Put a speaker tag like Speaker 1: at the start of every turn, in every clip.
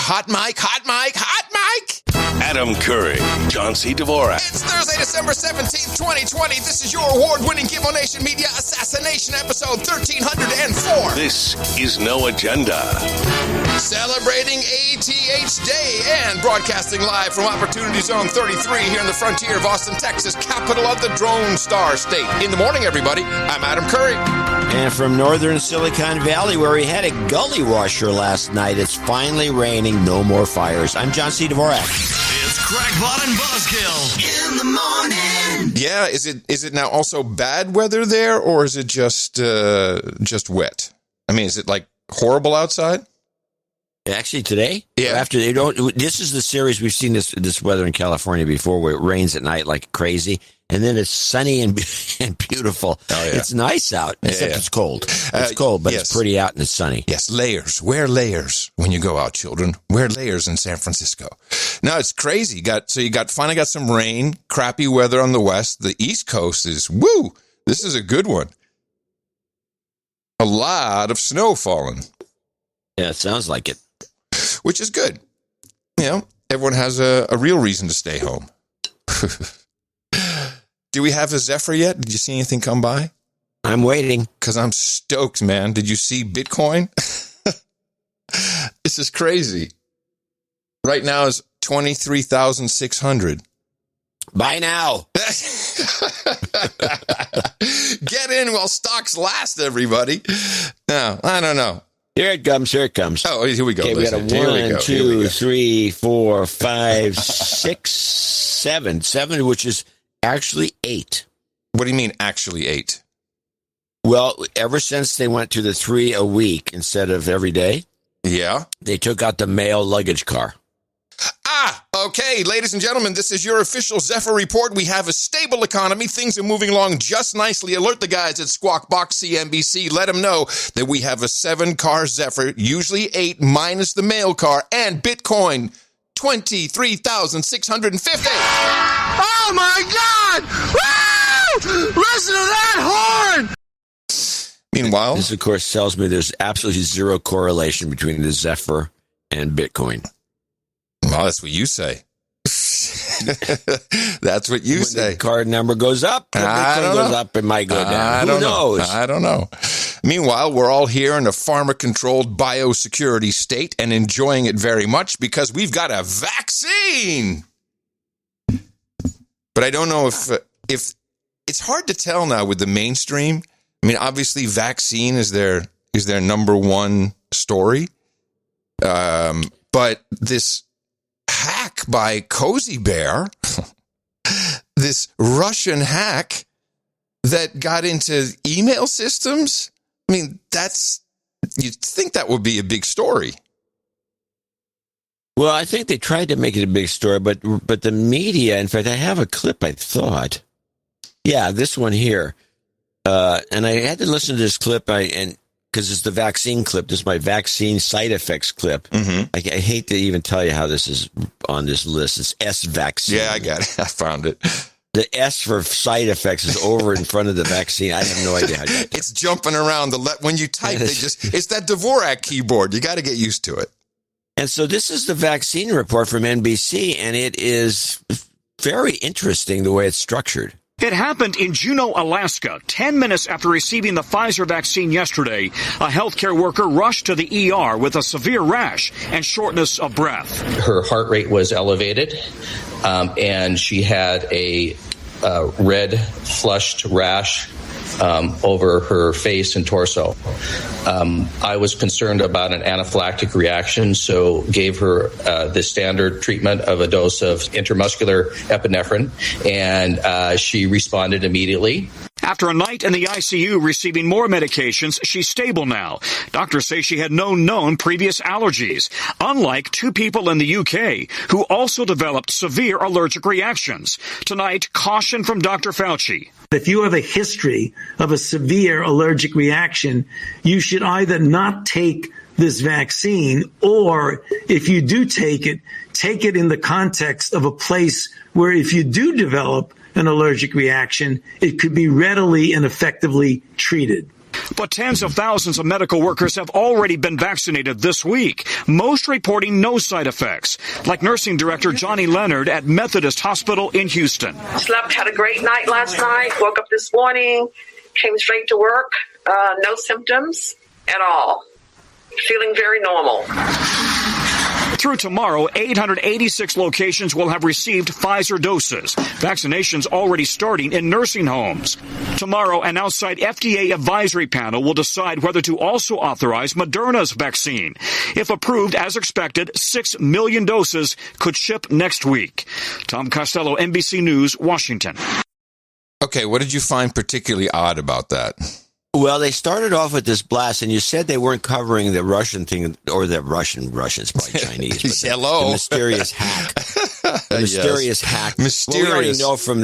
Speaker 1: Hot mic, hot mic, hot mic!
Speaker 2: Adam Curry, John C. Dvorak.
Speaker 1: It's Thursday, December 17th, 2020. This is your award-winning Givo Nation Media Assassination episode 1304.
Speaker 2: This is No Agenda.
Speaker 1: Celebrating ATH Day and broadcasting live from Opportunity Zone 33 here in the frontier of Austin, Texas, capital of the Drone Star State. In the morning, everybody, I'm Adam Curry.
Speaker 3: And from northern Silicon Valley, where we had a gully washer last night, it's finally raining. No more fires. I'm John C. Dvorak.
Speaker 4: It's Crackpot and Buzzkill in the morning.
Speaker 1: Yeah, is it now also bad weather there, or is it just wet? I mean, is it like horrible outside?
Speaker 3: Actually, today,
Speaker 1: yeah.
Speaker 3: This is the series we've seen this weather in California before, where it rains at night like crazy, and then it's sunny and beautiful. Oh, yeah. It's nice out, except it's cold. It's cold, but it's pretty out and it's sunny.
Speaker 1: Yes, layers. Wear layers when you go out, children. Wear layers in San Francisco. No, it's crazy. You finally got some rain, crappy weather on the west. The East Coast is woo. This is a good one. A lot of snow falling.
Speaker 3: Yeah, it sounds like it.
Speaker 1: Which is good. You know, everyone has a real reason to stay home. Do we have a Zephyr yet? Did you see anything come by?
Speaker 3: I'm waiting.
Speaker 1: Because I'm stoked, man. Did you see Bitcoin? This is crazy. Right now is 23,600.
Speaker 3: Buy now.
Speaker 1: Get in while stocks last, everybody. No, I don't know.
Speaker 3: Here it comes.
Speaker 1: Oh, here we go.
Speaker 3: Okay, we got a 1, 2, 3, 4, 5, 6, 7. 7, which is actually 8.
Speaker 1: What do you mean, actually 8?
Speaker 3: Well, ever since they went to the 3 a week instead of every day,
Speaker 1: yeah,
Speaker 3: they took out the mail luggage car.
Speaker 1: Okay, ladies and gentlemen, this is your official Zephyr report. We have a stable economy. Things are moving along just nicely. Alert the guys at Squawk Box CNBC. Let them know that we have a 7-car Zephyr, usually 8 minus the mail car, and Bitcoin, 23,650.
Speaker 4: Oh, my God! Woo! Listen to that horn!
Speaker 1: Meanwhile,
Speaker 3: this, of course, tells me there's absolutely zero correlation between the Zephyr and Bitcoin.
Speaker 1: Well, that's what you say. That's what you say.
Speaker 3: The card number goes up, the Bitcoin goes up, it might go down. Who knows?
Speaker 1: I don't know. Meanwhile, we're all here in a pharma-controlled biosecurity state and enjoying it very much because we've got a vaccine. But I don't know if it's hard to tell now with the mainstream. I mean, obviously, vaccine is their number one story. But this hack by Cozy Bear, this Russian hack that got into email systems, I mean, you'd think that would be a big story.
Speaker 3: Well, I think they tried to make it a big story, but the media, in fact, I have a clip, I thought. Yeah, this one here. And I had to listen to this clip, because it's the vaccine clip. This is my vaccine side effects clip. Mm-hmm. I hate to even tell you how this is on this list. It's S vaccine.
Speaker 1: Yeah, I got it. I found it.
Speaker 3: The S for side effects is over in front of the vaccine. I have no idea how to do it.
Speaker 1: It's jumping around. When you type, it's that Dvorak keyboard. You got to get used to it.
Speaker 3: And so this is the vaccine report from NBC, and it is very interesting the way it's structured.
Speaker 5: It happened in Juneau, Alaska. 10 minutes after receiving the Pfizer vaccine yesterday, a healthcare worker rushed to the ER with a severe rash and shortness of breath.
Speaker 6: Her heart rate was elevated, and she had a red flushed rash over her face and torso. I was concerned about an anaphylactic reaction, so gave her the standard treatment of a dose of intramuscular epinephrine, and she responded immediately.
Speaker 5: After a night in the ICU receiving more medications, she's stable now. Doctors say she had no known previous allergies, unlike 2 people in the UK who also developed severe allergic reactions. Tonight, caution from Dr. Fauci.
Speaker 7: If you have a history of a severe allergic reaction, you should either not take this vaccine, or if you do take it in the context of a place where if you do develop an allergic reaction, it could be readily and effectively treated.
Speaker 5: But tens of thousands of medical workers have already been vaccinated this week, most reporting no side effects, like nursing director Johnny Leonard at Methodist Hospital in Houston.
Speaker 8: Slept, had a great night last night, woke up this morning, came straight to work, no symptoms at all. Feeling very normal.
Speaker 5: Through tomorrow, 886 locations will have received Pfizer doses. Vaccinations already starting in nursing homes. Tomorrow, an outside FDA advisory panel will decide whether to also authorize Moderna's vaccine. If approved as expected, 6 million doses could ship next week. Tom Costello, NBC News, Washington.
Speaker 1: Okay, what did you find particularly odd about that?
Speaker 3: Well, they started off with this blast, and you said they weren't covering the Russian thing, or the Russians, probably Chinese. But
Speaker 1: Hello.
Speaker 3: The mysterious hack. The mysterious hack.
Speaker 1: Mysterious.
Speaker 3: Well, we already know from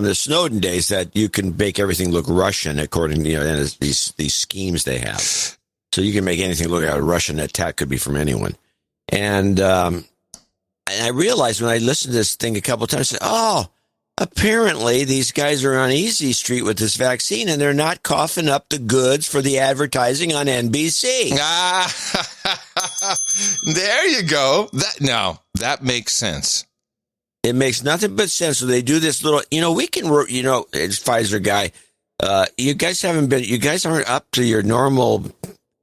Speaker 3: the Snowden days that you can make everything look Russian according to these schemes they have. So you can make anything look like a Russian attack could be from anyone. And I realized when I listened to this thing a couple of times, I said, oh, apparently, these guys are on easy street with this vaccine, and they're not coughing up the goods for the advertising on NBC.
Speaker 1: There you go. That makes sense.
Speaker 3: It makes nothing but sense. So they do this little, we can work, it's Pfizer guy. You guys aren't up to your normal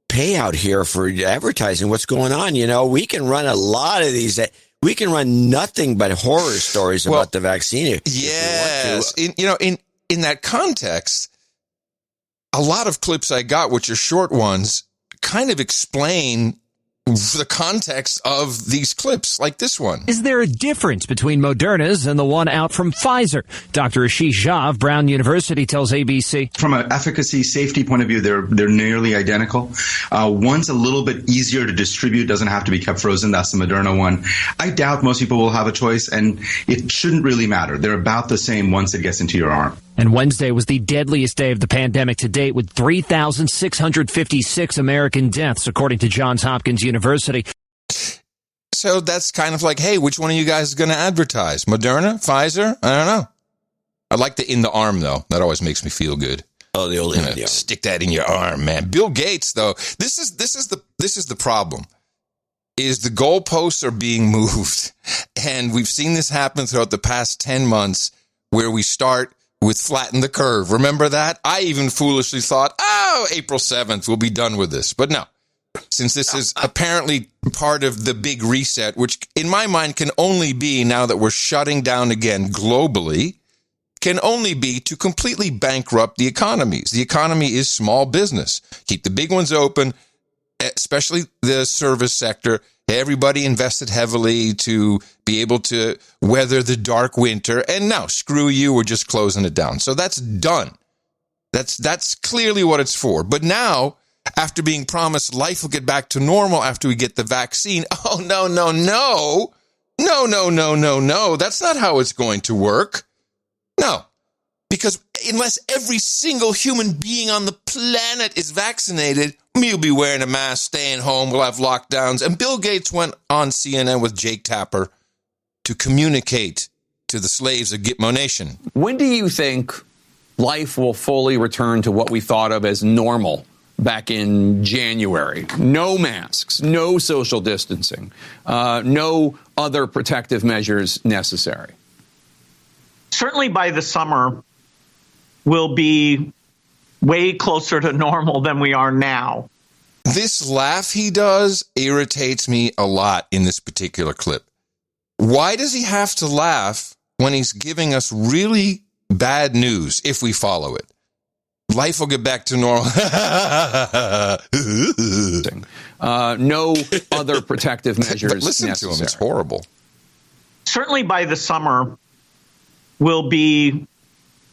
Speaker 3: payout here for advertising. What's going on? We can run a lot of these. We can run nothing but horror stories about the vaccine.
Speaker 1: Yes. In that context, a lot of clips I got, which are short ones, kind of explain the context of these clips, like this one.
Speaker 9: Is there a difference between Moderna's and the one out from Pfizer? Dr. Ashish Jha of Brown University tells ABC.
Speaker 10: From an efficacy, safety point of view, they're nearly identical. One's a little bit easier to distribute, doesn't have to be kept frozen. That's the Moderna one. I doubt most people will have a choice, and it shouldn't really matter. They're about the same once it gets into your arm.
Speaker 9: And Wednesday was the deadliest day of the pandemic to date, with 3,656 American deaths, according to Johns Hopkins University.
Speaker 1: So that's kind of like, hey, which one of you guys is going to advertise? Moderna? Pfizer? I don't know. I like the in the arm, though. That always makes me feel good.
Speaker 3: Oh, the old in the arm.
Speaker 1: Stick that in your arm, man. Bill Gates, though, this is the problem. Is the goalposts are being moved. And we've seen this happen throughout the past 10 months where we start with flatten the curve. Remember that? I even foolishly thought, April 7th, we'll be done with this. But no, since this is apparently part of the big reset, which in my mind can only be, now that we're shutting down again globally, can only be to completely bankrupt the economies. The economy is small business. Keep the big ones open, especially the service sector. Everybody invested heavily to be able to weather the dark winter. And now, screw you, we're just closing it down. So that's done. That's clearly what it's for. But now, after being promised life will get back to normal after we get the vaccine, oh, no. No. That's not how it's going to work. No. Because unless every single human being on the planet is vaccinated, we'll be wearing a mask, staying home, we'll have lockdowns. And Bill Gates went on CNN with Jake Tapper to communicate to the slaves of Gitmo Nation.
Speaker 11: When do you think life will fully return to what we thought of as normal back in January? No masks, no social distancing, no other protective measures necessary.
Speaker 12: Certainly by the summer, we'll be way closer to normal than we are now.
Speaker 1: This laugh he does irritates me a lot in this particular clip. Why does he have to laugh when he's giving us really bad news if we follow it? Life will get back to normal.
Speaker 11: No other protective measures
Speaker 1: but listen
Speaker 11: necessary.
Speaker 1: To him, it's horrible.
Speaker 12: Certainly by the summer, we'll be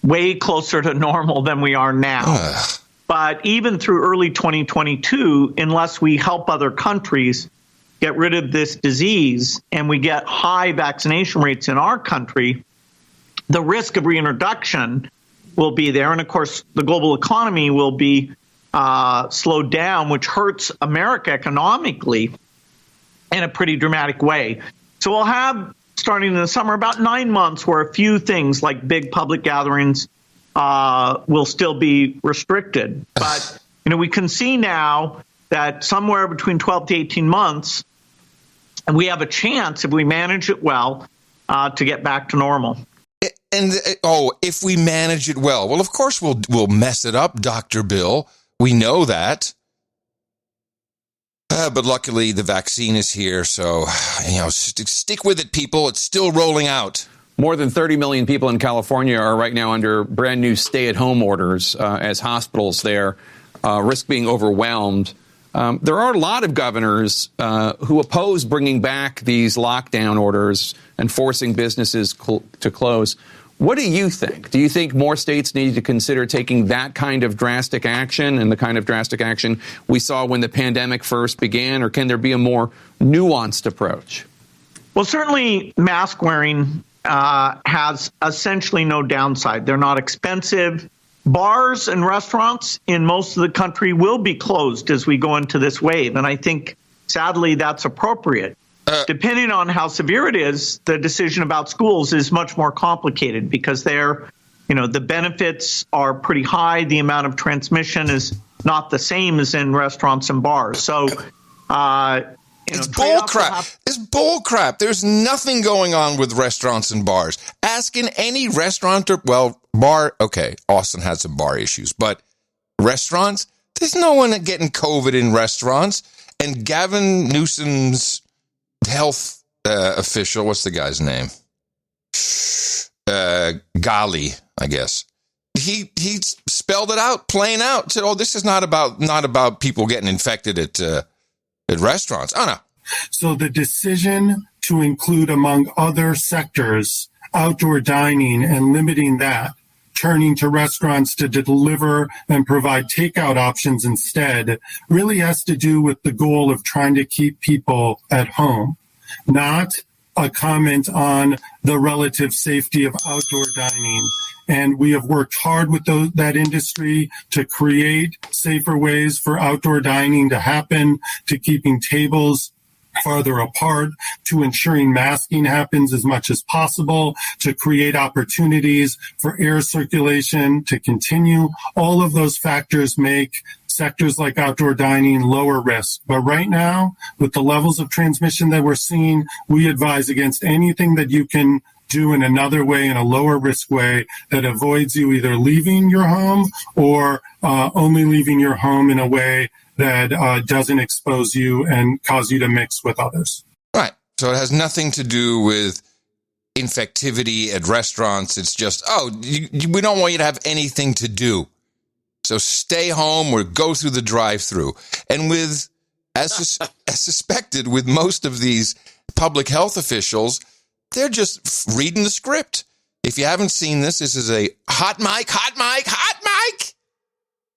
Speaker 12: way closer to normal than we are now. But even through early 2022, unless we help other countries get rid of this disease and we get high vaccination rates in our country, the risk of reintroduction will be there. And of course, the global economy will be slowed down, which hurts America economically in a pretty dramatic way. So we'll have, starting in the summer, about 9 months where a few things like big public gatherings will still be restricted. But we can see now that somewhere between 12 to 18 months, and we have a chance, if we manage it well, to get back to normal.
Speaker 1: And if we manage it well, of course we'll mess it up, Dr. Bill. We know that. But luckily the vaccine is here, so stick with it, people. It's still rolling out.
Speaker 11: More than 30 million people in California are right now under brand new stay-at-home orders as hospitals there risk being overwhelmed. There are a lot of governors who oppose bringing back these lockdown orders and forcing businesses to close. What do you think? Do you think more states need to consider taking that kind of drastic action and the kind of drastic action we saw when the pandemic first began, or can there be a more nuanced approach?
Speaker 12: Well, certainly mask wearing has essentially no downside. They're not expensive. Bars and restaurants in most of the country will be closed as we go into this wave. And I think, sadly, that's appropriate. Depending on how severe it is, the decision about schools is much more complicated because the benefits are pretty high. The amount of transmission is not the same as in restaurants and bars. So,
Speaker 1: it's bull crap. It's bull crap. There's nothing going on with restaurants and bars. Ask in any restaurant bar. Okay, Austin has some bar issues, but restaurants, there's no one getting COVID in restaurants. And Gavin Newsom's health official, what's the guy's name? Ghali, I guess. He spelled it out, plain out. Said, this is not about people getting infected at restaurants. Oh no.
Speaker 13: So the decision to include, among other sectors, outdoor dining and limiting that, turning to restaurants to deliver and provide takeout options instead, really has to do with the goal of trying to keep people at home, not a comment on the relative safety of outdoor dining. And we have worked hard with that industry to create safer ways for outdoor dining to happen, to keeping tables farther apart, to ensuring masking happens as much as possible, to create opportunities for air circulation to continue. All of those factors make sectors like outdoor dining lower risk. But right now, with the levels of transmission that we're seeing, we advise against anything that you can do in another way, in a lower risk way, that avoids you either leaving your home or only leaving your home in a way that doesn't expose you and cause you to mix with others.
Speaker 1: Right. So it has nothing to do with infectivity at restaurants. It's just, we don't want you to have anything to do. So stay home or go through the drive-through. And as suspected, with most of these public health officials, they're just reading the script. If you haven't seen this is a hot mic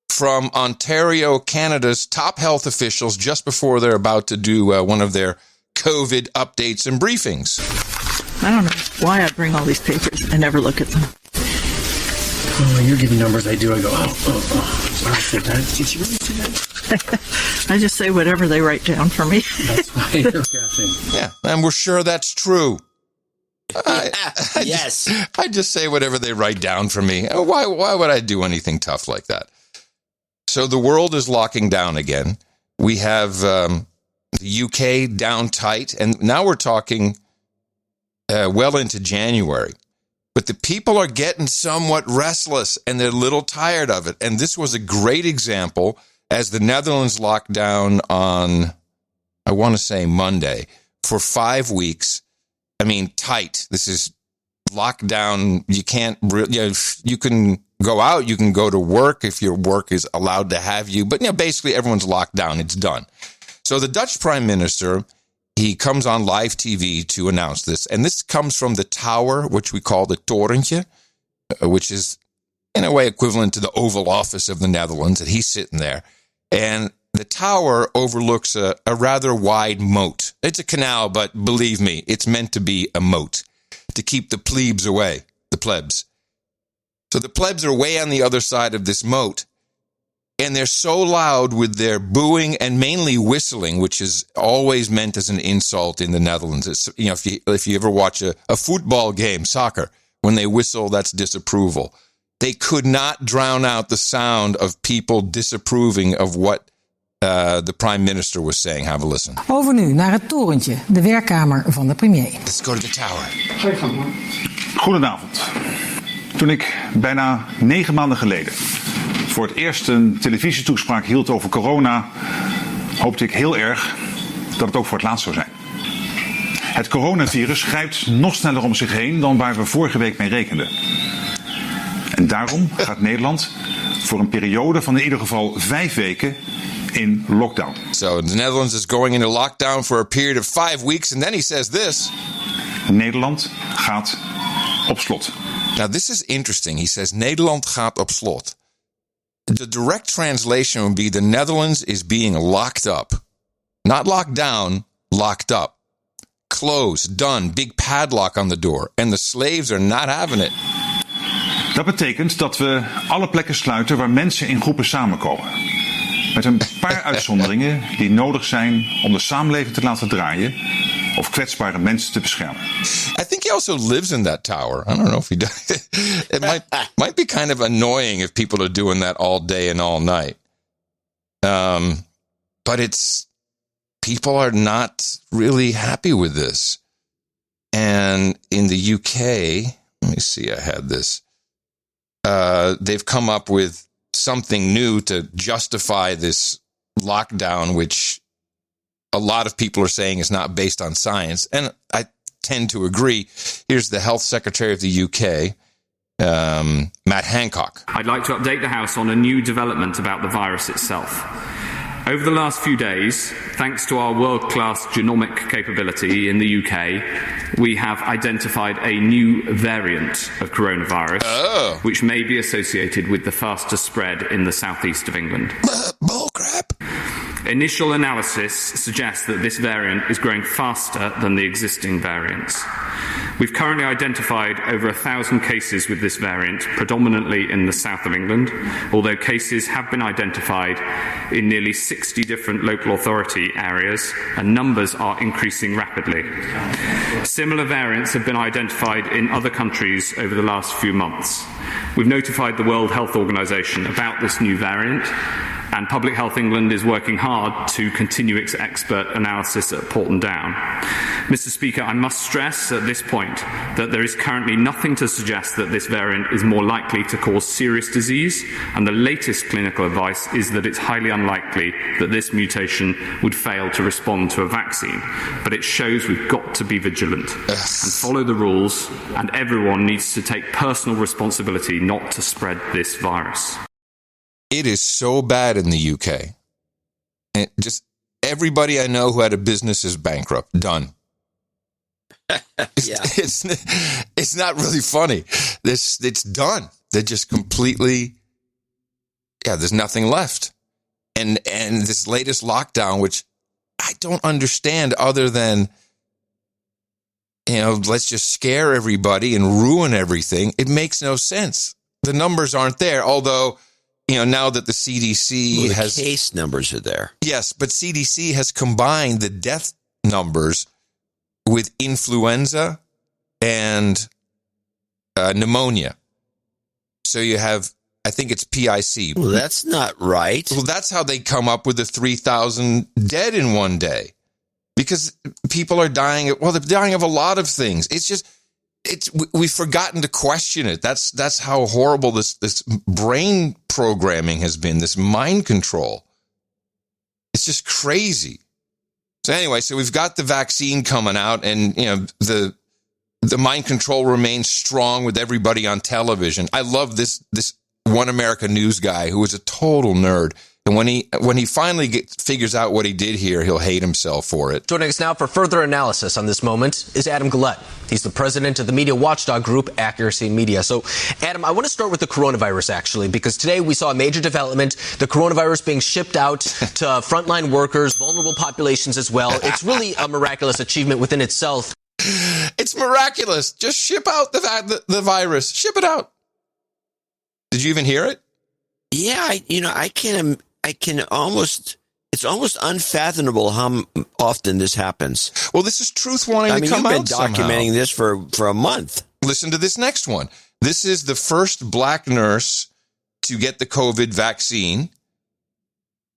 Speaker 1: from Ontario, Canada's top health officials just before they're about to do one of their COVID updates and briefings.
Speaker 14: I don't know why I bring all these papers. I never look at them.
Speaker 15: Oh, you're giving numbers. I do. I go, sorry, said that. Did you really say that?
Speaker 14: I just say whatever they write down for me.
Speaker 15: That's why you're guessing.
Speaker 1: Yeah, and we're sure that's true.
Speaker 3: Yes.
Speaker 1: I just say whatever they write down for me. Why would I do anything tough like that? So the world is locking down again. We have the UK down tight, and now we're talking well into January. But the people are getting somewhat restless, and they're a little tired of it. And this was a great example as the Netherlands locked down on, I want to say Monday, for 5 weeks. I mean, tight. This is lockdown. You can't really, you can go out, you can go to work if your work is allowed to have you. But, basically everyone's locked down. It's done. So the Dutch prime minister, he comes on live TV to announce this. And this comes from the tower, which we call the Torentje, which is in a way equivalent to the Oval Office of the Netherlands. And he's sitting there. And the tower overlooks a rather wide moat. It's a canal, but believe me, it's meant to be a moat to keep the plebes away, the plebs. So the plebs are way on the other side of this moat, and they're so loud with their booing and mainly whistling, which is always meant as an insult in the Netherlands. It's, if you ever watch a football game, soccer, when they whistle, that's disapproval. they could not drown out the sound of people disapproving of what the prime minister was saying. Have a listen.
Speaker 16: Over nu naar het torentje, de werkkamer van de premier.
Speaker 1: Let's go to the tower.
Speaker 17: Goedenavond. Toen ik bijna 9 maanden geleden voor het eerst een televisietoespraak hield over corona, hoopte ik heel erg dat het ook voor het laatst zou zijn. Het coronavirus grijpt nog sneller om zich heen dan waar we vorige week mee rekenden. En daarom gaat Nederland voor een periode van in ieder geval 5 weken in lockdown.
Speaker 1: So the Netherlands is going into lockdown for a period of 5 weeks, and then he says this.
Speaker 17: Nederland gaat op slot.
Speaker 1: Now this is interesting. He says Nederland gaat op slot. The direct translation would be the Netherlands is being locked up. Not locked down, locked up. Closed, done, big padlock on the door. And the slaves are not having it.
Speaker 17: Dat betekent dat we alle plekken sluiten waar mensen in groepen samenkomen. Met een paar uitzonderingen die nodig zijn om de samenleving te laten draaien of kwetsbare mensen te beschermen.
Speaker 1: I think he also lives in that tower. I don't know if he does. It might be kind of annoying if people are doing that all day and all night. But people are not really happy with this. And in the UK, let me see, I had this. They've come up with something new to justify this lockdown, which a lot of people are saying is not based on science. And I tend to agree. Here's the Health Secretary of the UK, Matt Hancock.
Speaker 18: I'd like to update the House on a new development about the virus itself. Over the last few days, thanks to our world-class genomic capability in the UK, we have identified a new variant of coronavirus, which may be associated with the faster spread in the southeast of England.
Speaker 1: Bullcrap.
Speaker 18: Initial analysis suggests that this variant is growing faster than the existing variants. We've currently identified over 1,000 cases with this variant, predominantly in the south of England, although cases have been identified in nearly 60 different local authority areas, and numbers are increasing rapidly. Similar variants have been identified in other countries over the last few months. We've notified the World Health Organization about this new variant, and Public Health England is working hard to continue its expert analysis at Porton Down. Mr. Speaker, I must stress at this point that there is currently nothing to suggest that this variant is more likely to cause serious disease, and the latest clinical advice is that it's highly unlikely that this mutation would fail to respond to a vaccine. But it shows we've got to be vigilant and follow the rules, and everyone needs to take personal responsibility not to spread this virus.
Speaker 1: It is so bad in the UK. And just everybody I know who had a business is bankrupt. Done. It's not really funny. It's done. They're just completely, there's nothing left. And this latest lockdown, which I don't understand other than, let's just scare everybody and ruin everything. It makes no sense. The numbers aren't there, although, now that the CDC has...
Speaker 3: case numbers are there.
Speaker 1: Yes, but CDC has combined the death numbers with influenza and pneumonia. So you have, I think it's PIC.
Speaker 3: Well, that's not right.
Speaker 1: Well, that's how they come up with the 3,000 dead in one day. Because people are dying, they're dying of a lot of things. It's just... we've forgotten to question it. That's how horrible this brain programming has been, this mind control. It's just crazy. So anyway, so we've got the vaccine coming out, and the mind control remains strong with everybody on television. I love this One America News guy who is a total nerd. And when he finally figures out what he did here, he'll hate himself for it.
Speaker 19: Joining us now for further analysis on this moment is Adam Gullett. He's the president of the media watchdog group Accuracy Media. So, Adam, I want to start with the coronavirus, actually, because today we saw a major development, the coronavirus being shipped out to frontline workers, vulnerable populations as well. It's really a miraculous achievement within itself.
Speaker 1: It's miraculous. Just ship out the virus. Ship it out. Did you even hear it?
Speaker 3: Yeah, it's almost unfathomable how often this happens.
Speaker 1: Well, this is truth wanting to come out.
Speaker 3: You've been documenting this for a month.
Speaker 1: Listen to this next one. This is the first black nurse to get the COVID vaccine.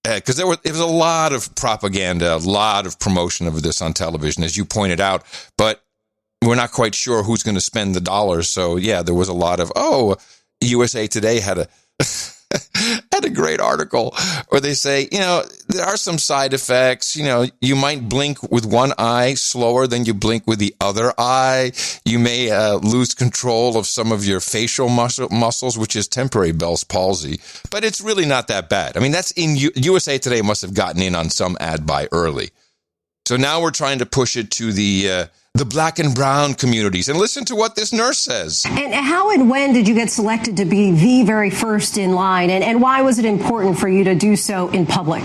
Speaker 1: Because there was a lot of propaganda, a lot of promotion of this on television, as you pointed out. But we're not quite sure who's going to spend the dollars. So, yeah, there was a lot of, USA Today had a great article where they say, there are some side effects. You might blink with one eye slower than you blink with the other eye. You may lose control of some of your facial muscles, which is temporary Bell's palsy. But it's really not that bad. I mean, that's in USA Today must have gotten in on some ad buy early. So now we're trying to push it to the black and brown communities. And listen to what this nurse says.
Speaker 20: And how and when did you get selected to be the very first in line? And why was it important for you to do so in public?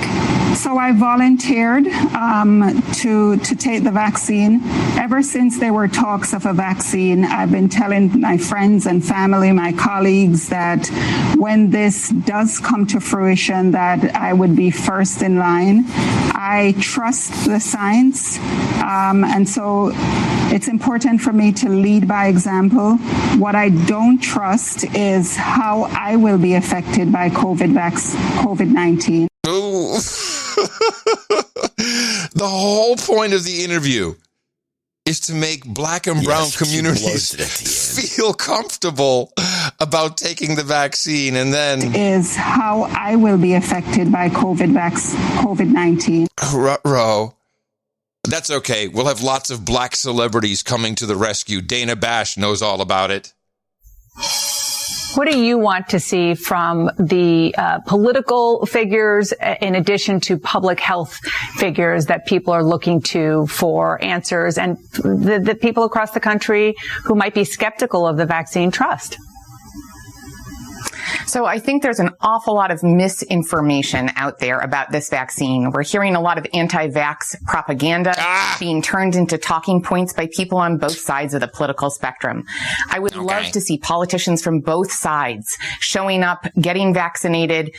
Speaker 21: So I volunteered to take the vaccine. Ever since there were talks of a vaccine, I've been telling my friends and family, my colleagues, that when this does come to fruition, that I would be first in line. I trust the science, and so it's important for me to lead by example. What I don't trust is how I will be affected by COVID-19.
Speaker 1: Ooh. The whole point of the interview is to make black and brown communities feel comfortable about taking the vaccine, and then
Speaker 21: is how I will be affected by COVID-19.
Speaker 1: Ruh-roh. That's okay. We'll have lots of black celebrities coming to the rescue. Dana Bash knows all about it.
Speaker 22: What do you want to see from the political figures in addition to public health figures that people are looking to for answers, and the people across the country who might be skeptical of the vaccine trust?
Speaker 23: So I think there's an awful lot of misinformation out there about this vaccine. We're hearing a lot of anti-vax propaganda being turned into talking points by people on both sides of the political spectrum. I would love to see politicians from both sides showing up, getting vaccinated,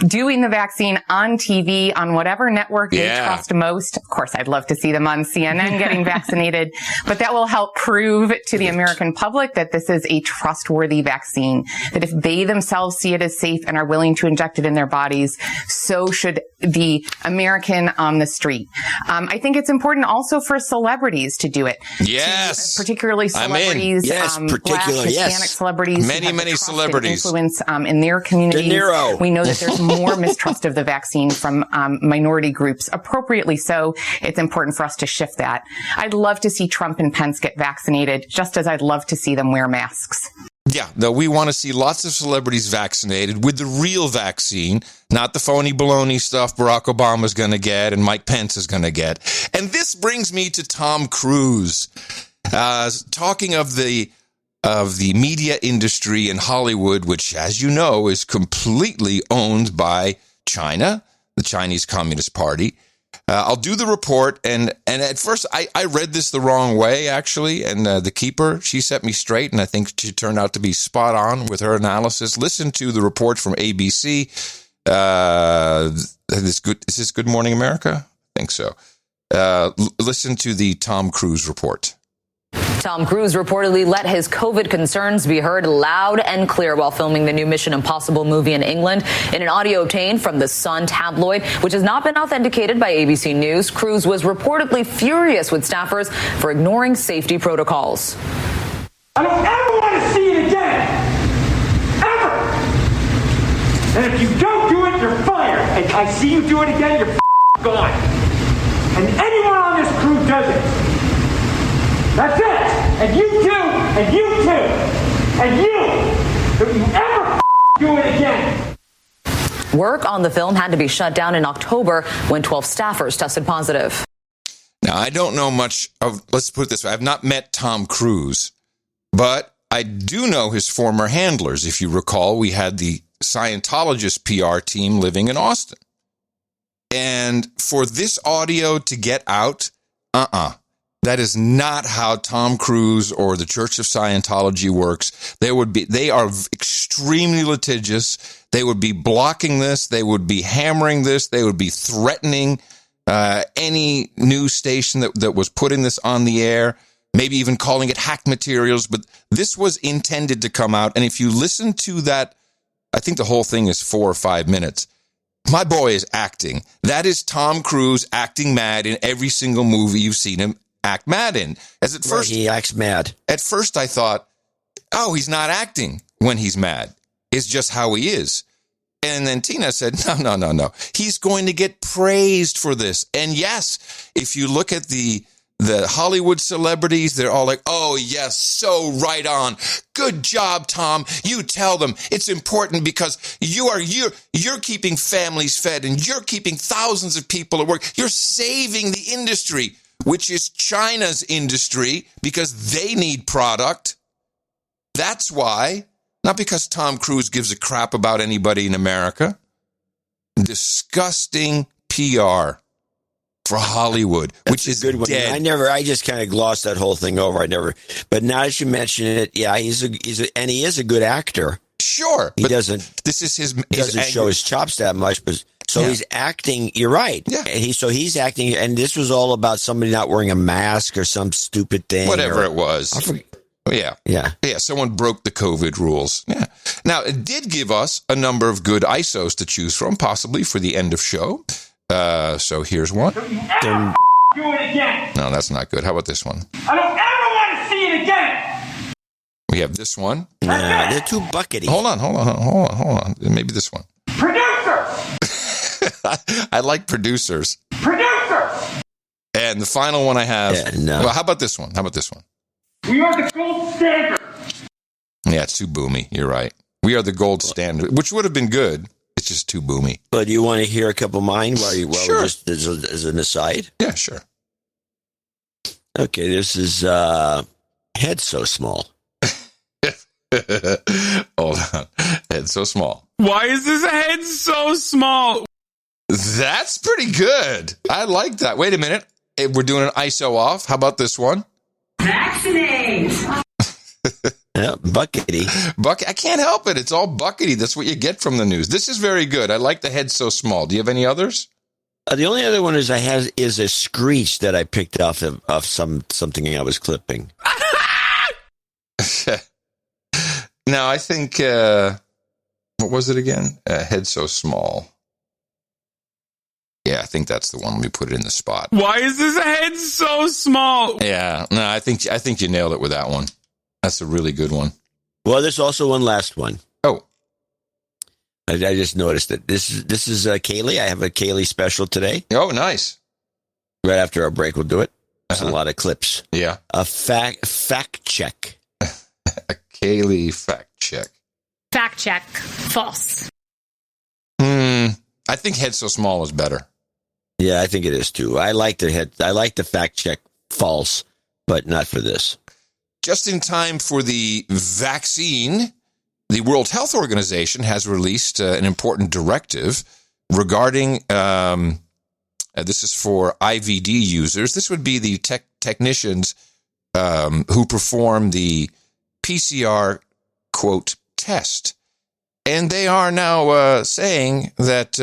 Speaker 23: doing the vaccine on TV, on whatever network they trust most. Of course, I'd love to see them on CNN getting vaccinated, but that will help prove to the American public that this is a trustworthy vaccine, that if they themselves see it as safe and are willing to inject it in their bodies, so should the American on the street. I think it's important also for celebrities to do it.
Speaker 1: Yes.
Speaker 23: Particularly celebrities, Black, Hispanic celebrities.
Speaker 1: Many celebrities.
Speaker 23: Influence in their communities.
Speaker 1: De Niro.
Speaker 23: We know that there's more mistrust of the vaccine from minority groups, appropriately so. It's important for us to shift that. I'd love to see Trump and Pence get vaccinated, just as I'd love to see them wear masks.
Speaker 1: Yeah, no, we want to see lots of celebrities vaccinated with the real vaccine, not the phony baloney stuff Barack Obama's going to get and Mike Pence is going to get. And this brings me to Tom Cruise. Talking of the media industry in Hollywood, which, as you know, is completely owned by China, the Chinese Communist Party. I'll do the report, and at first I read this the wrong way, actually, and the keeper, she set me straight, and I think she turned out to be spot on with her analysis. Listen to the report from ABC. Is this Good Morning America? I think so. Listen to the Tom Cruise report.
Speaker 24: Tom Cruise reportedly let his COVID concerns be heard loud and clear while filming the new Mission Impossible movie in England. In an audio obtained from the Sun tabloid, which has not been authenticated by ABC News, Cruise was reportedly furious with staffers for ignoring safety protocols.
Speaker 25: I don't ever want to see it again. Ever. And if you don't do it, you're fired. And I see you do it again, you're gone. And anyone on this crew does it. That's it! And you too! And you too! And you! Don't you ever do it again!
Speaker 24: Work on the film had to be shut down in October when 12 staffers tested positive.
Speaker 1: Now, I don't know much of, let's put it this way, I've not met Tom Cruise, but I do know his former handlers. If you recall, we had the Scientologist PR team living in Austin. And for this audio to get out, that is not how Tom Cruise or the Church of Scientology works. They are extremely litigious. They would be blocking this. They would be hammering this. They would be threatening any news station that was putting this on the air. maybe even calling it hack materials. But this was intended to come out. And if you listen to that, I think the whole thing is 4 or 5 minutes. My boy is acting. That is Tom Cruise acting mad in every single movie you've seen him act mad in. As at first,
Speaker 3: he acts mad.
Speaker 1: At first I thought, oh, he's not acting when he's mad. It's just how he is. And then Tina said, no. He's going to get praised for this. And yes, if you look at the Hollywood celebrities, they're all like, oh, yes, so right on. Good job, Tom. You tell them it's important because you're keeping families fed and you're keeping thousands of people at work. You're saving the industry, which is China's industry, because they need product. That's why, not because Tom Cruise gives a crap about anybody in America. Disgusting PR for Hollywood, which is
Speaker 3: good one.
Speaker 1: Dead.
Speaker 3: I just kind of glossed that whole thing over. But now that you mention it, yeah, he is a good actor.
Speaker 1: Sure.
Speaker 3: He doesn't show his chops that much, but he's acting. You're right.
Speaker 1: Yeah.
Speaker 3: He's acting, and this was all about somebody not wearing a mask or some stupid thing.
Speaker 1: Whatever it was. Yeah. Someone broke the COVID rules. Yeah. Now, it did give us a number of good ISOs to choose from, possibly for the end of show. So here's one.
Speaker 25: Do it again.
Speaker 1: No, that's not good. How about this one?
Speaker 25: I don't ever want to see it again.
Speaker 1: We have this one.
Speaker 3: Nah, they're too buckety.
Speaker 1: Hold on. Maybe this one.
Speaker 25: Producers.
Speaker 1: I like producers.
Speaker 25: Producers.
Speaker 1: And the final one I have. Well, how about this one?
Speaker 25: We are the gold standard.
Speaker 1: Yeah, it's too boomy. You're right. We are the gold standard, which would have been good. It's just too boomy.
Speaker 3: But do you want to hear a couple of mine
Speaker 1: sure.
Speaker 3: Just as an aside?
Speaker 1: Yeah, sure.
Speaker 3: Okay, this is Head So Small.
Speaker 1: Hold on. Head so small.
Speaker 2: Why is this head so small?
Speaker 1: That's pretty good. I like that. Wait a minute. We're doing an ISO off. How about this one?
Speaker 25: Vaccinate.
Speaker 3: Yeah, buckety.
Speaker 1: I can't help it. It's all buckety. That's what you get from the news. This is very good. I like the head so small. Do you have any others?
Speaker 3: The only other one is a screech that I picked off of something I was clipping.
Speaker 1: Now, I think, what was it again? Head so small. Yeah, I think that's the one. Let me put it in the spot.
Speaker 2: Why is this head so small?
Speaker 1: Yeah, no, I think you nailed it with that one. That's a really good one.
Speaker 3: Well, there's also one last one.
Speaker 1: Oh.
Speaker 3: I just noticed that this is Kaylee. I have a Kaylee special today.
Speaker 1: Oh, nice.
Speaker 3: Right after our break, we'll do it. There's a lot of clips.
Speaker 1: Yeah.
Speaker 3: A fact check.
Speaker 1: A Kaylee fact check.
Speaker 4: Fact check. False.
Speaker 1: I think head so small is better.
Speaker 3: Yeah, I think it is too. I like the fact check false, but not for this.
Speaker 1: Just in time for the vaccine, the World Health Organization has released an important directive regarding, this is for IVD users. This would be the technicians who perform the PCR, quote, test. And they are now saying that,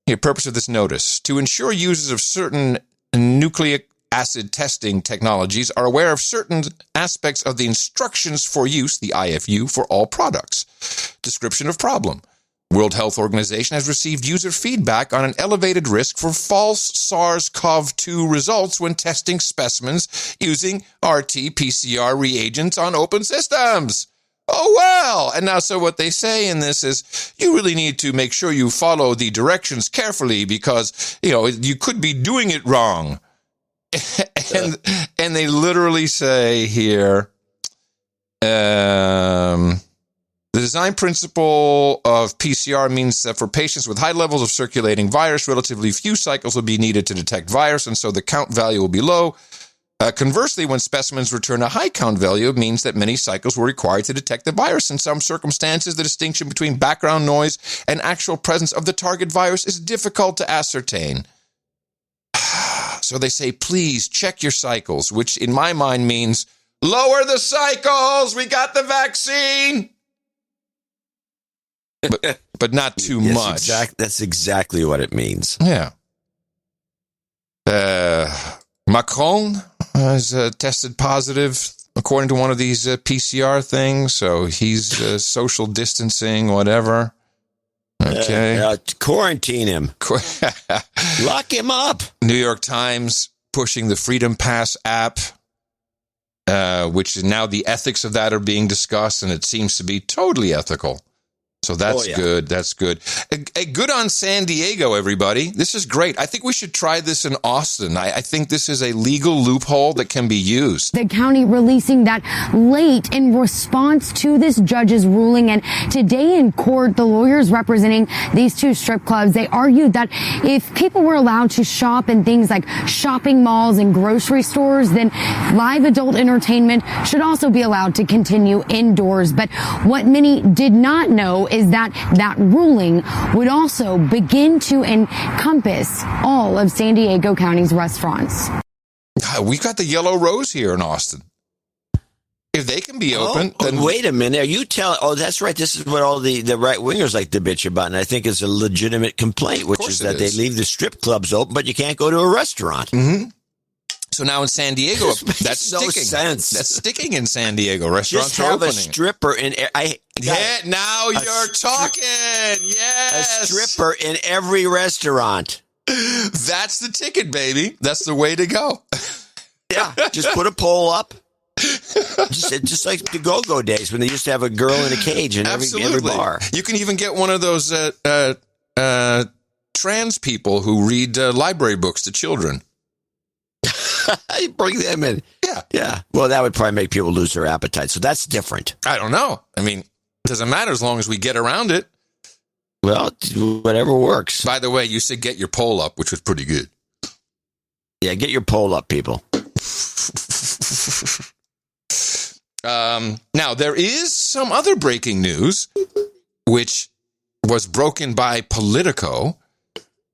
Speaker 1: the purpose of this notice, to ensure users of certain nucleic acid testing technologies are aware of certain aspects of the instructions for use, the IFU, for all products. Description of problem. World Health Organization has received user feedback on an elevated risk for false SARS-CoV-2 results when testing specimens using RT-PCR reagents on open systems. Oh, well. And now, so what they say in this is you really need to make sure you follow the directions carefully because, you could be doing it wrong. And they literally say here, the design principle of PCR means that for patients with high levels of circulating virus, relatively few cycles will be needed to detect virus, and so the count value will be low. Conversely, when specimens return a high count value, it means that many cycles were required to detect the virus. In some circumstances, the distinction between background noise and actual presence of the target virus is difficult to ascertain. So they say, please check your cycles, which in my mind means lower the cycles. We got the vaccine. But not too much.
Speaker 3: That's exactly what it means.
Speaker 1: Yeah. Macron has tested positive according to one of these PCR things. So he's social distancing, whatever. Okay.
Speaker 3: Quarantine him. Lock him up.
Speaker 1: New York Times pushing the Freedom Pass app, which is now the ethics of that are being discussed, and it seems to be totally ethical. So that's good. That's good. A good on San Diego, everybody. This is great. I think we should try this in Austin. I think this is a legal loophole that can be used.
Speaker 5: The county releasing that late in response to this judge's ruling. And today in court, the lawyers representing these two strip clubs, they argued that if people were allowed to shop in things like shopping malls and grocery stores, then live adult entertainment should also be allowed to continue indoors. But what many did not know is that ruling would also begin to encompass all of San Diego County's restaurants.
Speaker 1: We've got the Yellow Rose here in Austin. If they can be open, then
Speaker 3: wait a minute. Are you telling? Oh, that's right. This is what all the right wingers like to bitch about, and I think it's a legitimate complaint, which is that they leave the strip clubs open, but you can't go to a restaurant.
Speaker 1: Mm-hmm. So now in San Diego, that's
Speaker 3: no
Speaker 1: sticking.
Speaker 3: Sense.
Speaker 1: That's sticking in San Diego. Restaurants
Speaker 3: Just have
Speaker 1: are opening.
Speaker 3: a stripper in.
Speaker 1: Now you're talking. Yes,
Speaker 3: a stripper in every restaurant.
Speaker 1: That's the ticket, baby. That's the way to go.
Speaker 3: Yeah, just put a pole up. Just like the go-go days when they used to have a girl in a cage in every bar.
Speaker 1: You can even get one of those trans people who read library books to children.
Speaker 3: You bring them in. Yeah. Well, that would probably make people lose their appetite. So that's different.
Speaker 1: I don't know. I mean, it doesn't matter as long as we get around it.
Speaker 3: Well, whatever works.
Speaker 1: By the way, you said get your pole up, which was pretty good.
Speaker 3: Yeah, get your pole up, people.
Speaker 1: Now, there is some other breaking news, which was broken by Politico.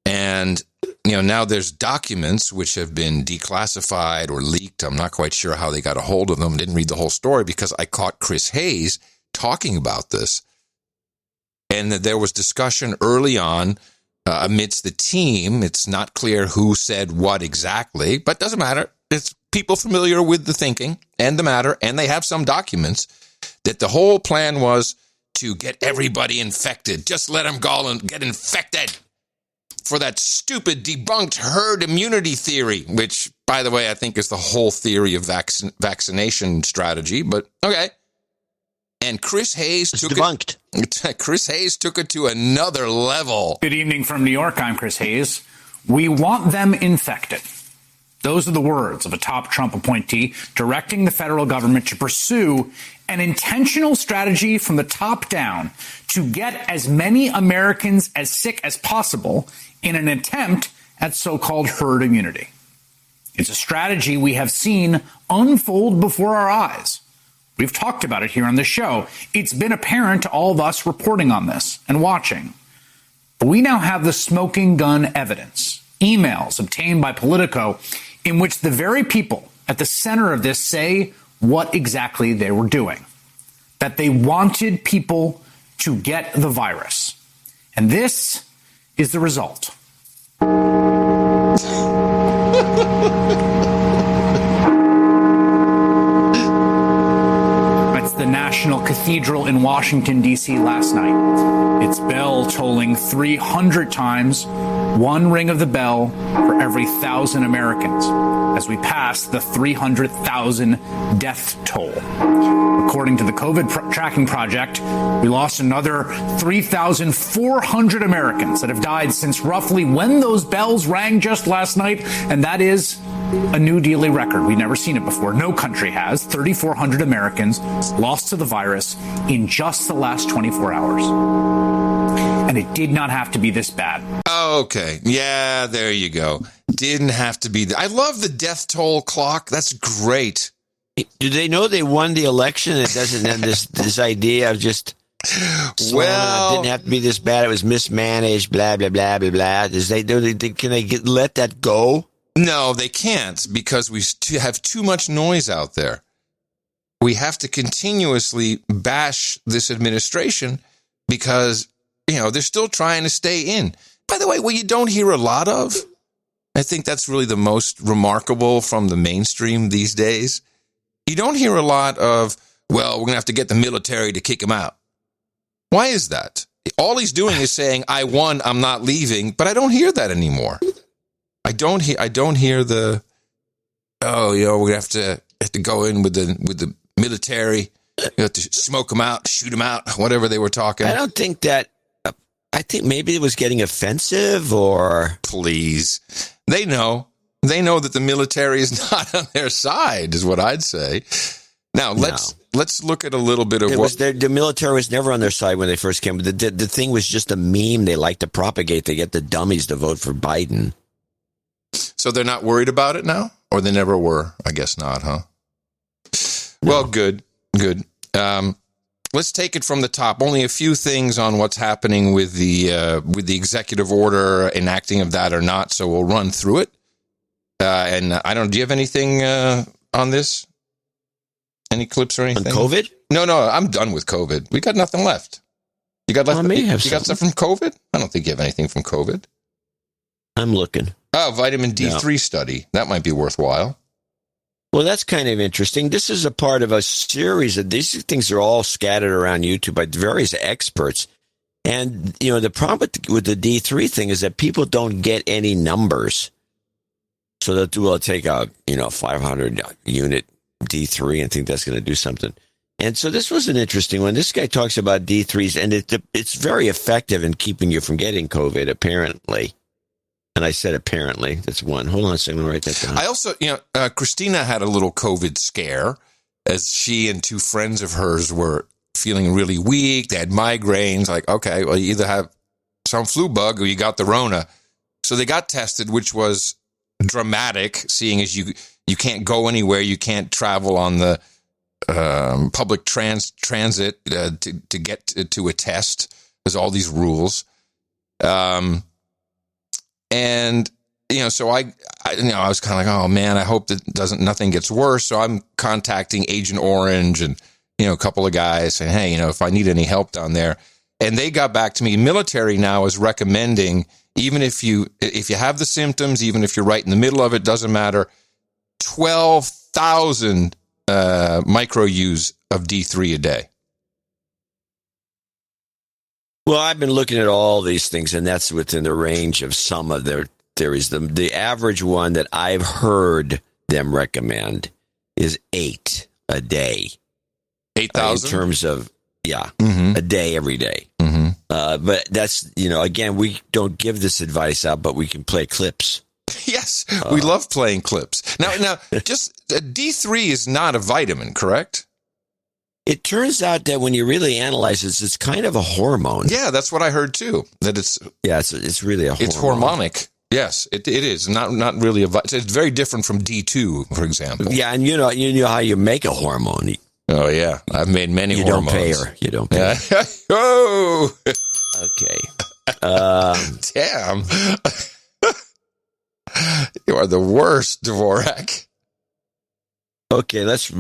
Speaker 1: And now there's documents which have been declassified or leaked. I'm not quite sure how they got a hold of them. Didn't read the whole story because I caught Chris Hayes talking about this. And that there was discussion early on amidst the team. It's not clear who said what exactly, but doesn't matter. It's people familiar with the thinking and the matter, and they have some documents that the whole plan was to get everybody infected. Just let them go and get infected. For that stupid debunked herd immunity theory, which, by the way, I think is the whole theory of vaccination strategy. But okay. And Chris Hayes took it. Chris Hayes took it to another level.
Speaker 6: Good evening from New York. I'm Chris Hayes. We want them infected. Those are the words of a top Trump appointee directing the federal government to pursue an intentional strategy from the top down to get as many Americans as sick as possible in an attempt at so-called herd immunity. It's a strategy we have seen unfold before our eyes. We've talked about it here on the show. It's been apparent to all of us reporting on this and watching. But we now have the smoking gun evidence, emails obtained by Politico, in which the very people at the center of this say what exactly they were doing, that they wanted people to get the virus. And this is the result. That's the National Cathedral in Washington, D.C. last night. Its bell tolling 300 times, one ring of the bell for every 1,000 Americans, as we pass the 300,000 death toll. According to the COVID tracking project, we lost another 3,400 Americans that have died since roughly when those bells rang just last night, and that is a new daily record. We've never seen it before. No country has. 3,400 Americans lost to the virus in just the last 24 hours. And it did not have to be this bad.
Speaker 1: Okay. Yeah, there you go. Didn't have to be. I love the death toll clock. That's great.
Speaker 3: Do they know they won the election? It doesn't have this idea of just,
Speaker 1: well,
Speaker 3: it didn't have to be this bad. It was mismanaged, blah, blah, blah, blah, blah. Can they let that go?
Speaker 1: No, they can't, because we have too much noise out there. We have to continuously bash this administration because, they're still trying to stay in. By the way, what you don't hear a lot of I think that's really the most remarkable from the mainstream these days. You don't hear a lot of, well, we're going to have to get the military to kick him out. Why is that? All he's doing is saying, I won, I'm not leaving, but I don't hear that anymore. I don't hear the, oh, you know, we're going to have to go in with the military. You have to smoke them out, shoot them out, whatever they were talking.
Speaker 3: I don't think that. I think maybe it was getting offensive, or
Speaker 1: please, they know that the military is not on their side, is what I'd say. Now let's look at a little bit of
Speaker 3: the military was never on their side when they first came. The thing was just a meme they like to propagate to get the dummies to vote for Biden.
Speaker 1: So they're not worried about it now, or they never were. I guess not, huh? No. Well, good. Let's take it from the top. Only a few things on what's happening with the executive order enacting of that or not. So we'll run through it. And do you have anything on this? Any clips or anything?
Speaker 3: On COVID?
Speaker 1: No, I'm done with COVID. We got nothing left. You got left? You got stuff from COVID? I don't think you have anything from COVID.
Speaker 3: I'm looking.
Speaker 1: Oh, vitamin D3 study. That might be worthwhile.
Speaker 3: Well, that's kind of interesting. This is a part of a series of these things are all scattered around YouTube by various experts. And, you know, the problem with the D3 thing is that people don't get any numbers. So that will take a, 500 unit D3 and think that's going to do something. And so this was an interesting one. This guy talks about D3s, and it's very effective in keeping you from getting COVID, apparently. And I said apparently. That's one. Hold on a second. I'll write that down.
Speaker 1: I also, Christina had a little COVID scare as she and two friends of hers were feeling really weak. They had migraines. Like, okay, well, you either have some flu bug or you got the Rona. So they got tested, which was dramatic, seeing as you can't go anywhere. You can't travel on the public transit to get to a test. There's all these rules. And, so I was kind of like, oh man, I hope that nothing gets worse. So I'm contacting Agent Orange and, a couple of guys saying, hey, if I need any help down there. And they got back to me. Military now is recommending, even if you have the symptoms, even if you're right in the middle of it, doesn't matter, 12,000 micro-Use of D3 a day.
Speaker 3: Well, I've been looking at all these things, and that's within the range of some of their theories. The average one that I've heard them recommend is 8 a day.
Speaker 1: 8,000?
Speaker 3: In terms of, a day, every day.
Speaker 1: Mm-hmm.
Speaker 3: But that's, again, we don't give this advice out, but we can play clips.
Speaker 1: Yes, we love playing clips. Now, just D3 is not a vitamin, correct?
Speaker 3: It turns out that when you really analyze it, it's kind of a hormone.
Speaker 1: Yeah, that's what I heard too. That it's
Speaker 3: really a hormone.
Speaker 1: It's hormonic. Yes, it is not really a vitamin. It's very different from D2, for example.
Speaker 3: Yeah, and you know how you make a hormone.
Speaker 1: Oh yeah, I've made many hormones.
Speaker 3: You don't pay her.
Speaker 1: Oh,
Speaker 3: okay.
Speaker 1: Damn, you are the worst, Dvorak.
Speaker 3: Okay, let's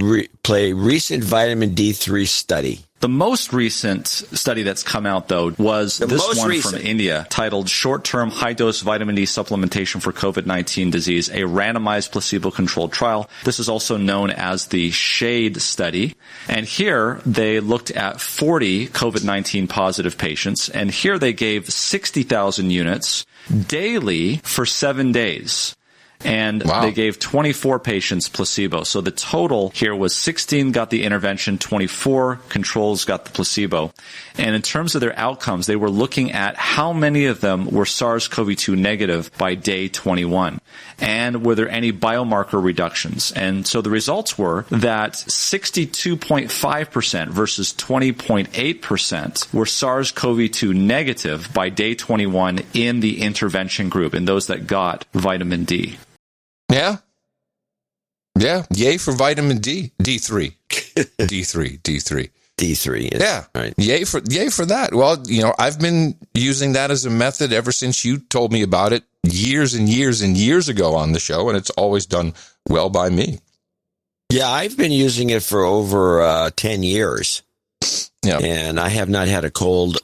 Speaker 3: play recent vitamin D3 study.
Speaker 7: The most recent study that's come out, though, was this one from India titled Short-Term High-Dose Vitamin D Supplementation for COVID-19 Disease, a randomized placebo-controlled trial. This is also known as the SHADE study. And here they looked at 40 COVID-19 positive patients, and here they gave 60,000 units daily for 7 days. And they gave 24 patients placebo. So the total here was 16 got the intervention, 24 controls got the placebo. And in terms of their outcomes, they were looking at how many of them were SARS-CoV-2 negative by day 21. And were there any biomarker reductions? And so the results were that 62.5% versus 20.8% were SARS-CoV-2 negative by day 21 in the intervention group, in those that got vitamin D.
Speaker 1: Yeah. Yay for vitamin D. D3. D3.
Speaker 3: Yeah. Right.
Speaker 1: Yay for that. Well, I've been using that as a method ever since you told me about it years and years and years ago on the show, and it's always done well by me.
Speaker 3: Yeah, I've been using it for over 10 years. Yeah. And I have not had a cold,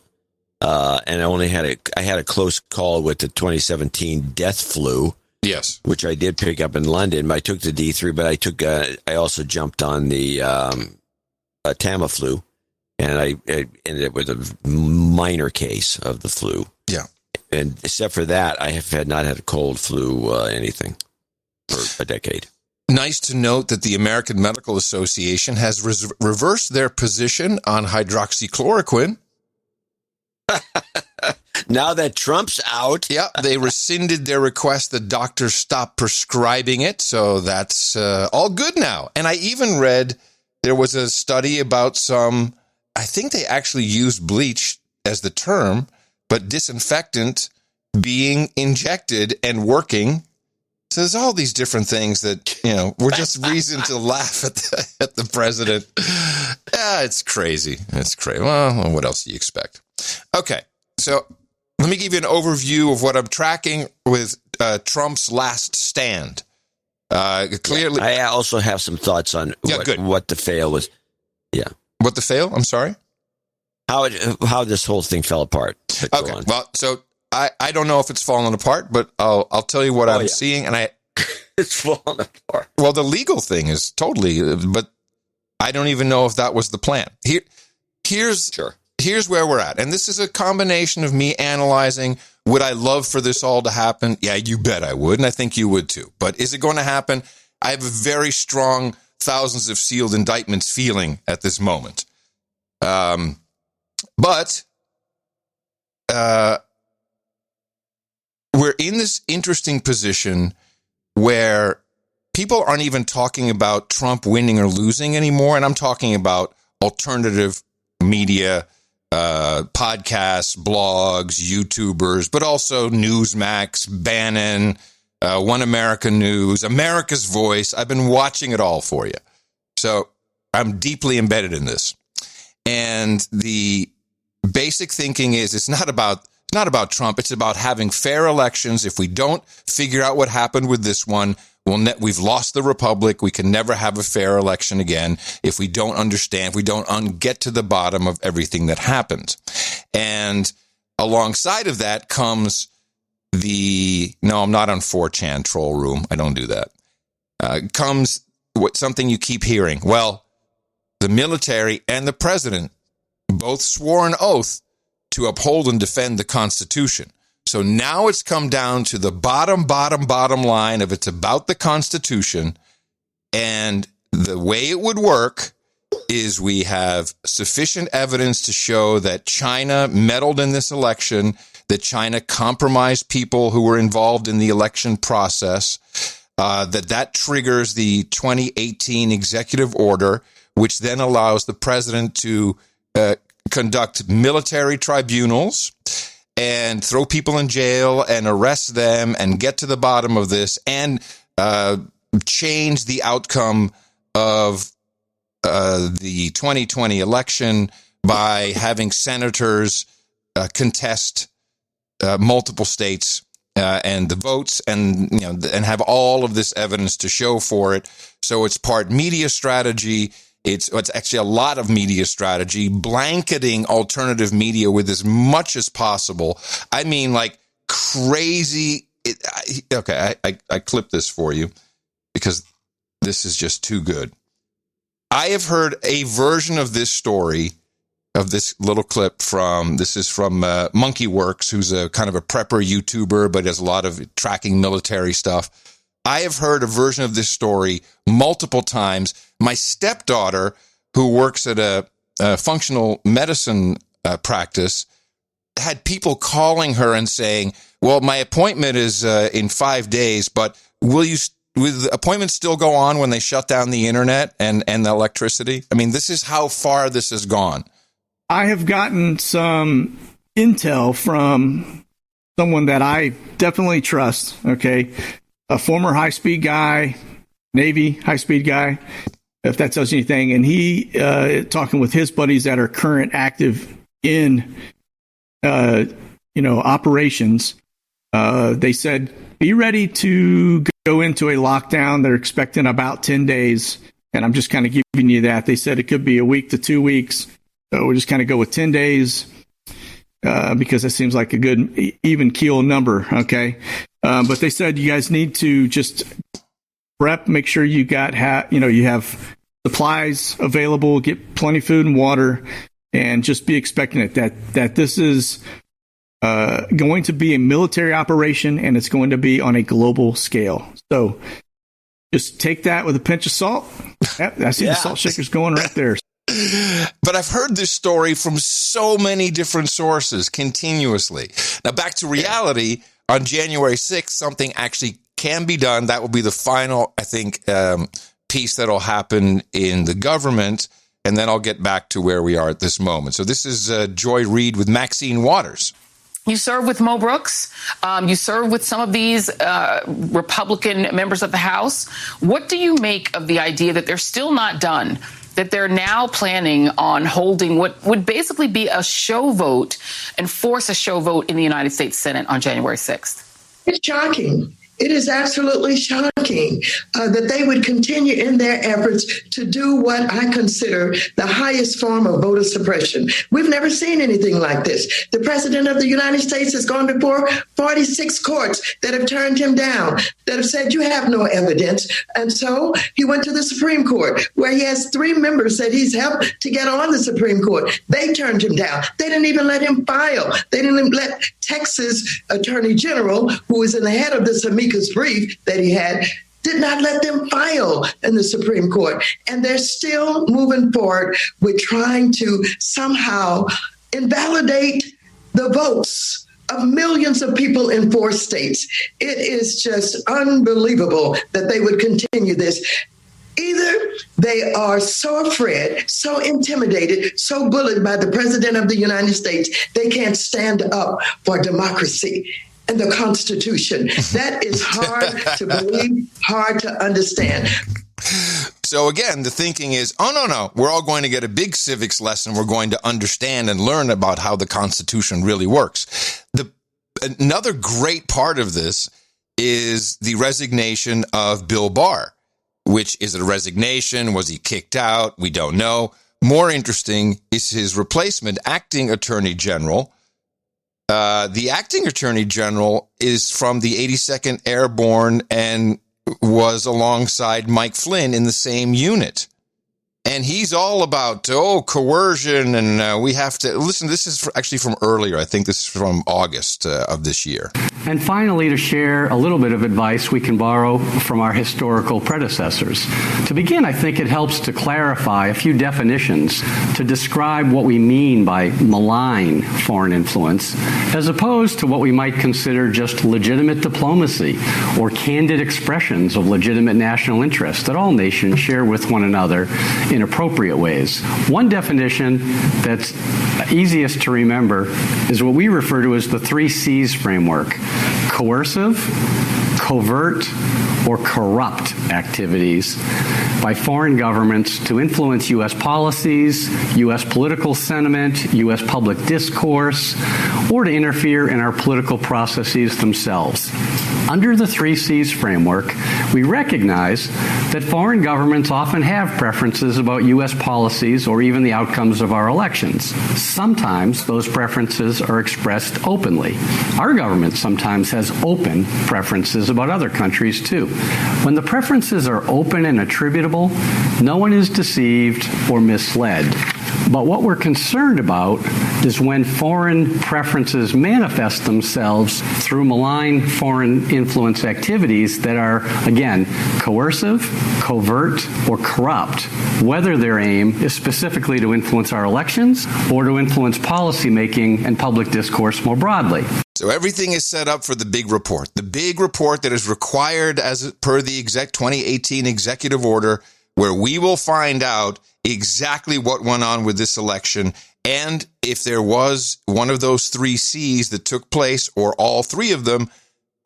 Speaker 3: and I had a close call with the 2017 death flu.
Speaker 1: Yes.
Speaker 3: Which I did pick up in London. I took the D3, but I also jumped on the Tamiflu, and I ended up with a minor case of the flu.
Speaker 1: Yeah.
Speaker 3: And except for that, I have not had a cold, flu, anything for a decade.
Speaker 1: Nice to note that the American Medical Association has reversed their position on hydroxychloroquine.
Speaker 3: Now that Trump's out.
Speaker 1: Yeah, they rescinded their request that doctors stop prescribing it. So that's all good now. And I even read there was a study about I think they actually used bleach as the term, but disinfectant being injected and working. So there's all these different things that, we're just reason to laugh at the president. Yeah, it's crazy. It's crazy. Well, what else do you expect? Okay, so let me give you an overview of what I'm tracking with Trump's last stand. Clearly,
Speaker 3: I also have some thoughts on what the fail was. Yeah.
Speaker 1: What the fail? I'm sorry?
Speaker 3: How this whole thing fell apart.
Speaker 1: Okay, well, so I don't know if it's fallen apart, but I'll tell you what I'm seeing, and
Speaker 3: it's fallen apart.
Speaker 1: Well, the legal thing is totally, but I don't even know if that was the plan. Here's where we're at, and this is a combination of me analyzing. Would I love for this all to happen? Yeah, you bet I would, and I think you would too. But is it going to happen? I have a very strong thousands of sealed indictments feeling at this moment. But we're in this interesting position where people aren't even talking about Trump winning or losing anymore. And I'm talking about alternative media, podcasts, blogs, YouTubers, but also Newsmax, Bannon, One America News, America's Voice. I've been watching it all for you. So I'm deeply embedded in this. And the basic thinking is it's not about Trump. It's about having fair elections. If we don't figure out what happened with this one, we've lost the republic. We can never have a fair election again if we don't understand, if we don't get to the bottom of everything that happened. And alongside of that comes no, I'm not on 4chan troll room. I don't do that. Comes something you keep hearing. Well, the military and the president both swore an oath to uphold and defend the Constitution. So now it's come down to the bottom line of it's about the Constitution. And the way it would work is we have sufficient evidence to show that China meddled in this election, that China compromised people who were involved in the election process, that triggers the 2018 executive order, which then allows the president to conduct military tribunals and throw people in jail and arrest them and get to the bottom of this and change the outcome of the 2020 election by having senators contest multiple states and the votes and have all of this evidence to show for it. So it's part media strategy. It's actually a lot of media strategy, blanketing alternative media with as much as possible. I mean, like crazy. I clipped this for you because this is just too good. I have heard a version of this story, of this little clip from Monkey Works, who's a kind of a prepper YouTuber, but has a lot of tracking military stuff. I have heard a version of this story multiple times. My stepdaughter, who works at a functional medicine practice, had people calling her and saying, well, my appointment is in 5 days, but will the appointments still go on when they shut down the internet and the electricity? I mean, this is how far this has gone.
Speaker 8: I have gotten some intel from someone that I definitely trust, okay? A former high-speed guy, Navy high-speed guy, if that tells you anything. And he, talking with his buddies that are current active in, operations, they said, be ready to go into a lockdown. They're expecting about 10 days. And I'm just kind of giving you that. They said it could be a week to 2 weeks. So we'll just kind of go with 10 days. because it seems like a good even keel number. Okay. But they said you guys need to just prep, make sure you you have supplies available, get plenty of food and water, and just be expecting that this is going to be a military operation, and it's going to be on a global scale. So just take that with a pinch of salt. Yep, I see the salt shakers going right there.
Speaker 1: But I've heard this story from so many different sources continuously. Now, back to reality, on January 6th, something actually can be done. That will be the final, I think, piece that'll happen in the government. And then I'll get back to where we are at this moment. So this is Joy Reid with Maxine Waters.
Speaker 9: You serve with Mo Brooks. You serve with some of these Republican members of the House. What do you make of the idea that they're still not done, that they're now planning on holding what would basically be a show vote and force a show vote in the United States Senate on January 6th?
Speaker 10: It's shocking. It is absolutely shocking that they would continue in their efforts to do what I consider the highest form of voter suppression. We've never seen anything like this. The president of the United States has gone before 46 courts that have turned him down, that have said you have no evidence. And so he went to the Supreme Court, where he has 3 members that he's helped to get on the Supreme Court. They turned him down. They didn't even let him file. They didn't even let Texas Attorney General, who was in the head of this amicus brief that he had, did not let them file in the Supreme Court. And they're still moving forward with trying to somehow invalidate the votes of millions of people in 4 states. It is just unbelievable that they would continue this. Either they are so afraid, so intimidated, so bullied by the president of the United States, they can't stand up for democracy and the Constitution. That is hard to believe, hard to understand.
Speaker 1: So again, the thinking is, no, we're all going to get a big civics lesson. We're going to understand and learn about how the Constitution really works. Another great part of this is the resignation of Bill Barr. Which is it a resignation? Was he kicked out? We don't know. More interesting is his replacement, acting attorney general. The acting attorney general is from the 82nd Airborne and was alongside Mike Flynn in the same unit. And he's all about, coercion, and we have to listen. This is actually from earlier. I think this is from August of this year.
Speaker 11: And finally, to share a little bit of advice we can borrow from our historical predecessors. To begin, I think it helps to clarify a few definitions to describe what we mean by malign foreign influence, as opposed to what we might consider just legitimate diplomacy or candid expressions of legitimate national interest that all nations share with one another in appropriate ways. One definition that's easiest to remember is what we refer to as the 3 C's framework: coercive, covert, or corrupt activities by foreign governments to influence U.S. policies, U.S. political sentiment, U.S. public discourse, or to interfere in our political processes themselves. Under the 3 C's framework, we recognize that foreign governments often have preferences about U.S. policies or even the outcomes of our elections. Sometimes those preferences are expressed openly. Our government sometimes has open preferences about other countries, too. When the preferences are open and attributable, no one is deceived or misled. But what we're concerned about is when foreign preferences manifest themselves through malign foreign influence activities that are, again, coercive, covert, or corrupt, whether their aim is specifically to influence our elections or to influence policymaking and public discourse more broadly.
Speaker 1: So everything is set up for the big report that is required as per the 2018 executive order, where we will find out exactly what went on with this election. And if there was one of those 3 C's that took place, or all 3 of them,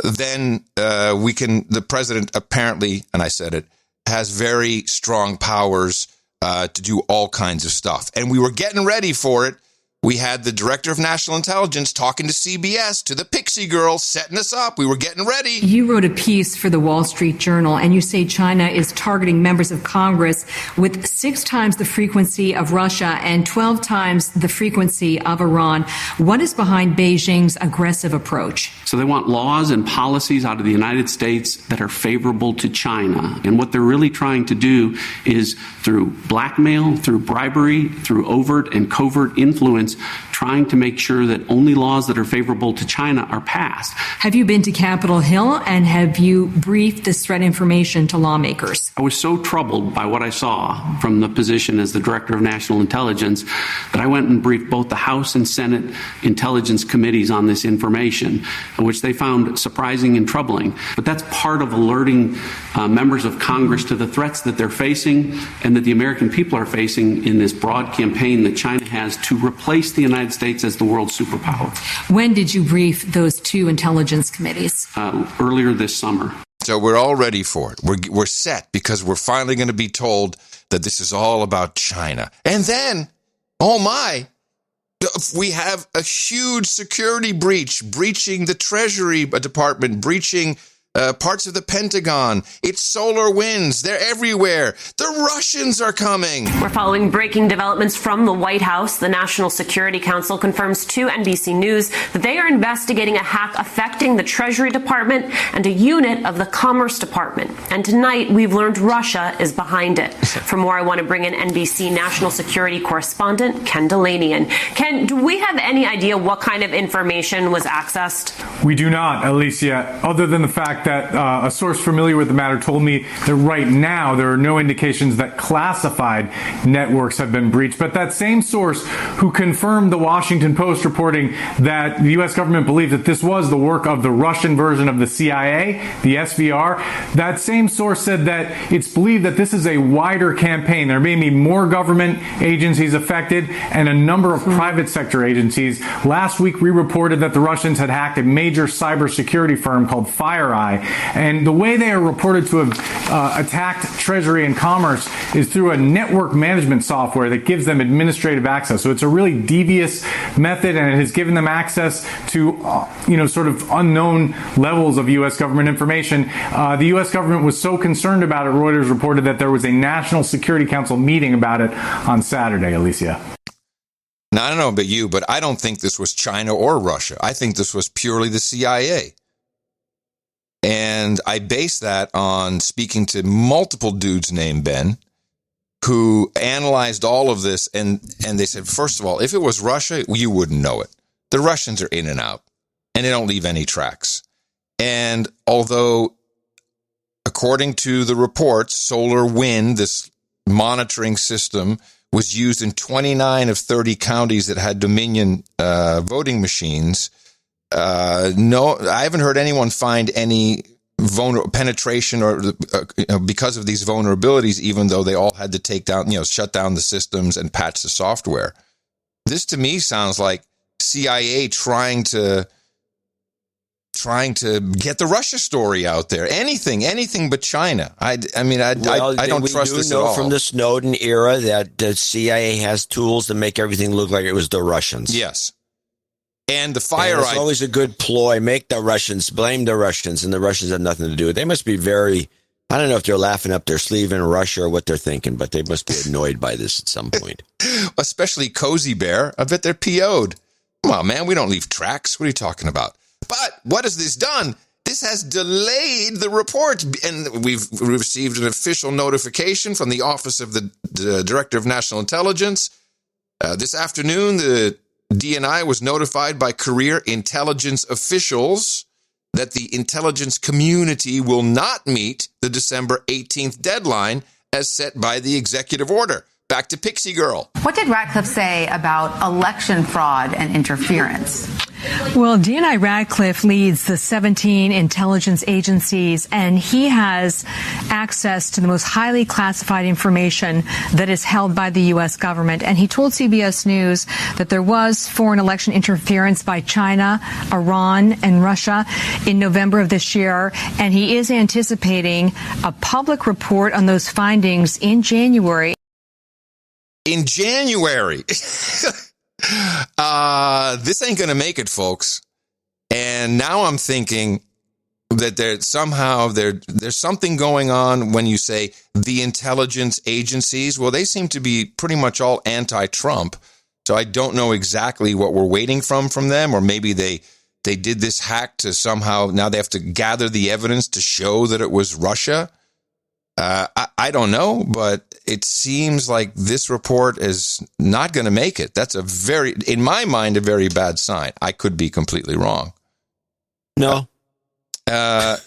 Speaker 1: then the president apparently, and I said it, has very strong powers to do all kinds of stuff. And we were getting ready for it we had the director of national intelligence talking to CBS, to the Pixie Girls, setting us up. We were getting ready.
Speaker 12: You wrote a piece for the Wall Street Journal, and you say China is targeting members of Congress with 6 times the frequency of Russia and 12 times the frequency of Iran. What is behind Beijing's aggressive approach?
Speaker 13: So they want laws and policies out of the United States that are favorable to China. And what they're really trying to do is, through blackmail, through bribery, through overt and covert influence, trying to make sure that only laws that are favorable to China are passed.
Speaker 12: Have you been to Capitol Hill, and have you briefed this threat information to lawmakers?
Speaker 13: I was so troubled by what I saw from the position as the Director of National Intelligence that I went and briefed both the House and Senate Intelligence Committees on this information, which they found surprising and troubling. But that's part of alerting members of Congress to the threats that they're facing and that the American people are facing in this broad campaign that China has to replace the United States as the world superpower.
Speaker 12: When did you brief those 2 intelligence committees?
Speaker 13: Earlier this summer.
Speaker 1: So we're all ready for it. We're set, because we're finally going to be told that this is all about China. And then, oh my, we have a huge security breach, breaching the Treasury Department, breaching parts of the Pentagon. It's solar winds. They're everywhere. The Russians are coming.
Speaker 14: We're following breaking developments from the White House. The National Security Council confirms to NBC News that they are investigating a hack affecting the Treasury Department and a unit of the Commerce Department. And tonight, we've learned Russia is behind it. For more, I want to bring in NBC National Security Correspondent Ken Delanian. Ken, do we have any idea what kind of information was accessed?
Speaker 15: We do not, Alicia, other than the fact that a source familiar with the matter told me that right now there are no indications that classified networks have been breached. But that same source who confirmed the Washington Post reporting that the U.S. government believed that this was the work of the Russian version of the CIA, the SVR, that same source said that it's believed that this is a wider campaign. There may be more government agencies affected and a number of private sector agencies. Last week, we reported that the Russians had hacked a major cybersecurity firm called FireEye. And the way they are reported to have attacked Treasury and Commerce is through a network management software that gives them administrative access. So it's a really devious method, and it has given them access to, sort of unknown levels of U.S. government information. The U.S. government was so concerned about it, Reuters reported that there was a National Security Council meeting about it on Saturday, Alicia.
Speaker 1: Now, I don't know about you, but I don't think this was China or Russia. I think this was purely the CIA. And I base that on speaking to multiple dudes named Ben who analyzed all of this. And they said, first of all, if it was Russia, you wouldn't know it. The Russians are in and out, and they don't leave any tracks. And although, according to the reports, solar wind, this monitoring system, was used in 29 of 30 counties that had Dominion voting machines, no, I haven't heard anyone find any penetration or because of these vulnerabilities, even though they all had to take down, shut down the systems and patch the software. This to me sounds like CIA trying to get the Russia story out there. Anything but China. I don't trust this at all.
Speaker 3: We know from the Snowden era that the CIA has tools to make everything look like it was the Russians.
Speaker 1: Yes. And the FireEye.
Speaker 3: It's always a good ploy. Make the Russians, blame the Russians, and the Russians have nothing to do with it. They must be I don't know if they're laughing up their sleeve in Russia or what they're thinking, but they must be annoyed by this at some point.
Speaker 1: Especially Cozy Bear. I bet they're PO'd. Come on, man, we don't leave tracks. What are you talking about? But what has this done? This has delayed the report, and we've received an official notification from the Office of the Director of National Intelligence. This afternoon, the DNI was notified by career intelligence officials that the intelligence community will not meet the December 18th deadline as set by the executive order. Back to Pixie Girl.
Speaker 16: What did Ratcliffe say about election fraud and interference?
Speaker 22: Well, DNI Ratcliffe leads the 17 intelligence agencies, and he has access to the most highly classified information that is held by the U.S. government. And he told CBS News that there was foreign election interference by China, Iran, and Russia in November of this year. And he is anticipating a public report on those findings in January.
Speaker 1: In January. This ain't going to make it, folks. And now I'm thinking that there's something going on when you say the intelligence agencies. Well, they seem to be pretty much all anti-Trump. So I don't know exactly what we're waiting from them, or maybe they did this hack to somehow, now they have to gather the evidence to show that it was Russia. I don't know, but it seems like this report is not going to make it. That's in my mind, a very bad sign. I could be completely wrong.
Speaker 3: No.
Speaker 1: We're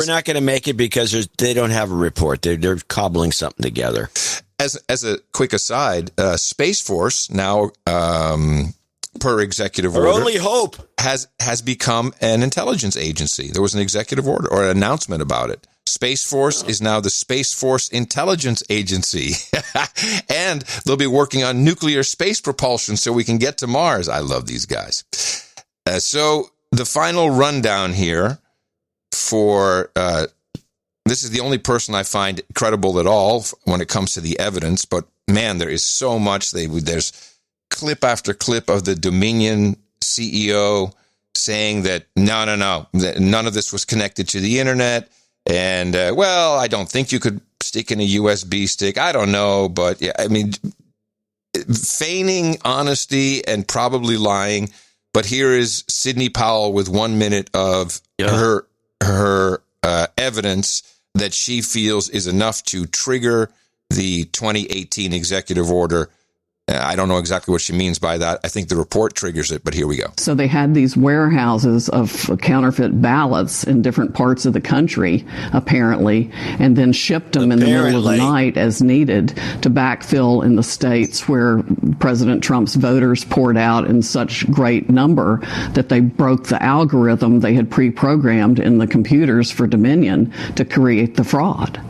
Speaker 3: not going to make it because they don't have a report. They're cobbling something together.
Speaker 1: As a quick aside, Space Force now, per executive order,
Speaker 3: our only hope
Speaker 1: has become an intelligence agency. There was an executive order or an announcement about it. Space Force is now the Space Force Intelligence Agency. And they'll be working on nuclear space propulsion so we can get to Mars. I love these guys. So the final rundown here for this is the only person I find credible at all when it comes to the evidence. But, man, there is so much. There's clip after clip of the Dominion CEO saying that, no, that none of this was connected to the Internet. And, I don't think you could stick in a USB stick. I don't know. But, yeah, I mean, feigning honesty and probably lying. But here is Sidney Powell with 1 minute of her evidence that she feels is enough to trigger the 2018 executive order. I don't know exactly what she means by that. I think the report triggers it, but here we go.
Speaker 17: So they had these warehouses of counterfeit ballots in different parts of the country, apparently, and then shipped them in the middle of the night as needed to backfill in the states where President Trump's voters poured out in such great number that they broke the algorithm they had pre-programmed in the computers for Dominion to create the fraud.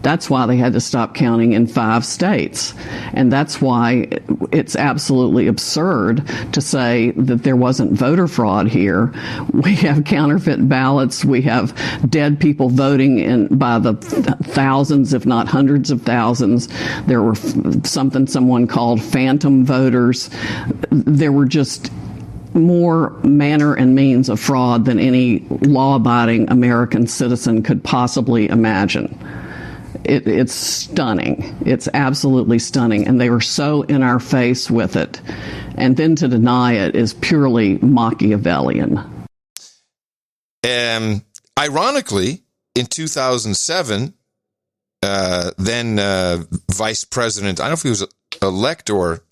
Speaker 17: That's why they had to stop counting in 5 states. And that's why it's absolutely absurd to say that there wasn't voter fraud here. We have counterfeit ballots. We have dead people voting by the thousands, if not hundreds of thousands. There were someone called phantom voters. There were just more manner and means of fraud than any law-abiding American citizen could possibly imagine. It's stunning. It's absolutely stunning. And they were so in our face with it. And then to deny it is purely Machiavellian.
Speaker 1: Ironically, in 2007, then Vice President, I don't know if he was elect or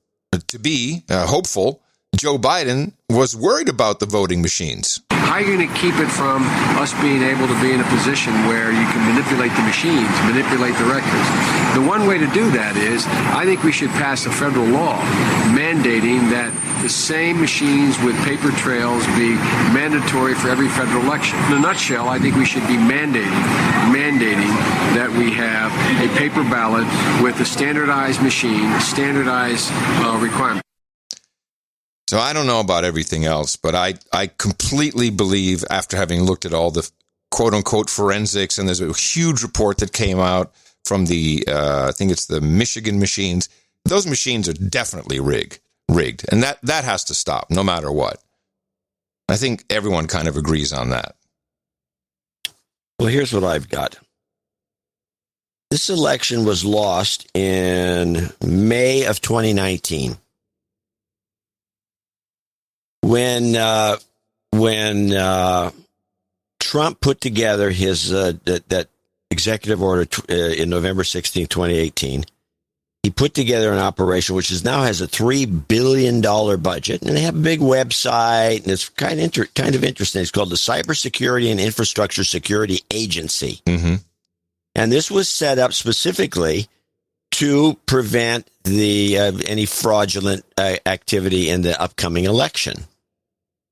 Speaker 1: to be hopeful, Joe Biden was worried about the voting machines.
Speaker 18: How are you going to keep it from us being able to be in a position where you can manipulate the machines, manipulate the records? The one way to do that is, I think we should pass a federal law mandating that the same machines with paper trails be mandatory for every federal election. In a nutshell, I think we should be mandating that we have a paper ballot with a standardized machine, standardized requirement.
Speaker 1: So I don't know about everything else, but I completely believe, after having looked at all the quote-unquote forensics, and there's a huge report that came out from the, I think it's the Michigan machines. Those machines are definitely rigged, and that has to stop, no matter what. I think everyone kind of agrees on that.
Speaker 3: Well, here's what I've got. This election was lost in May of 2019. When Trump put together his that executive order in November 16, 2018, he put together an operation which now has a $3 billion budget, and they have a big website, and it's kind of interesting. It's called the Cybersecurity and Infrastructure Security Agency, and this was set up specifically to prevent any fraudulent activity in the upcoming election.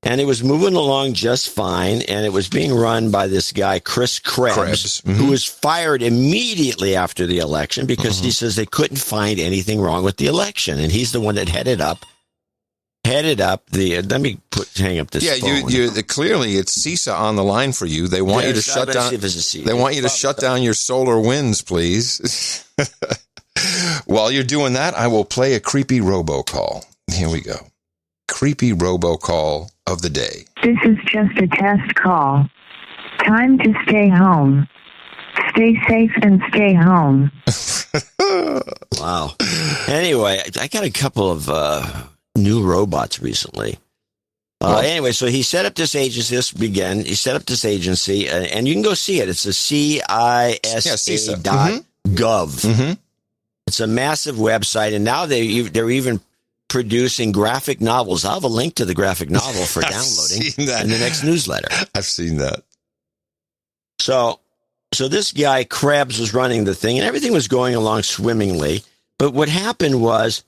Speaker 3: And it was moving along just fine, and it was being run by this guy, Chris Krebs, who was fired immediately after the election because he says they couldn't find anything wrong with the election. And he's the one that headed up the, let me hang up this phone.
Speaker 1: You clearly it's CISA on the line for you. They want you to shut down. They want you to shut down your solar winds, please. While you're doing that, I will play a creepy robocall. Here we go. Creepy robocall of the day.
Speaker 19: This is just a test call. Time to stay home. Stay safe and stay home.
Speaker 3: Wow. Anyway, I got a couple of new robots recently. Anyway, so he set up this agency. He set up this agency, and you can go see it. It's a CISA.gov.
Speaker 1: Mm-hmm.
Speaker 3: It's a massive website, and now they're even producing graphic novels. I'll have a link to the graphic novel for downloading in the next newsletter.
Speaker 1: I've seen that.
Speaker 3: So this guy, Krebs, was running the thing, and everything was going along swimmingly. But what happened was,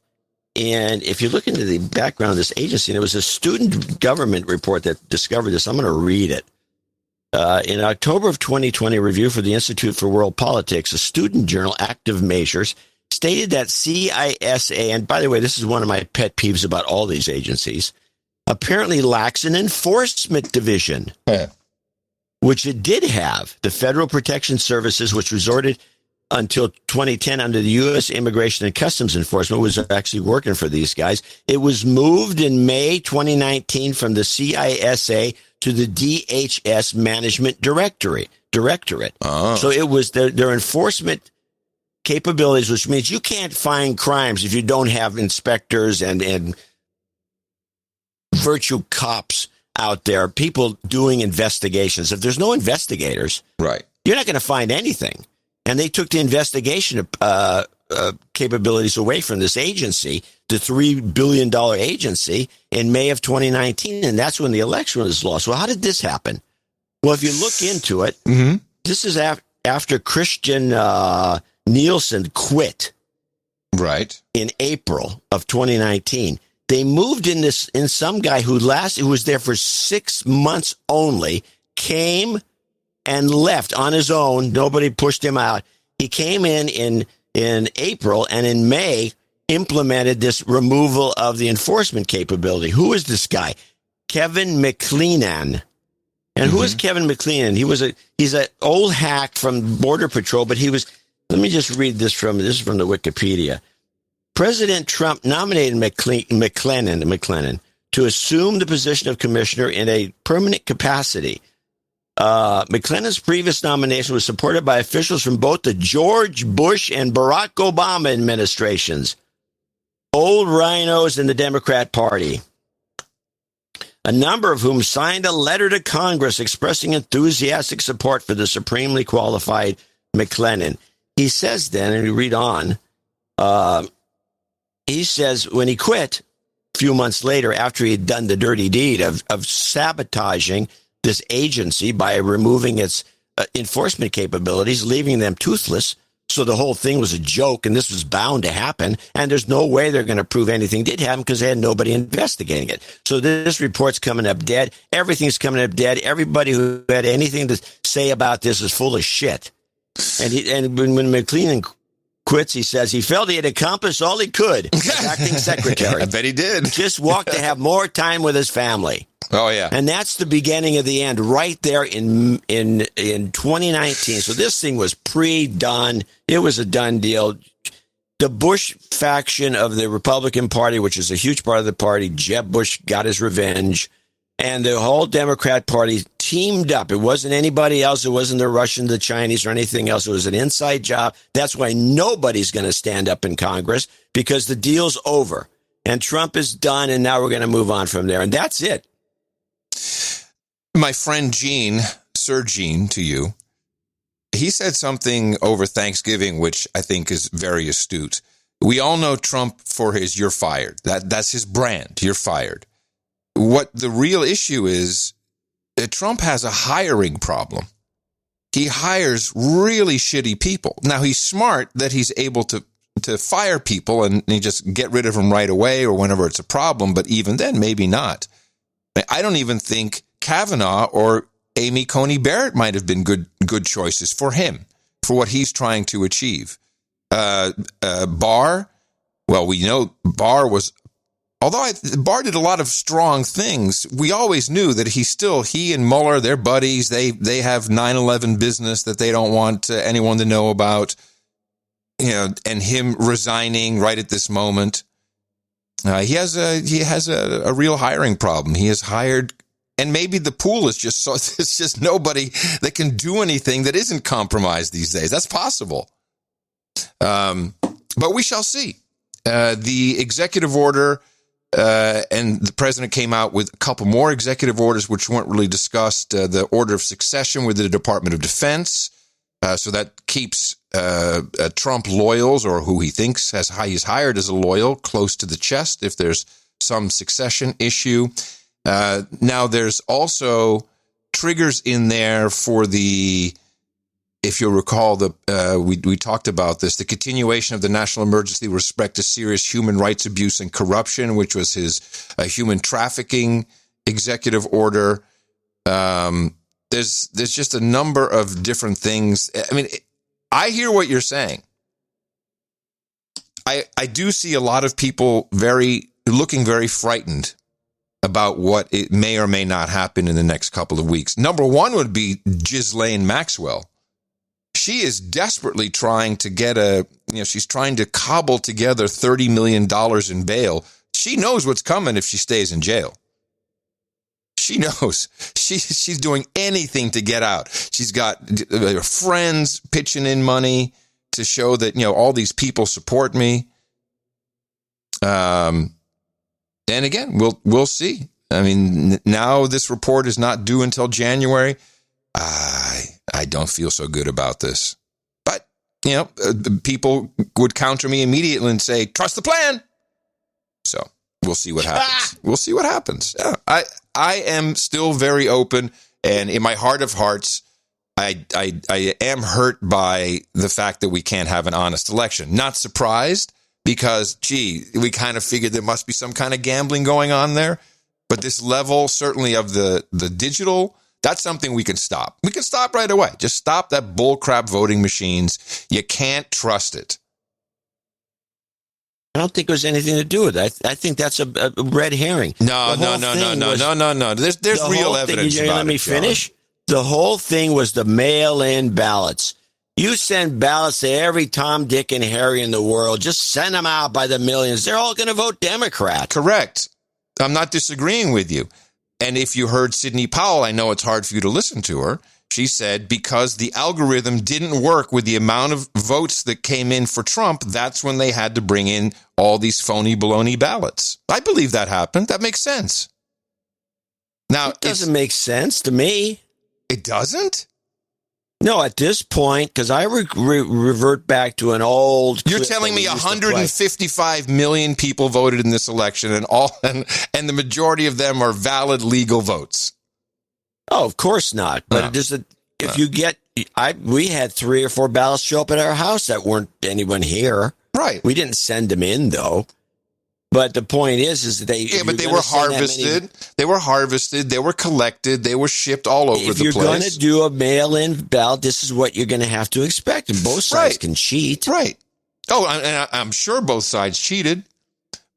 Speaker 3: and if you look into the background of this agency, and it was a student government report that discovered this. I'm going to read it. In October of 2020, a review for the Institute for World Politics, a student journal, Active Measures, stated that CISA, and by the way, this is one of my pet peeves about all these agencies, apparently lacks an enforcement division, which it did have. The Federal Protection Services, which resorted until 2010 under the U.S. Immigration and Customs Enforcement, was actually working for these guys. It was moved in May 2019 from the CISA to the DHS Management Directorate.
Speaker 1: Oh.
Speaker 3: So it was their enforcement capabilities, which means you can't find crimes if you don't have inspectors and virtue cops out there, people doing investigations. If there's no investigators,
Speaker 1: right,
Speaker 3: you're not going to find anything. And they took the investigation capabilities away from this agency, the $3 billion agency, in May of 2019. And that's when the election was lost. Well, how did this happen? Well, if you look into it, this is after Christian Nielsen quit.
Speaker 1: Right.
Speaker 3: In April of 2019. They moved in some guy who was there for 6 months only, came and left on his own. Nobody pushed him out. He came in April, and in May implemented this removal of the enforcement capability. Who is this guy? Kevin McLennan. And who is Kevin McLennan? He's an old hack from Border Patrol, but let me just read this from the Wikipedia. President Trump nominated McLennan to assume the position of commissioner in a permanent capacity. McLennan's previous nomination was supported by officials from both the George Bush and Barack Obama administrations, old rhinos in the Democrat Party, a number of whom signed a letter to Congress expressing enthusiastic support for the supremely qualified McLennan. He says then, and we read on, he says when he quit a few months later after he had done the dirty deed of sabotaging this agency by removing its enforcement capabilities, leaving them toothless. So the whole thing was a joke, and this was bound to happen. And there's no way they're going to prove anything did happen because they had nobody investigating it. So this report's coming up dead. Everything's coming up dead. Everybody who had anything to say about this is full of shit. And when McLennan quits, he says he felt he had accomplished all he could as acting secretary.
Speaker 1: I bet he did.
Speaker 3: Just walked to have more time with his family.
Speaker 1: Oh, yeah.
Speaker 3: And that's the beginning of the end right there in 2019. So this thing was pre-done. It was a done deal. The Bush faction of the Republican Party, which is a huge part of the party, Jeb Bush got his revenge. And the whole Democrat Party teamed up. It wasn't anybody else. It wasn't the Russians, the Chinese, or anything else. It was an inside job. That's why nobody's going to stand up in Congress, because the deal's over. And Trump is done, and now we're going to move on from there. And that's it.
Speaker 1: My friend Gene, Sir Gene, to you, he said something over Thanksgiving, which I think is very astute. We all know Trump for his "you're fired." That's his brand. You're fired. What the real issue is, Trump has a hiring problem. He hires really shitty people. Now, he's smart that he's able to fire people and he just get rid of them right away or whenever it's a problem. But even then, maybe not. I don't even think Kavanaugh or Amy Coney Barrett might have been good choices for him, for what he's trying to achieve. Barr, well, we know Barr was, although Barr did a lot of strong things, we always knew that he and Mueller, they're buddies. They have 9/11 business that they don't want anyone to know about, and him resigning right at this moment. He has a real hiring problem. He has hired, and maybe the pool is just so it's just nobody that can do anything that isn't compromised these days. That's possible. But we shall see. The executive order, and the president came out with a couple more executive orders which weren't really discussed. The order of succession with the Department of Defense. So that keeps Trump loyals, or who he thinks he's hired as a loyal, close to the chest if there's some succession issue. Now, there's also triggers in there for the, if you'll recall, we talked about this, the continuation of the national emergency with respect to serious human rights abuse and corruption, which was his human trafficking executive order. There's just a number of different things. I mean, I hear what you're saying. I do see a lot of people looking very frightened about what it may or may not happen in the next couple of weeks. Number one would be Ghislaine Maxwell. She is desperately trying to she's trying to cobble together $30 million in bail. She knows what's coming if she stays in jail. She knows. She's doing anything to get out. She's got friends pitching in money to show that, all these people support me. And again, we'll see. I mean, now this report is not due until January. I don't feel so good about this. But, people would counter me immediately and say, trust the plan. So we'll see what happens. We'll see what happens. Yeah, I am still very open, and in my heart of hearts, I am hurt by the fact that we can't have an honest election. Not surprised, because, we kind of figured there must be some kind of gambling going on there. But this level, certainly of the digital, that's something we can stop. We can stop right away. Just stop that bullcrap voting machines. You can't trust it.
Speaker 3: I don't think it was anything to do with it. I think that's a red herring.
Speaker 1: No. There's real evidence about it.
Speaker 3: Let me finish. The whole thing was the mail-in ballots. You send ballots to every Tom, Dick, and Harry in the world. Just send them out by the millions. They're all going to vote Democrat.
Speaker 1: Correct. I'm not disagreeing with you. And if you heard Sidney Powell, I know it's hard for you to listen to her. She said because the algorithm didn't work with the amount of votes that came in for Trump, that's when they had to bring in all these phony baloney ballots. I believe that happened. That makes sense. Now,
Speaker 3: it doesn't make sense to me.
Speaker 1: It doesn't?
Speaker 3: No, at this point, because I revert back to an old.
Speaker 1: You're telling me 155 million people voted in this election, and the majority of them are valid legal votes.
Speaker 3: Oh, of course not. But we had 3 or 4 ballots show up at our house that weren't anyone here.
Speaker 1: Right.
Speaker 3: We didn't send them in though. But the point is that they
Speaker 1: were harvested. They were harvested. They were collected. They were shipped all over the place.
Speaker 3: If you're going to do a mail-in ballot, this is what you're going to have to expect. And both sides can cheat.
Speaker 1: Right. Oh, and I'm sure both sides cheated.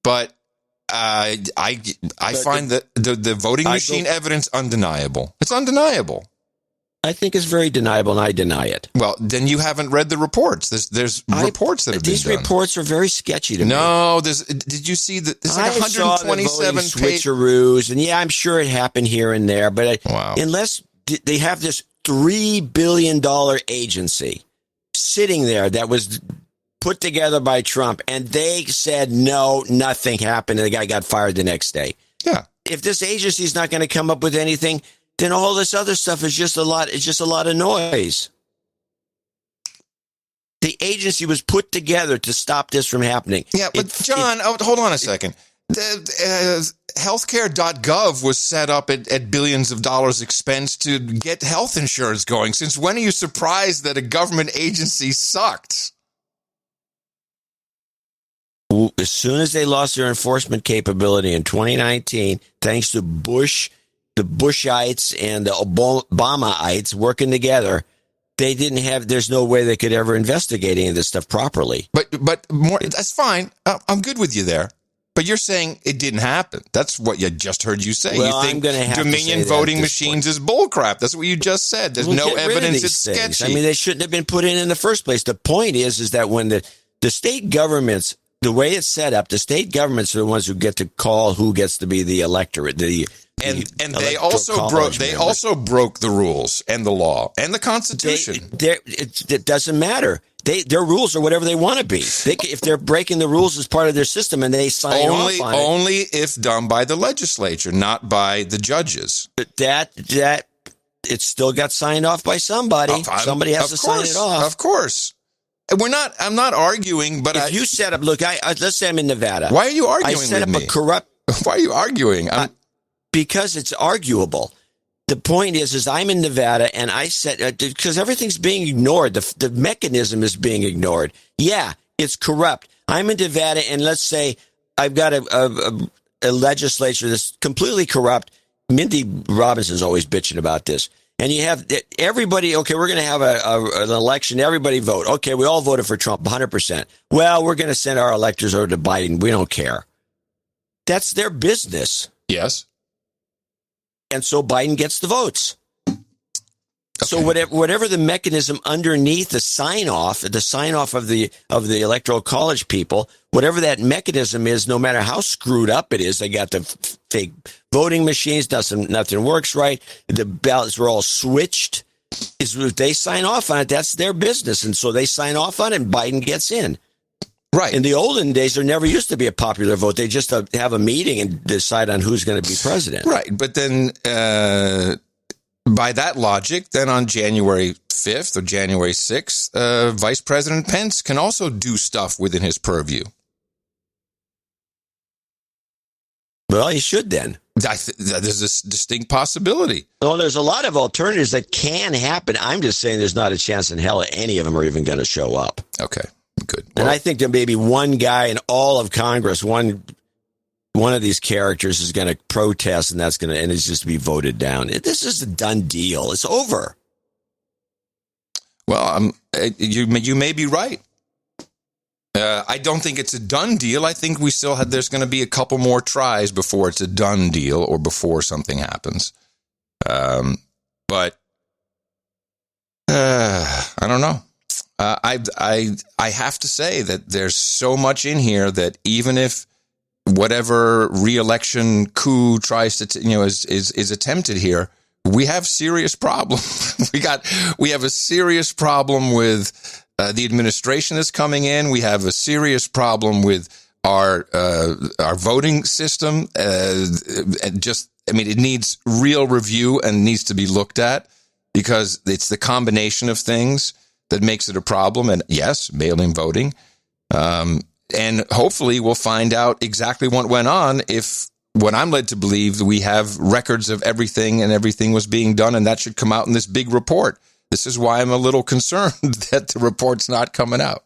Speaker 1: But I find that the voting machine evidence undeniable. It's undeniable.
Speaker 3: I think it's very deniable, and I deny it.
Speaker 1: Well, then you haven't read the reports. There's reports that have been done.
Speaker 3: These reports are very sketchy to me.
Speaker 1: No, did you see that? There's like 127
Speaker 3: switcheroos, and I'm sure it happened here and there. But unless they have this $3 billion agency sitting there that was put together by Trump, and they said no, nothing happened, and the guy got fired the next day.
Speaker 1: Yeah.
Speaker 3: If this agency is not going to come up with anything, then all this other stuff is just a lot. It's just a lot of noise. The agency was put together to stop this from happening.
Speaker 1: Yeah, but John, hold on a second. Healthcare.gov was set up at billions of dollars expense to get health insurance going. Since when are you surprised that a government agency sucked?
Speaker 3: As soon as they lost their enforcement capability in 2019, thanks to the Bushites and the Obamaites working together, there's no way they could ever investigate any of this stuff properly.
Speaker 1: But more, that's fine. I'm good with you there. But you're saying it didn't happen. That's what you just heard you say.
Speaker 3: Well,
Speaker 1: you think Dominion voting machines is bullcrap. That's what you just said. There's no evidence it's sketchy.
Speaker 3: I mean, they shouldn't have been put in the first place. The point is that when the state governments the way it's set up, the state governments are the ones who get to call who gets to be the electorate.
Speaker 1: And they also broke the rules and the law and the Constitution.
Speaker 3: It doesn't matter. Their rules are whatever they want to be. If they're breaking the rules as part of their system and they sign off on it.
Speaker 1: Only if done by the legislature, not by the judges.
Speaker 3: That it's still got signed off by somebody. Somebody has to sign it off.
Speaker 1: Of course. I'm not arguing, but
Speaker 3: if you set up, let's say I'm in Nevada.
Speaker 1: Why are you arguing
Speaker 3: with me? I set up a corrupt.
Speaker 1: Why are you arguing?
Speaker 3: Because it's arguable. The point is I'm in Nevada and I said, because everything's being ignored. The mechanism is being ignored. Yeah, it's corrupt. I'm in Nevada and let's say I've got a legislature that's completely corrupt. Mindy Robinson's always bitching about this. And you have everybody, okay, we're going to have an election. Everybody vote. Okay, we all voted for Trump, 100%. Well, we're going to send our electors over to Biden. We don't care. That's their business.
Speaker 1: Yes.
Speaker 3: And so Biden gets the votes. Okay. So whatever the mechanism underneath the sign off of the Electoral College people, whatever that mechanism is, no matter how screwed up it is, they got the fake voting machines, nothing works right. The ballots were all switched. If they sign off on it, that's their business. And so they sign off on it and Biden gets in.
Speaker 1: Right.
Speaker 3: In the olden days, there never used to be a popular vote. They just have a meeting and decide on who's going to be president.
Speaker 1: Right. But then by that logic, then on January 5th or January 6th, Vice President Pence can also do stuff within his purview.
Speaker 3: Well, he should then.
Speaker 1: There's this distinct possibility.
Speaker 3: Well, there's a lot of alternatives that can happen. I'm just saying there's not a chance in hell that any of them are even going to show up.
Speaker 1: Okay. Good.
Speaker 3: And I think there may be one guy in all of Congress, one of these characters is going to protest, and it's just to be voted down. This is a done deal. It's over.
Speaker 1: Well, you may be right. I don't think it's a done deal. I think there's going to be a couple more tries before it's a done deal or before something happens. But I don't know. I have to say that there's so much in here that even if whatever re-election coup tries to is attempted here, we have serious problems. we have a serious problem with the administration that's coming in. We have a serious problem with our voting system. It needs real review and needs to be looked at because it's the combination of things that makes it a problem. And yes, mail-in voting. And hopefully we'll find out exactly what went on if what I'm led to believe we have records of everything and everything was being done. And that should come out in this big report. This is why I'm a little concerned that the report's not coming out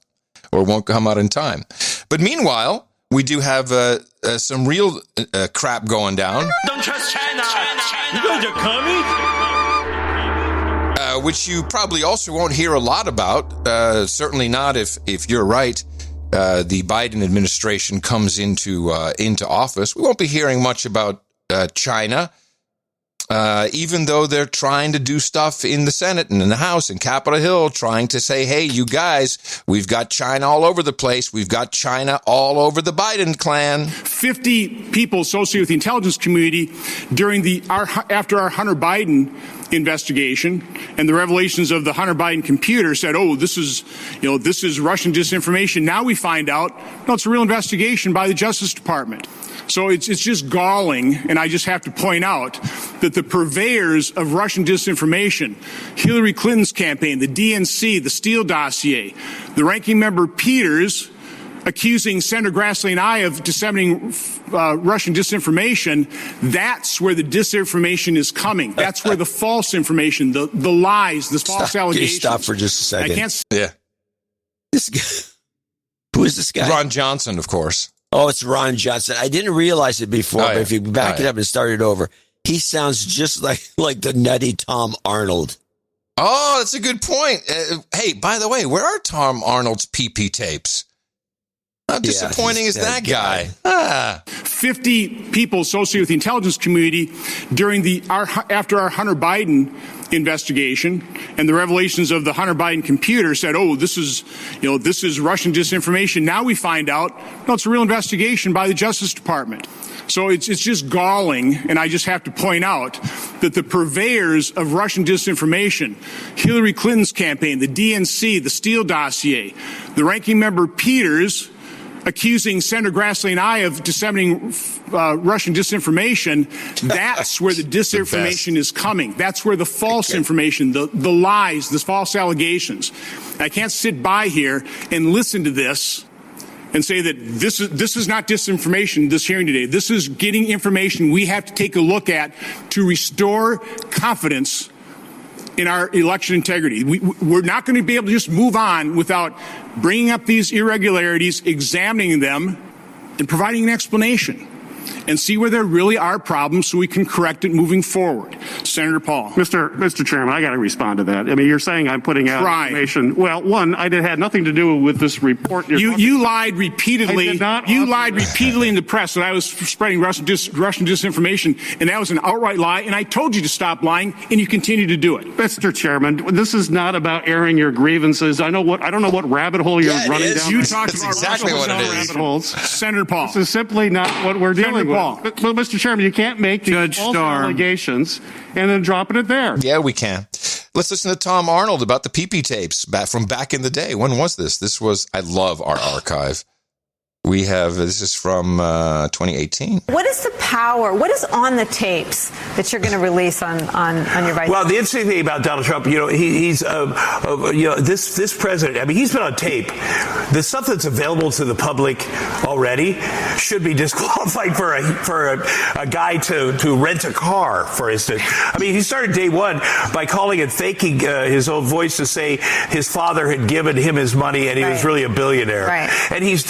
Speaker 1: or won't come out in time. But meanwhile, we do have some real crap going down.
Speaker 2: Don't trust China. You guys are coming?
Speaker 1: Which you probably also won't hear a lot about. Certainly not if you're right. The Biden administration comes into office. We won't be hearing much about China, even though they're trying to do stuff in the Senate and in the House and Capitol Hill, trying to say, hey, you guys, we've got China all over the place. We've got China all over the Biden clan.
Speaker 20: 50 people associated with the intelligence community after our Hunter Biden investigation and the revelations of the Hunter Biden computer said, oh, this is Russian disinformation. Now we find out, no, it's a real investigation by the Justice Department. So it's just galling, and I just have to point out that the purveyors of Russian disinformation, Hillary Clinton's campaign, the DNC, the Steele dossier, the ranking member Peters accusing Senator Grassley and I of disseminating Russian disinformation, that's where the disinformation is coming. That's where the false information, the lies, the false allegations.
Speaker 3: Stop for just a second.
Speaker 1: I can't. Yeah.
Speaker 3: This guy. Who is this guy?
Speaker 1: Ron Johnson, of course.
Speaker 3: Oh, it's Ron Johnson. I didn't realize it before, but if you back it up and start it over, he sounds just like the nutty Tom Arnold.
Speaker 1: Oh, that's a good point. Hey, by the way, where are Tom Arnold's PP tapes? How disappointing is that guy?
Speaker 20: 50 people associated with the intelligence community after our Hunter Biden investigation and the revelations of the Hunter Biden computer said, oh, this is Russian disinformation. Now we find out, no, it's a real investigation by the Justice Department. So it's just galling, and I just have to point out that the purveyors of Russian disinformation, Hillary Clinton's campaign, the DNC, the Steele dossier, the ranking member Peters accusing Senator Grassley and I of disseminating Russian disinformation, that's where the disinformation is coming. That's where the false information, the lies, the false allegations. I can't sit by here and listen to this and say that this is not disinformation, this hearing today. This is getting information we have to take a look at to restore confidence in our election integrity. We're not going to be able to just move on without bringing up these irregularities, examining them, and providing an explanation and see where there really are problems so we can correct it moving forward. Senator Paul.
Speaker 4: Mr. Chairman, I got to respond to that. I mean, you're saying I'm putting out information. Well, one, it had nothing to do with this report.
Speaker 20: You lied repeatedly. You lied repeatedly in the press that I was spreading Russian disinformation, and that was an outright lie, and I told you to stop lying, and you continue to do it.
Speaker 4: Mr. Chairman, this is not about airing your grievances. I don't know what rabbit hole you're running down.
Speaker 20: You talked
Speaker 4: about
Speaker 20: exactly what it is.
Speaker 4: Rabbit holes.
Speaker 20: Senator Paul.
Speaker 4: This is simply not what we're dealing with. But, Mr. Chairman, you can't make these false allegations and then dropping it there.
Speaker 1: Yeah, we can. Let's listen to Tom Arnold about the PP tapes from back in the day. When was this? I love our archive. This is from 2018.
Speaker 21: What is the power? What is on the tapes that you're going to release on your right?
Speaker 23: Well, the interesting thing about Donald Trump, he's this president. I mean, he's been on tape. The stuff that's available to the public already should be disqualified for a guy to rent a car, for instance. I mean, he started day one by calling and faking his own voice to say his father had given him his money and he was really a billionaire.
Speaker 21: Right.
Speaker 23: And he's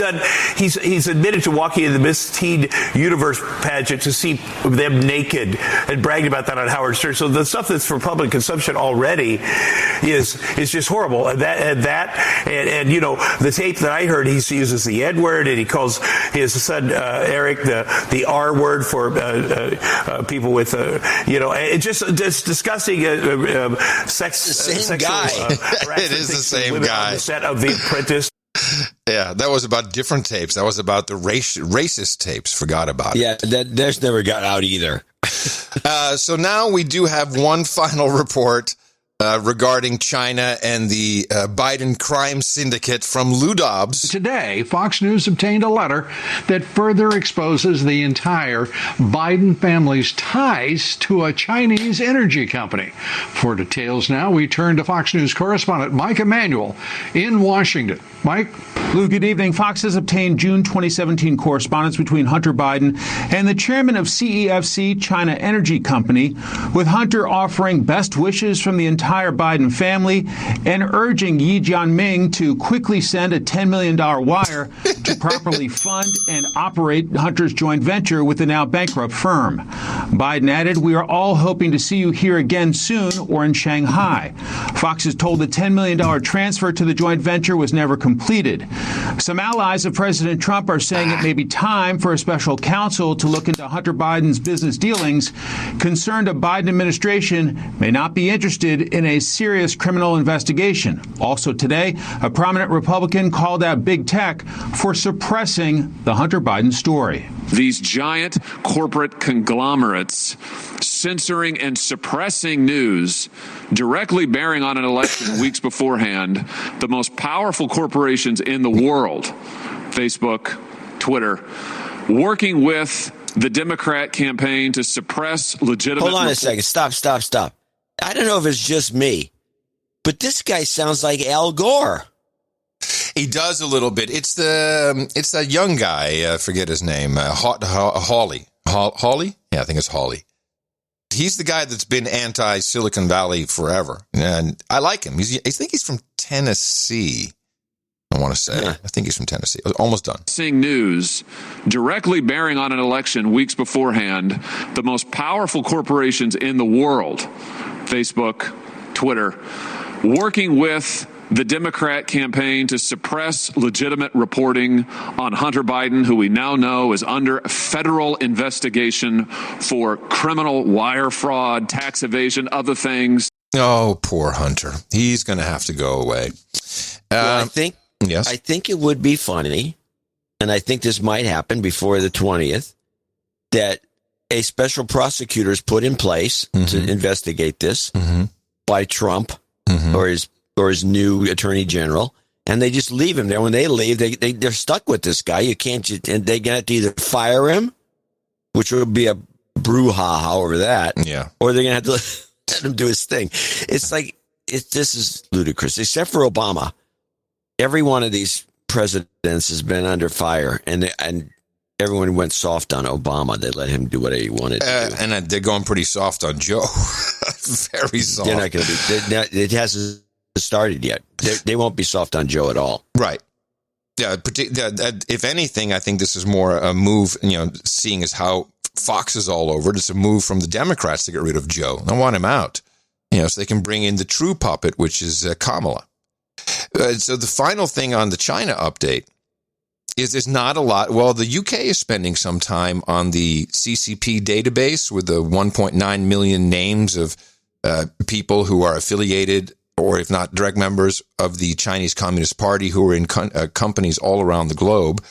Speaker 23: admitted to walking in the Miss Teen Universe pageant to see them naked and bragging about that on Howard Stern. So the stuff that's for public consumption already is just horrible. And the tape that I heard, he uses the N word and he calls his son Eric the R word for people with just discussing sex.
Speaker 1: Same guy. It is the same guy.
Speaker 23: On the set of The Apprentice.
Speaker 1: Yeah, that was about different tapes. That was about the racist tapes. Forgot about it.
Speaker 3: Yeah, that's never got out either.
Speaker 1: So now we do have one final report regarding China and the Biden crime syndicate from Lou Dobbs.
Speaker 24: Today, Fox News obtained a letter that further exposes the entire Biden family's ties to a Chinese energy company. For details now, we turn to Fox News correspondent Mike Emanuel in Washington. Mike?
Speaker 25: Lou, good evening. Fox has obtained June 2017 correspondence between Hunter Biden and the chairman of CEFC, China Energy Company, with Hunter offering best wishes from the entire Biden family and urging Yi Jianming to quickly send a $10 million wire to properly fund and operate Hunter's joint venture with the now bankrupt firm. Biden added, "We are all hoping to see you here again soon or in Shanghai." Fox is told the $10 million transfer to the joint venture was never completed. Some allies of President Trump are saying it may be time for a special counsel to look into Hunter Biden's business dealings, concerned a Biden administration may not be interested in a serious criminal investigation. Also today, a prominent Republican called out big tech for suppressing the Hunter Biden story.
Speaker 26: These giant corporate conglomerates censoring and suppressing news directly bearing on an election weeks beforehand, the most powerful corporations in the world, Facebook, Twitter, working with the Democrat campaign to suppress legitimate...
Speaker 3: Hold on a second. Stop. I don't know if it's just me, but this guy sounds like Al Gore.
Speaker 1: He does a little bit. It's that young guy. I forget his name. Hawley. Hawley? Yeah, I think it's Hawley. He's the guy that's been anti-Silicon Valley forever, and I like him. I think he's from Tennessee. I want to say. Yeah. I think he's from Tennessee. Almost done.
Speaker 26: Seeing news directly bearing on an election weeks beforehand, the most powerful corporations in the world, Facebook, Twitter, working with the Democrat campaign to suppress legitimate reporting on Hunter Biden, who we now know is under federal investigation for criminal wire fraud, tax evasion, other things.
Speaker 1: Oh, poor Hunter. He's going to have to go away.
Speaker 3: Well, I think it would be funny, and I think this might happen before the 20th, that a special prosecutor is put in place to investigate this by Trump or his new attorney general, and they just leave him there. When they leave, they're stuck with this guy. And they get to either fire him, which would be a brouhaha over that, or they're going to have to let him do his thing. It's like this is ludicrous, except for Obama. Every one of these presidents has been under fire, and everyone went soft on Obama. They let him do whatever he wanted to do.
Speaker 1: And they're going pretty soft on Joe. Very soft.
Speaker 3: They're not going to be. It hasn't started yet. They won't be soft on Joe at all.
Speaker 1: Right. Yeah. If anything, I think this is more a move, seeing as how Fox is all over it. It's a move from the Democrats to get rid of Joe. They want him out, so they can bring in the true puppet, which is Kamala. So the final thing on the China update is there's not a lot. Well, the UK is spending some time on the CCP database with the 1.9 million names of people who are affiliated or if not direct members of the Chinese Communist Party who are in companies all around the globe.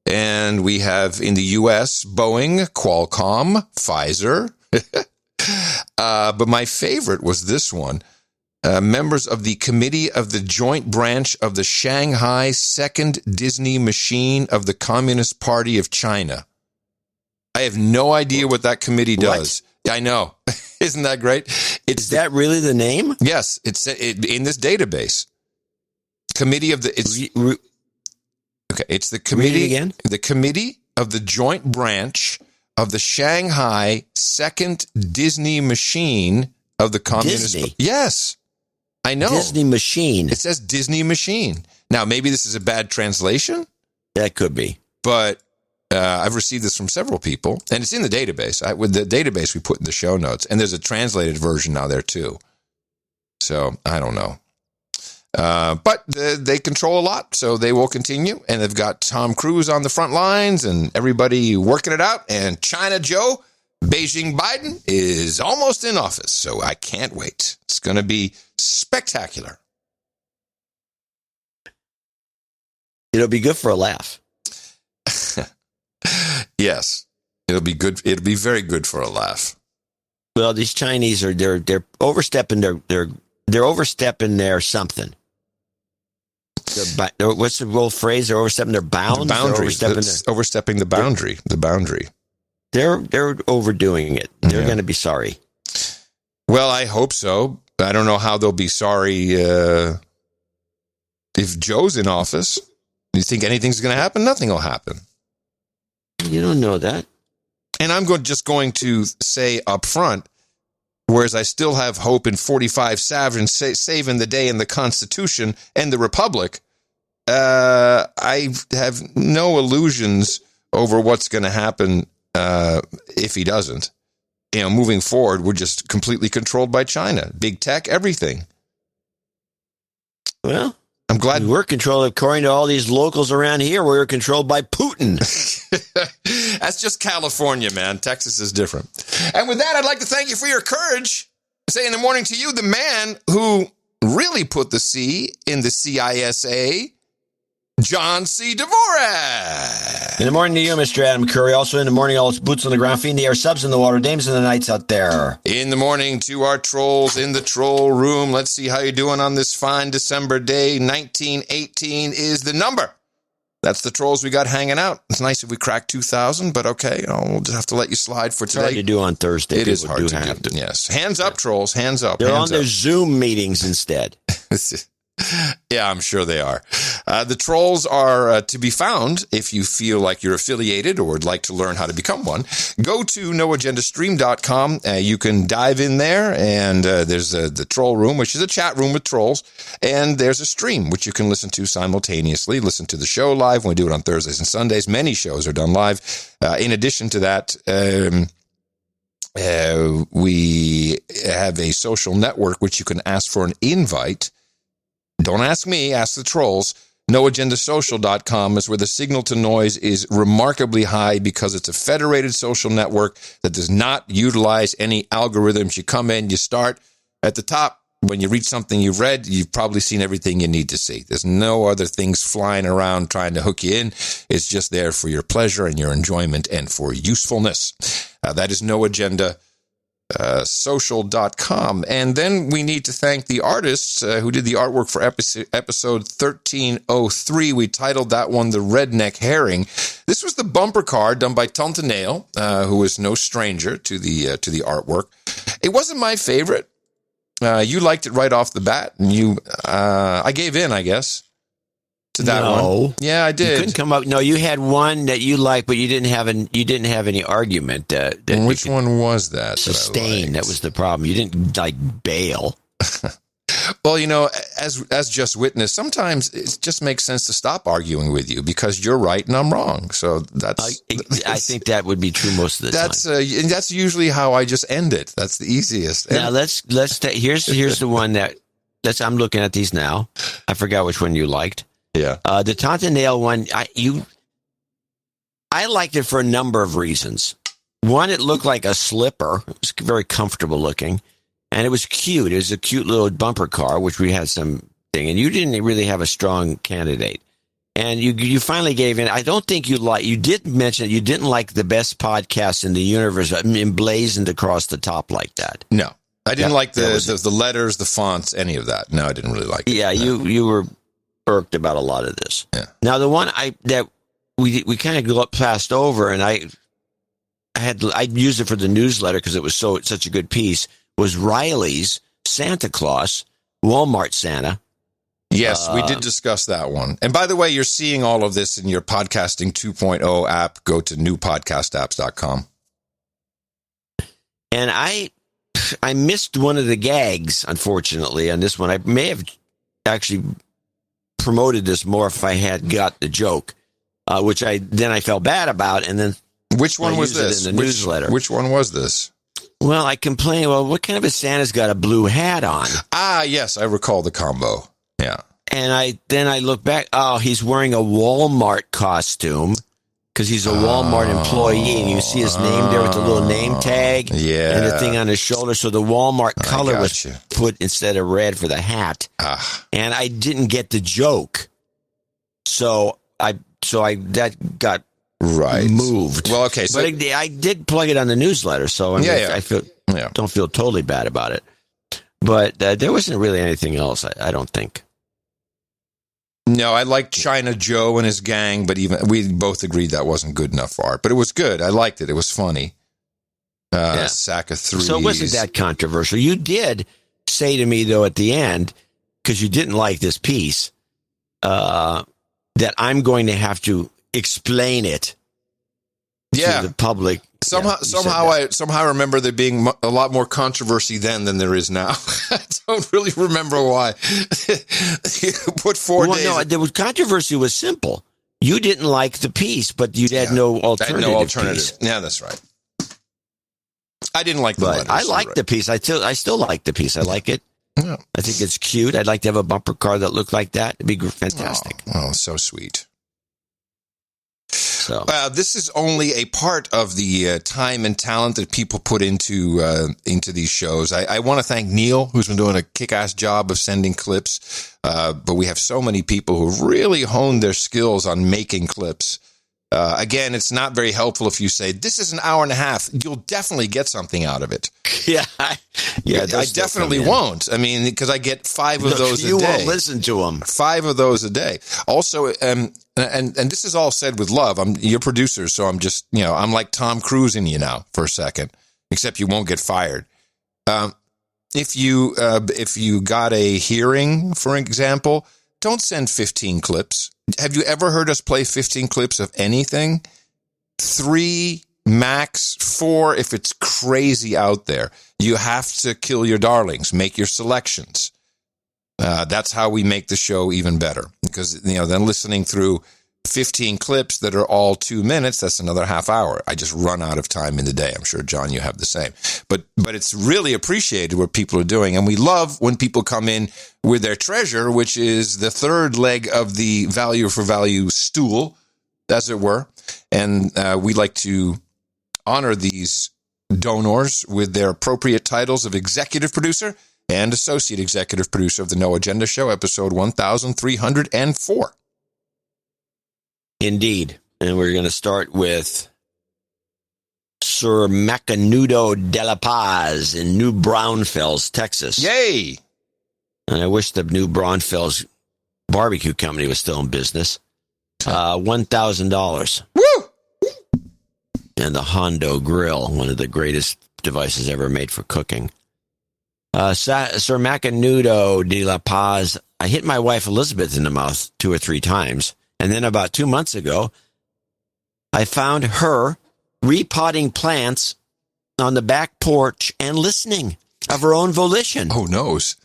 Speaker 1: And we have in the U.S., Boeing, Qualcomm, Pfizer. But my favorite was this one. Members of the Committee of the Joint Branch of the Shanghai Second Disney Machine of the Communist Party of China. I have no idea what that committee does. What? I know. Isn't that great?
Speaker 3: Is that really the name?
Speaker 1: Yes. It's in this database. Committee of the... It's the committee again. The Committee of the Joint Branch of the Shanghai Second Disney Machine of the Communist
Speaker 3: Disney?
Speaker 1: Yes. I know.
Speaker 3: Disney Machine.
Speaker 1: It says Disney Machine. Now, maybe this is a bad translation.
Speaker 3: That could be.
Speaker 1: But I've received this from several people, and it's in the database. With the database we put in the show notes, and there's a translated version now there, too. So, I don't know. But they control a lot, so they will continue. And they've got Tom Cruise on the front lines and everybody working it out. And China Joe, Beijing Biden, is almost in office. So I can't wait. It's going to be spectacular.
Speaker 3: It'll be good for a laugh.
Speaker 1: Yes, it'll be good. It'll be very good for a laugh.
Speaker 3: Well, these Chinese they're overstepping they're overstepping their something. What's the old phrase? They're overstepping their bounds.
Speaker 1: The boundary. Overstepping the boundary. The boundary.
Speaker 3: They're overdoing it. They're going to be sorry.
Speaker 1: Well, I hope so. I don't know how they'll be sorry if Joe's in office. Do you think anything's going to happen? Nothing will happen.
Speaker 3: You don't know that.
Speaker 1: And I'm just going to say up front, whereas I still have hope in 45 sovereigns saving the day in the Constitution and the Republic, I have no illusions over what's going to happen if he doesn't. Moving forward, we're just completely controlled by China. Big tech, everything.
Speaker 3: Well,
Speaker 1: I'm glad
Speaker 3: we're controlled. According to all these locals around here, we're controlled by Putin.
Speaker 1: That's just California, man. Texas is different. And with that, I'd like to thank you for your courage. Say in the morning to you, the man who really put the C in the CISA, John C. Dvorak.
Speaker 3: In the morning to you, Mr. Adam Curry. Also in the morning, all its boots on the ground, feet in the air, subs in the water, dames in the nights out there.
Speaker 1: In the morning to our trolls in the troll room. Let's see how you're doing on this fine December day. 1918 is the number. That's the trolls we got hanging out. It's nice if we crack 2,000, but okay, we'll just have to let you slide for today.
Speaker 3: It's hard to do on Thursday.
Speaker 1: It is hard to do. Yes. Hands up, trolls. Hands up.
Speaker 3: They're on their Zoom meetings instead.
Speaker 1: Yeah, I'm sure they are. The trolls are to be found if you feel like you're affiliated or would like to learn how to become one. Go to noagendastream.com. You can dive in there, and there's the troll room, which is a chat room with trolls, and there's a stream, which you can listen to simultaneously. Listen to the show live when we do it on Thursdays and Sundays. Many shows are done live. In addition to that, we have a social network, which you can ask for an invite. Don't ask me, ask the trolls. NoAgendaSocial.com is where the signal to noise is remarkably high because it's a federated social network that does not utilize any algorithms. You come in, you start at the top. When you read something you've read, you've probably seen everything you need to see. There's no other things flying around trying to hook you in. It's just there for your pleasure and your enjoyment and for usefulness. That is NoAgendaSocial.com. And then we need to thank the artists who did the artwork for episode 1303. We titled that one The Redneck Herring. This was the bumper car done by Tontanale, who is no stranger to the artwork. It wasn't my favorite. You liked it right off the bat, and I gave in, I guess, to that one. Yeah, I did.
Speaker 3: You couldn't come up. No, you had one that you liked, but you didn't have any argument.
Speaker 1: Which one was that?
Speaker 3: Sustain. That was the problem. You didn't bail.
Speaker 1: Well, as just witnessed, sometimes it just makes sense to stop arguing with you because you're right and I'm wrong. So
Speaker 3: I think that would be true most of the time.
Speaker 1: And that's usually how I just end it. That's the easiest.
Speaker 3: Now here's the one that I'm looking at these now. I forgot which one you liked.
Speaker 1: Yeah.
Speaker 3: The Tontanale one, I liked it for a number of reasons. One, it looked like a slipper. It was very comfortable looking. And it was cute. It was a cute little bumper car, which we had some thing. And you didn't really have a strong candidate. And you finally gave in. I don't think you did mention you didn't like the best podcast in the universe emblazoned across the top like that.
Speaker 1: No. I didn't like the letters, the fonts, any of that. No, I didn't really like it.
Speaker 3: Yeah,
Speaker 1: no.
Speaker 3: you were irked about a lot of this.
Speaker 1: Yeah.
Speaker 3: Now, the one that we kind of passed over, and I used it for the newsletter because it was such a good piece, was Riley's Santa Claus, Walmart Santa.
Speaker 1: Yes, we did discuss that one. And by the way, you're seeing all of this in your Podcasting 2.0 app. Go to newpodcastapps.com.
Speaker 3: And I missed one of the gags, unfortunately, on this one. I may have actually promoted this more if I had got the joke, which I felt bad about. And then
Speaker 1: which one was this?
Speaker 3: In the newsletter.
Speaker 1: Which one was this?
Speaker 3: Well, I complained, what kind of a Santa's got a blue hat on?
Speaker 1: Ah, yes, I recall the combo. Yeah.
Speaker 3: And I look back, he's wearing a Walmart costume because he's a Walmart employee, and you see his name there with the little name tag and the thing on his shoulder. So the Walmart color was put instead of red for the hat. And I didn't get the joke. So that got moved.
Speaker 1: Well, okay. So,
Speaker 3: but I did plug it on the newsletter, so I don't feel totally bad about it. But there wasn't really anything else, I don't think.
Speaker 1: No, I liked China Joe and his gang, but we both agreed that wasn't good enough for art. But it was good. I liked it. It was funny. Sack of threes.
Speaker 3: So it wasn't that controversial. You did say to me, though, at the end, because you didn't like this piece, that I'm going to have to explain it to the public.
Speaker 1: Somehow I remember there being a lot more controversy then than there is now. I don't really remember why. You put 4 days.
Speaker 3: No, the controversy was simple. You didn't like the piece, but you had no alternative. Piece.
Speaker 1: Yeah, that's right. I didn't like the letters.
Speaker 3: I like the piece. I still like the piece. I like it.
Speaker 1: Yeah.
Speaker 3: I think it's cute. I'd like to have a bumper car that looked like that. It'd be fantastic.
Speaker 1: Oh, so sweet.
Speaker 3: So
Speaker 1: this is only a part of the time and talent that people put into these shows. I want to thank Neil, who's been doing a kick-ass job of sending clips. But we have so many people who've really honed their skills on making clips. Again, it's not very helpful if you say, this is an hour and a half. You'll definitely get something out of it.
Speaker 3: Yeah.
Speaker 1: I definitely won't. I mean, because I get 5 of those a day.
Speaker 3: You won't listen to them.
Speaker 1: 5 of those a day. Also, and this is all said with love. I'm your producer, so I'm just, I'm like Tom Cruise in you now for a second, except you won't get fired. If you got a hearing, for example, don't send 15 clips. Have you ever heard us play 15 clips of anything? 3, max 4 if it's crazy out there. You have to kill your darlings. Make your selections. That's how we make the show even better. Because, then listening through 15 clips that are all 2 minutes, that's another half hour. I just run out of time in the day. I'm sure, John, you have the same. But it's really appreciated what people are doing. And we love when people come in with their treasure, which is the third leg of the value for value stool, as it were. And we like to honor these donors with their appropriate titles of executive producer and associate executive producer of the No Agenda Show, episode 1304.
Speaker 3: Indeed. And we're going to start with Sir Macanudo de la Paz in New Braunfels, Texas.
Speaker 1: Yay!
Speaker 3: And I wish the New Braunfels barbecue company was still in business. $1,000.
Speaker 1: Woo!
Speaker 3: And the Hondo Grill, one of the greatest devices ever made for cooking. Sir Macanudo de la Paz, I hit my wife Elizabeth in the mouth 2 or 3 times. And then about 2 months ago, I found her repotting plants on the back porch and listening of her own volition.
Speaker 1: Oh, noes.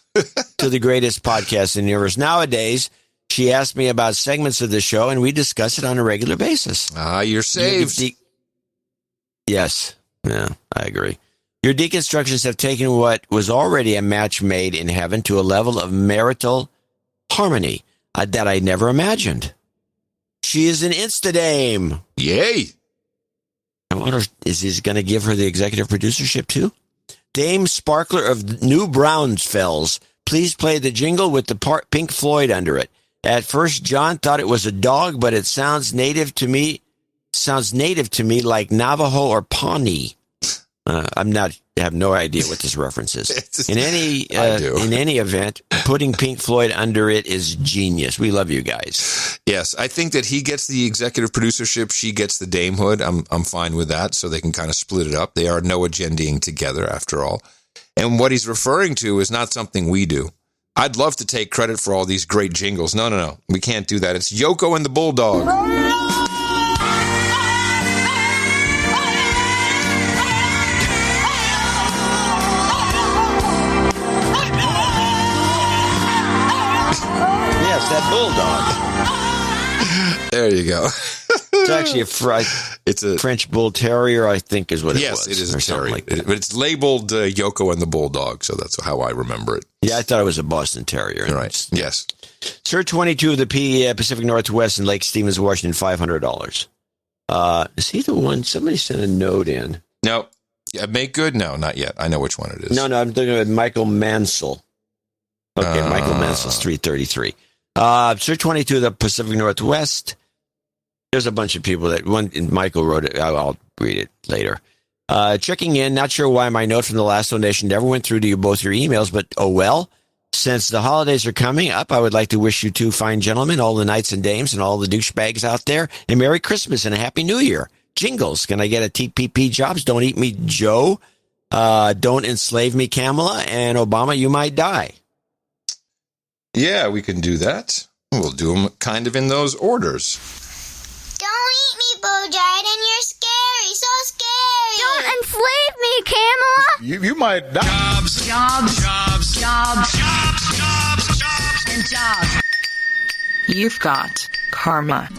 Speaker 3: To the greatest podcast in the universe. Nowadays, she asked me about segments of the show, and we discuss it on a regular basis.
Speaker 1: You're saved.
Speaker 3: Yes. Yeah, I agree. Your deconstructions have taken what was already a match made in heaven to a level of marital harmony that I never imagined. She is an Insta-dame.
Speaker 1: Yay.
Speaker 3: I wonder, is he going to give her the executive producership too? Dame Sparkler of New Braunfels, please play the jingle with the Pink Floyd under it. At first, John thought it was a dog, but it sounds native to me. Sounds native to me like Navajo or Pawnee. I have no idea what this reference is. In any event, putting Pink Floyd under it is genius. We love you guys.
Speaker 1: Yes, I think that he gets the executive producership, she gets the damehood. I'm fine with that, so they can kind of split it up. They are no agendaing together, after all. And what he's referring to is not something we do. I'd love to take credit for all these great jingles. No. We can't do that. It's Yoko and the Bulldog.
Speaker 3: That bulldog.
Speaker 1: There you go.
Speaker 3: It's actually it's a French bull terrier, I think, is what it was.
Speaker 1: Yes, it is a terrier.
Speaker 3: Like
Speaker 1: but it's labeled Yoko and the Bulldog, so that's how I remember it.
Speaker 3: Yeah, I thought it was a Boston Terrier.
Speaker 1: Right. Yes.
Speaker 3: Sir 22 of the Pacific Northwest in Lake Stevens, Washington, $500. Is he the one? Somebody sent a note in.
Speaker 1: No. Yeah, make good? No, not yet. I know which one it is.
Speaker 3: No, I'm thinking of Michael Mansell. Okay, Michael Mansell's 333. Sir 22 of the Pacific Northwest. There's a bunch of people that Michael wrote it. I'll read it later. Checking in. Not sure why my note from the last donation never went through to you both your emails, but oh well. Since the holidays are coming up, I would like to wish you two fine gentlemen, all the knights and dames, and all the douchebags out there, a Merry Christmas and a Happy New Year. Jingles. Can I get a TPP jobs? Don't eat me, Joe. Don't enslave me, Kamala. And Obama, you might die.
Speaker 1: Yeah, we can do that. We'll do them kind of in those orders.
Speaker 5: Don't eat me, Bo Jordan. You're scary. So scary. Don't enslave me, Kamala.
Speaker 6: You might die.
Speaker 5: Jobs. And jobs.
Speaker 7: You've got karma.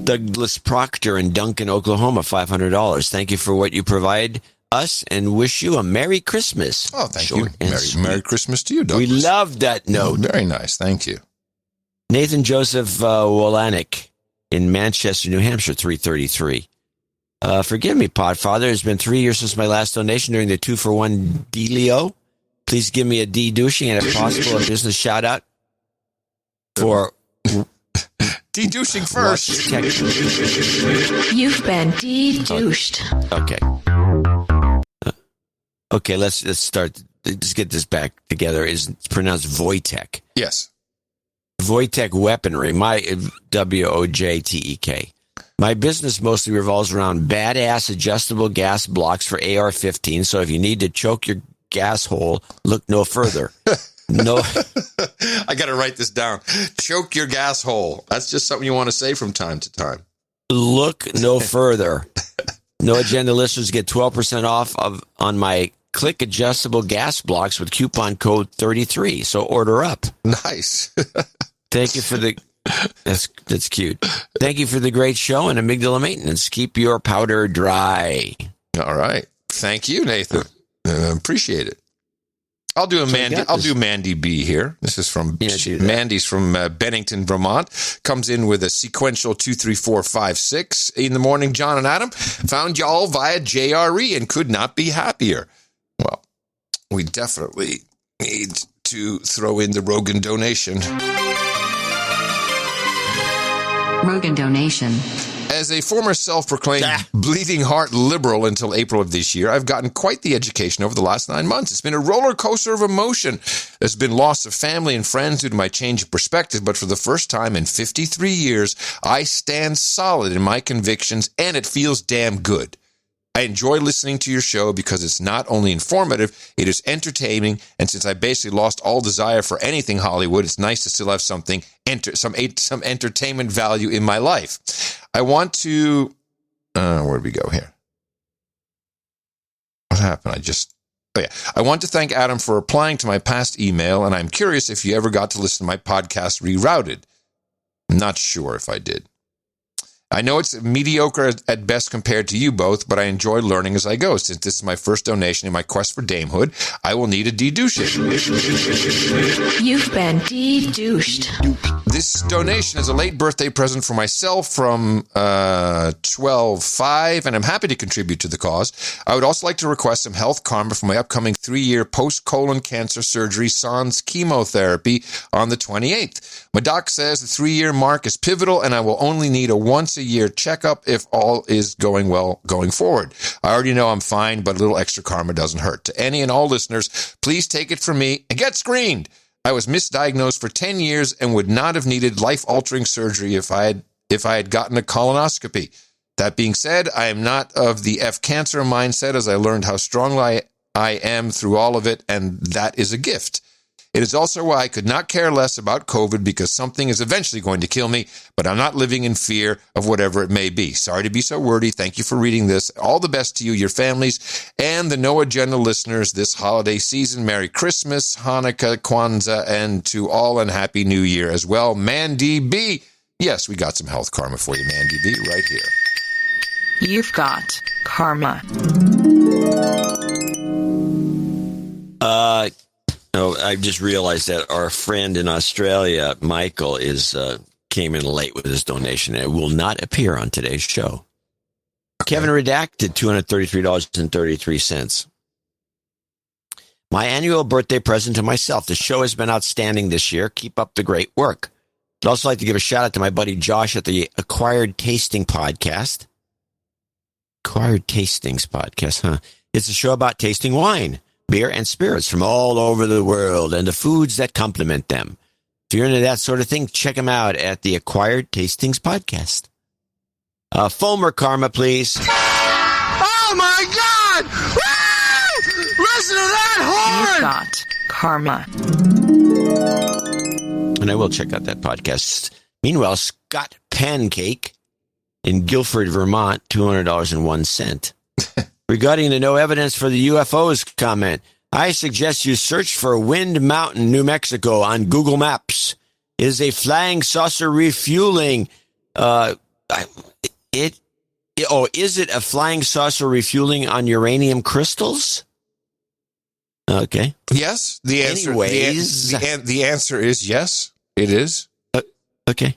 Speaker 3: Douglas Proctor in Duncan, Oklahoma, $500. Thank you for what you provide us and wish you a Merry Christmas.
Speaker 1: Oh, thank you. Merry Christmas to you, Douglas.
Speaker 3: We love that note.
Speaker 1: Very nice. Thank you.
Speaker 3: Nathan Joseph Wolanek in Manchester, New Hampshire, $333. Forgive me, Podfather. It's been 3 years since my last donation during the 2-for-1 dealio. Please give me a de-douching and, if possible, a business shout-out for...
Speaker 1: De-douching first.
Speaker 7: You've been de-douched.
Speaker 3: Okay. Okay, let's start. Let's get this back together. It's pronounced Wojtek.
Speaker 1: Yes.
Speaker 3: Wojtek Weaponry. WOJTEK. My business mostly revolves around badass adjustable gas blocks for AR-15. So if you need to choke your gas hole, look no further. No.
Speaker 1: I got to write this down. Choke your gas hole. That's just something you want to say from time to time.
Speaker 3: Look no further. No Agenda listeners get 12% off on my Click adjustable gas blocks with coupon code 33. So order up.
Speaker 1: Nice.
Speaker 3: Thank you for the... That's cute. Thank you for the great show and amygdala maintenance. Keep your powder dry.
Speaker 1: All right. Thank you, Nathan. Appreciate it. I'll do Mandy B here. This is from Mandy's from Bennington, Vermont. Comes in with a sequential 2, 3, 4, 5, 6 in the morning. John and Adam found y'all via JRE and could not be happier. Well, we definitely need to throw in the Rogan donation.
Speaker 7: Rogan donation.
Speaker 1: As a former self-proclaimed bleeding heart liberal until April of this year, I've gotten quite the education over the last 9 months. It's been a roller coaster of emotion. There's been loss of family and friends due to my change of perspective, but for the first time in 53 years, I stand solid in my convictions, and it feels damn good. I enjoy listening to your show because it's not only informative, it is entertaining, and since I basically lost all desire for anything Hollywood, it's nice to still have some entertainment value in my life. I want to... where did we go here? What happened? I want to thank Adam for replying to my past email, and I'm curious if you ever got to listen to my podcast Rerouted. I'm not sure if I did. I know it's mediocre at best compared to you both, but I enjoy learning as I go. Since this is my first donation in my quest for damehood, I will need a de-douching.
Speaker 7: You've been de-douched.
Speaker 1: This donation is a late birthday present for myself from 12/5, and I'm happy to contribute to the cause. I would also like to request some health karma for my upcoming 3-year post-colon cancer surgery sans chemotherapy on the 28th. My doc says the 3-year mark is pivotal, and I will only need a once-a-year checkup if all is going well going forward. I already know I'm fine, but a little extra karma doesn't hurt. To any and all listeners, please take it from me and get screened. I was misdiagnosed for 10 years and would not have needed life-altering surgery if I had gotten a colonoscopy. That being said, I am not of the F-cancer mindset, as I learned how strong I am through all of it, and that is a gift. It is also why I could not care less about COVID, because something is eventually going to kill me, but I'm not living in fear of whatever it may be. Sorry to be so wordy. Thank you for reading this. All the best to you, your families, and the No Agenda listeners this holiday season. Merry Christmas, Hanukkah, Kwanzaa, and to all, and Happy New Year as well. Mandy B. Yes, we got some health karma for you, Mandy B, right here.
Speaker 7: You've got karma.
Speaker 3: No, I just realized that our friend in Australia, Michael, came in late with his donation. It will not appear on today's show. Okay. Kevin Redacted, $233.33. My annual birthday present to myself. The show has been outstanding this year. Keep up the great work. I'd also like to give a shout out to my buddy Josh at the Acquired Tasting Podcast. Acquired Tastings Podcast, huh? It's a show about tasting wine, beer, and spirits from all over the world and the foods that complement them. If you're into that sort of thing, check them out at the Acquired Tastings Podcast. Fulmer karma, please.
Speaker 2: Oh, my God! Listen to that horn!
Speaker 7: You've got karma.
Speaker 3: And I will check out that podcast. Meanwhile, Scott Pancake in Guilford, Vermont, $200.01. Regarding the no evidence for the UFOs comment, I suggest you search for Wind Mountain, New Mexico on Google Maps. It is a flying saucer refueling. Is it a flying saucer refueling on uranium crystals? Okay.
Speaker 1: Yes. The answer.
Speaker 3: Anyways,
Speaker 1: the answer is yes. It is.
Speaker 3: Okay.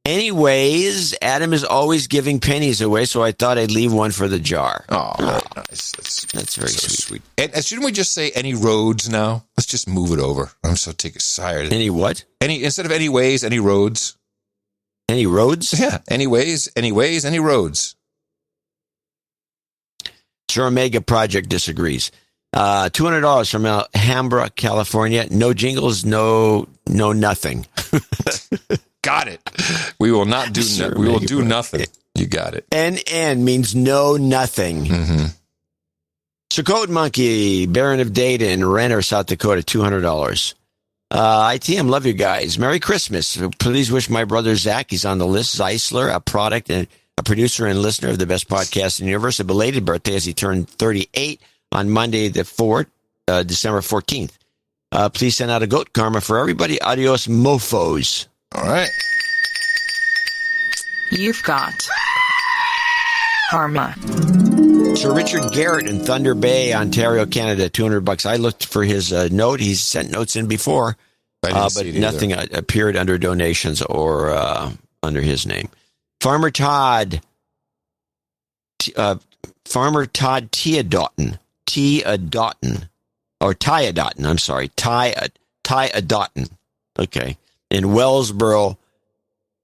Speaker 3: Anyways, Adam is always giving pennies away, so I thought I'd leave one for the jar.
Speaker 1: Oh, very nice.
Speaker 3: That's very so sweet.
Speaker 1: And shouldn't we just say any roads now? Let's just move it over. I'm so tired.
Speaker 3: Any what?
Speaker 1: Instead of anyways, any roads.
Speaker 3: Any roads?
Speaker 1: Yeah. Anyways, any roads.
Speaker 3: Sir Omega Project disagrees. $200 from Alhambra, California. No jingles, no nothing.
Speaker 1: Got it. We will not do. We will do nothing. You got it.
Speaker 3: NN means no nothing.
Speaker 1: Mm-hmm.
Speaker 3: Chakotay Monkey, Baron of Data in Renner, South Dakota, $200. ITM, love you guys. Merry Christmas. Please wish my brother Zach, he's on the list, Zeisler, a producer and listener of the best podcast in the universe, a belated birthday as he turned 38 on Monday the 4th, December 14th. Please send out a goat karma for everybody. Adios, mofos.
Speaker 1: All right.
Speaker 7: You've got karma.
Speaker 3: Sir Richard Garrett in Thunder Bay, Ontario, Canada, $200. I looked for his note. He's sent notes in before, but nothing appeared under donations or under his name. Farmer Todd Tiadotton, I'm sorry, Tiadotton. Okay, in Wellsboro,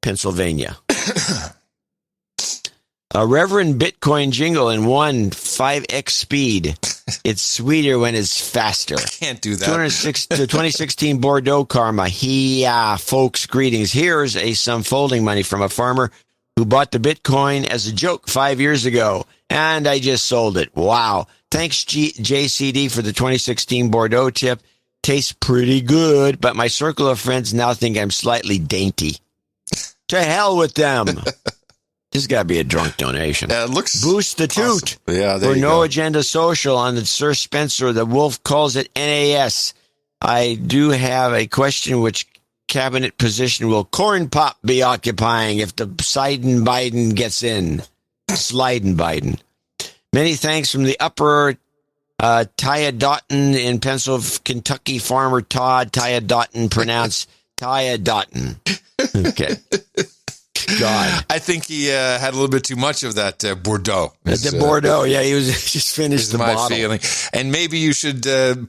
Speaker 3: Pennsylvania. A Reverend Bitcoin jingle in 5x speed. It's sweeter when it's faster.
Speaker 1: Can't do that.
Speaker 3: 2016 Bordeaux karma. Folks, greetings. Here's some folding money from a farmer who bought the Bitcoin as a joke 5 years ago, and I just sold it. Wow. Thanks, JCD, for the 2016 Bordeaux tip. Tastes pretty good, but my circle of friends now think I'm slightly dainty. To hell with them. This has got to be a drunk donation. Boost the toot.
Speaker 1: Awesome. Yeah,
Speaker 3: for No Agenda Social on the Sir Spencer. The Wolf calls it NAS. I do have a question: which cabinet position will Corn Pop be occupying if the Biden gets in? Sliden Biden. Many thanks from the upper Tiadotton in Pennsylvania, Kentucky. Farmer Todd Tiadotton, pronounced Tiadotton. Okay. God.
Speaker 1: I think he had a little bit too much of that Bordeaux.
Speaker 3: The Bordeaux, yeah, he was just finished the bottle.
Speaker 1: Feeling. And maybe you should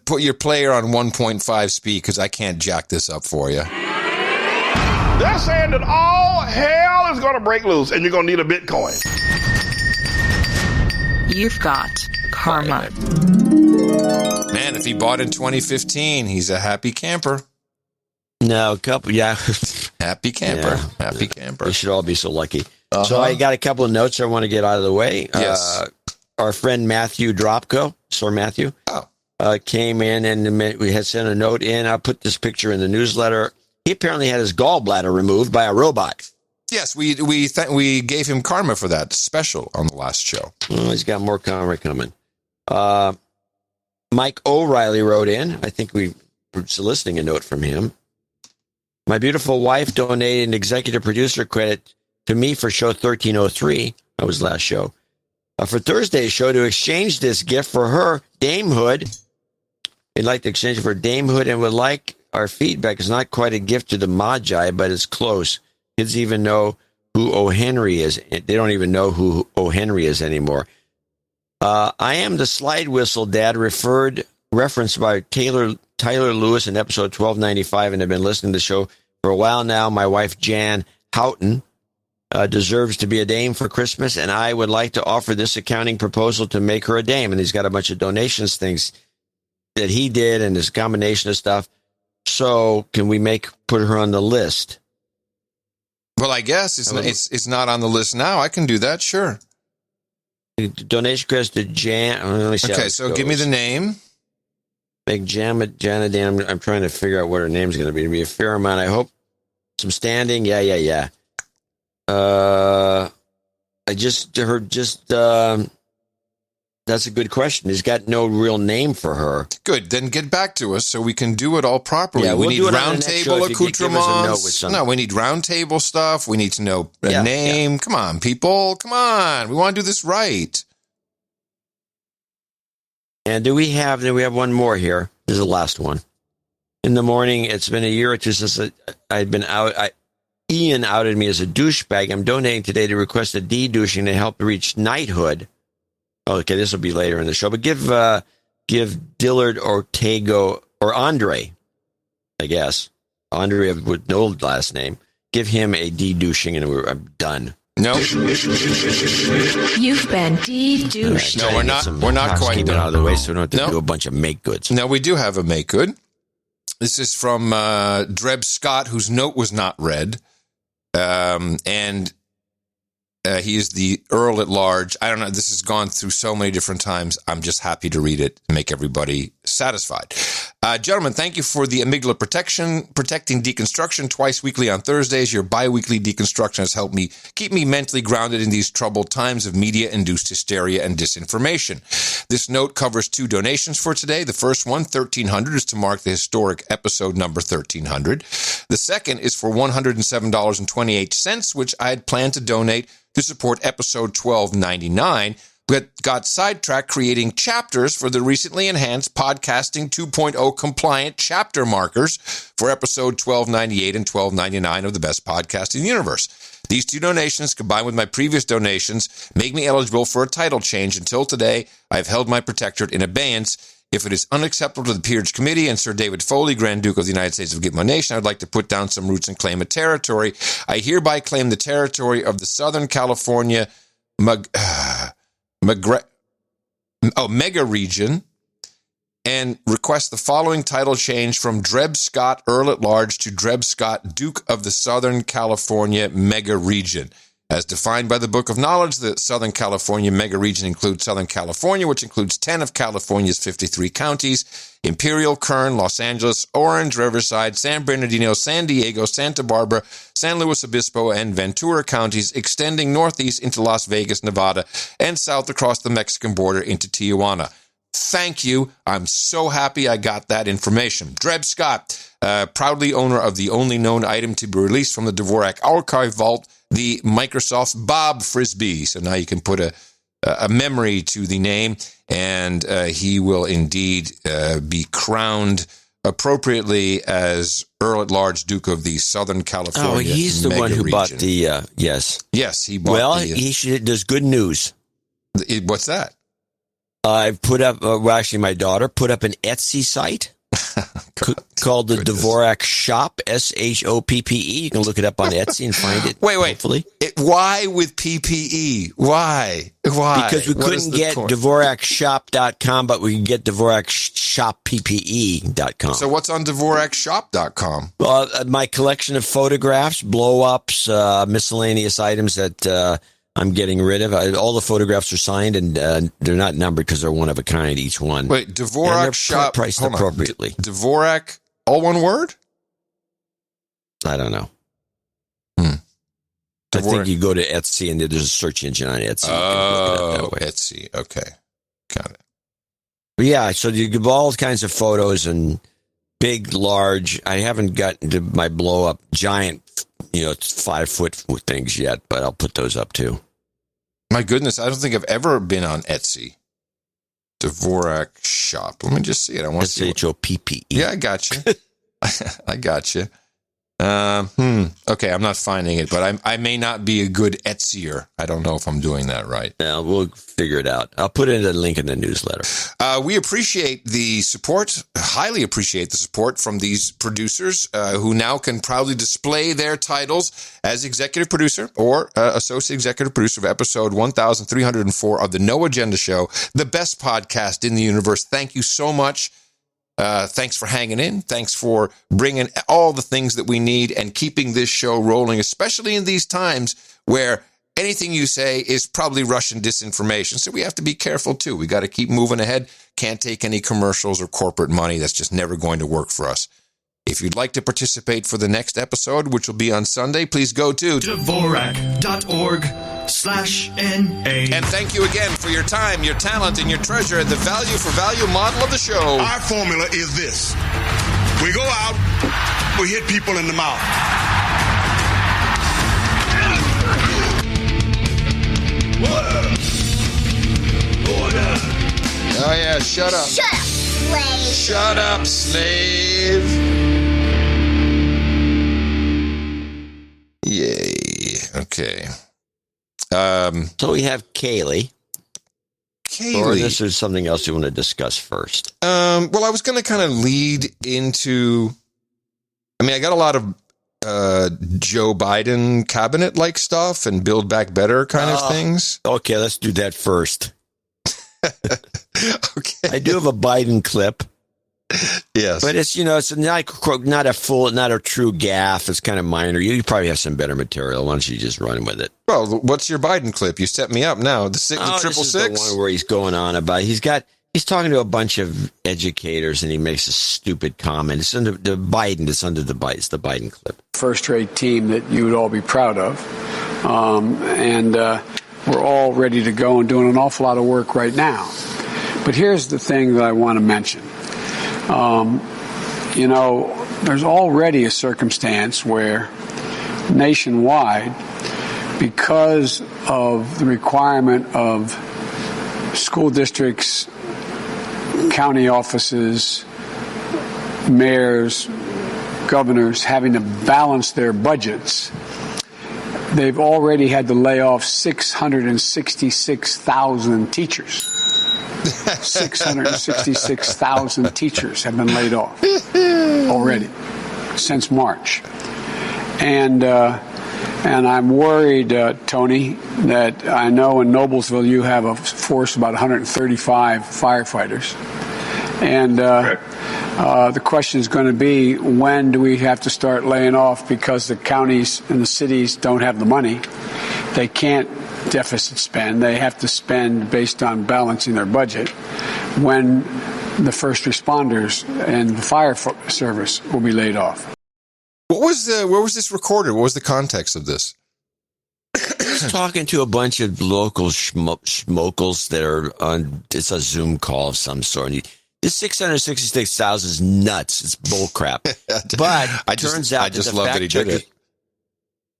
Speaker 1: put your player on 1.5 speed, because I can't jack this up for you.
Speaker 2: They're saying that all hell is going to break loose, and you're going to need a Bitcoin.
Speaker 7: You've got karma.
Speaker 1: Man, if he bought in 2015, he's a happy camper.
Speaker 3: No, yeah.
Speaker 1: Happy camper. Yeah. Happy camper.
Speaker 3: We should all be so lucky. Uh-huh. So I got a couple of notes I want to get out of the way.
Speaker 1: Yes.
Speaker 3: Our friend Matthew Dropko, Sir Matthew, came in and we had sent a note in. I'll put this picture in the newsletter. He apparently had his gallbladder removed by a robot.
Speaker 1: Yes, we gave him karma for that special on the last show.
Speaker 3: Oh, he's got more karma coming. Mike O'Reilly wrote in. I think we were soliciting a note from him. My beautiful wife donated an executive producer credit to me for show 1303. That was last show. For Thursday's show to exchange this gift for her, Damehood. We'd like to exchange it for Damehood and would like our feedback. It's not quite a gift to the Magi, but it's close. Kids even know who O. Henry is. They don't even know who O. Henry is anymore. I am the slide whistle dad referenced by Tyler Lewis in episode 1295, and have been listening to the show for a while now. My wife, Jan Houghton, deserves to be a dame for Christmas, and I would like to offer this accounting proposal to make her a dame. And he's got a bunch of donations things that he did and this combination of stuff. So can we put her on the list?
Speaker 1: Well, I guess it's not on the list now. I can do that, sure.
Speaker 3: Donation credits to Jan.
Speaker 1: Okay, so give me the name.
Speaker 3: Make Janet. I'm trying to figure out what her name's going to be. It'll be a fair amount, I hope. Some standing. Yeah. I just heard that's a good question. He's got no real name for her.
Speaker 1: Good. Then get back to us so we can do it all properly.
Speaker 3: Yeah,
Speaker 1: we need round table accoutrements. No, we need round table stuff. We need to know a name. Yeah. Come on, people. Come on. We want to do this right.
Speaker 3: And we have one more here. This is the last one. In the morning, it's been a year or two since I'd been out. Ian outed me as a douchebag. I'm donating today to request a de-douching to help reach knighthood. Okay, this will be later in the show. But give Dillard Ortega, or Andre, I guess. Andre with no last name. Give him a de-douching and I'm done.
Speaker 1: No.
Speaker 7: You've been de-douched.
Speaker 1: No, we're not quite done.
Speaker 3: Out of the way, so we don't have to do a bunch of make goods.
Speaker 1: No, we do have a make good. This is from Dreb Scott, whose note was not read. And he is the Earl at Large. I don't know. This has gone through so many different times. I'm just happy to read it and make everybody satisfied. Gentlemen, thank you for the amygdala protecting deconstruction twice weekly on Thursdays. Your bi-weekly deconstruction has helped me keep me mentally grounded in these troubled times of media-induced hysteria and disinformation. This note covers 2 donations for today. The first one, $1,300, is to mark the historic episode number 1300. The second is for $107.28, which I had planned to donate to support episode 1299, but got sidetracked creating chapters for the recently enhanced Podcasting 2.0 compliant chapter markers for episode 1298 and 1299 of the best podcast in the universe. These 2 donations, combined with my previous donations, make me eligible for a title change. Until today, I've held my protectorate in abeyance. If it is unacceptable to the Peerage Committee and Sir David Foley, Grand Duke of the United States of Gitmo Nation, I'd like to put down some roots and claim a territory. I hereby claim the territory of the Southern California mega region, and request the following title change from Drebs Scott, Earl at Large, to Drebs Scott, Duke of the Southern California mega region. As defined by the Book of Knowledge, the Southern California mega region includes Southern California, which includes 10 of California's 53 counties: Imperial, Kern, Los Angeles, Orange, Riverside, San Bernardino, San Diego, Santa Barbara, San Luis Obispo, and Ventura counties, extending northeast into Las Vegas, Nevada, and south across the Mexican border into Tijuana. Thank you. I'm so happy I got that information. Drebs Scott, proudly owner of the only known item to be released from the Dvorak Archive Vault, the Microsoft's Bob Frisbee. So now you can put a memory to the name, and he will indeed be crowned appropriately as Earl at Large, Duke of the Southern California.
Speaker 3: Oh, he's the one who
Speaker 1: region.
Speaker 3: bought the, yes.
Speaker 1: Yes, he bought
Speaker 3: there's good news.
Speaker 1: What's that?
Speaker 3: I've put up, actually my daughter put up an Etsy site called the Dvorak Shop, SHOPPE. You can look it up on Etsy and find it.
Speaker 1: Wait.
Speaker 3: Hopefully.
Speaker 1: Why with PPE? Why?
Speaker 3: Because we couldn't get DvorakShop.com, but we can get DvorakShopPPE.com.
Speaker 1: So what's on DvorakShop.com?
Speaker 3: My collection of photographs, blow-ups, miscellaneous items that I'm getting rid of. All the photographs are signed, and they're not numbered because they're one of a kind, each one.
Speaker 1: Wait, Dvorak Shop,
Speaker 3: priced appropriately.
Speaker 1: Dvorak, all one word?
Speaker 3: I don't know. I think you go to Etsy, and there's a search engine on Etsy.
Speaker 1: Oh, Etsy. Okay. Got it.
Speaker 3: But yeah, so you give all kinds of photos and big, large. I haven't gotten to my blow-up giant, 5-foot things yet, but I'll put those up too.
Speaker 1: My goodness, I don't think I've ever been on Etsy. Dvorak Shop. Let me just see it. I want to see.
Speaker 3: SHOPPE.
Speaker 1: Yeah, I got you. I got you. Okay, I'm not finding it, but I may not be a good Etsyer. I don't know if I'm doing that right.
Speaker 3: Yeah, we'll figure it out. I'll put in a link in the newsletter.
Speaker 1: We appreciate the support, highly appreciate the support from these producers who now can proudly display their titles as executive producer or associate executive producer of episode 1304 of the No Agenda Show, the best podcast in the universe. Thank you so much. Thanks for hanging in. Thanks for bringing all the things that we need and keeping this show rolling, especially in these times where anything you say is probably Russian disinformation. So we have to be careful, too. We got to keep moving ahead. Can't take any commercials or corporate money. That's just never going to work for us. If you'd like to participate for the next episode, which will be on Sunday, please go to
Speaker 6: Dvorak.org/NA.
Speaker 1: And thank you again for your time, your talent, and your treasure and the value for value model of the show.
Speaker 6: Our formula is this. We go out, we hit people in the mouth. Order.
Speaker 1: Oh, yeah, shut up.
Speaker 5: Shut up, slave.
Speaker 1: Shut up, slave. Yay. Okay.
Speaker 3: So we have Kaylee. Or this is something else you want to discuss first?
Speaker 1: Well, I was going to kind of lead into... I got a lot of Joe Biden cabinet-like stuff and Build Back Better kind of things.
Speaker 3: Okay, let's do that first.
Speaker 1: Okay.
Speaker 3: I do have a Biden clip.
Speaker 1: Yes.
Speaker 3: But it's, it's not a true gaffe. It's kind of minor. You probably have some better material. Why don't you just run with it?
Speaker 1: Well, what's your Biden clip? You set me up now. The 666?
Speaker 3: This is the one where he's going on about, he's got He's talking to a bunch of educators, and he makes a stupid comment. It's under the Biden. It's under the Biden. It's the Biden clip.
Speaker 8: First-rate team that you would all be proud of, and we're all ready to go and doing an awful lot of work right now. But here's the thing that I want to mention. There's already a circumstance where nationwide, because of the requirement of school districts, county offices, mayors, governors having to balance their budgets, they've already had to lay off 666,000 teachers. 666,000 teachers have been laid off already since March. And I'm worried, Tony, that I know in Noblesville you have a force of about 135 firefighters. And the question is going to be, when do we have to start laying off because the counties and the cities don't have the money? They can't deficit spend. They have to spend based on balancing their budget. When the first responders and the fire service will be laid off.
Speaker 1: Where was this recorded? What was the context of this?
Speaker 3: He's talking to a bunch of local schmokels that are on. It's a Zoom call of some sort. This 666,000 is nuts. It's bullcrap. But it turns out
Speaker 1: I just love that he did it.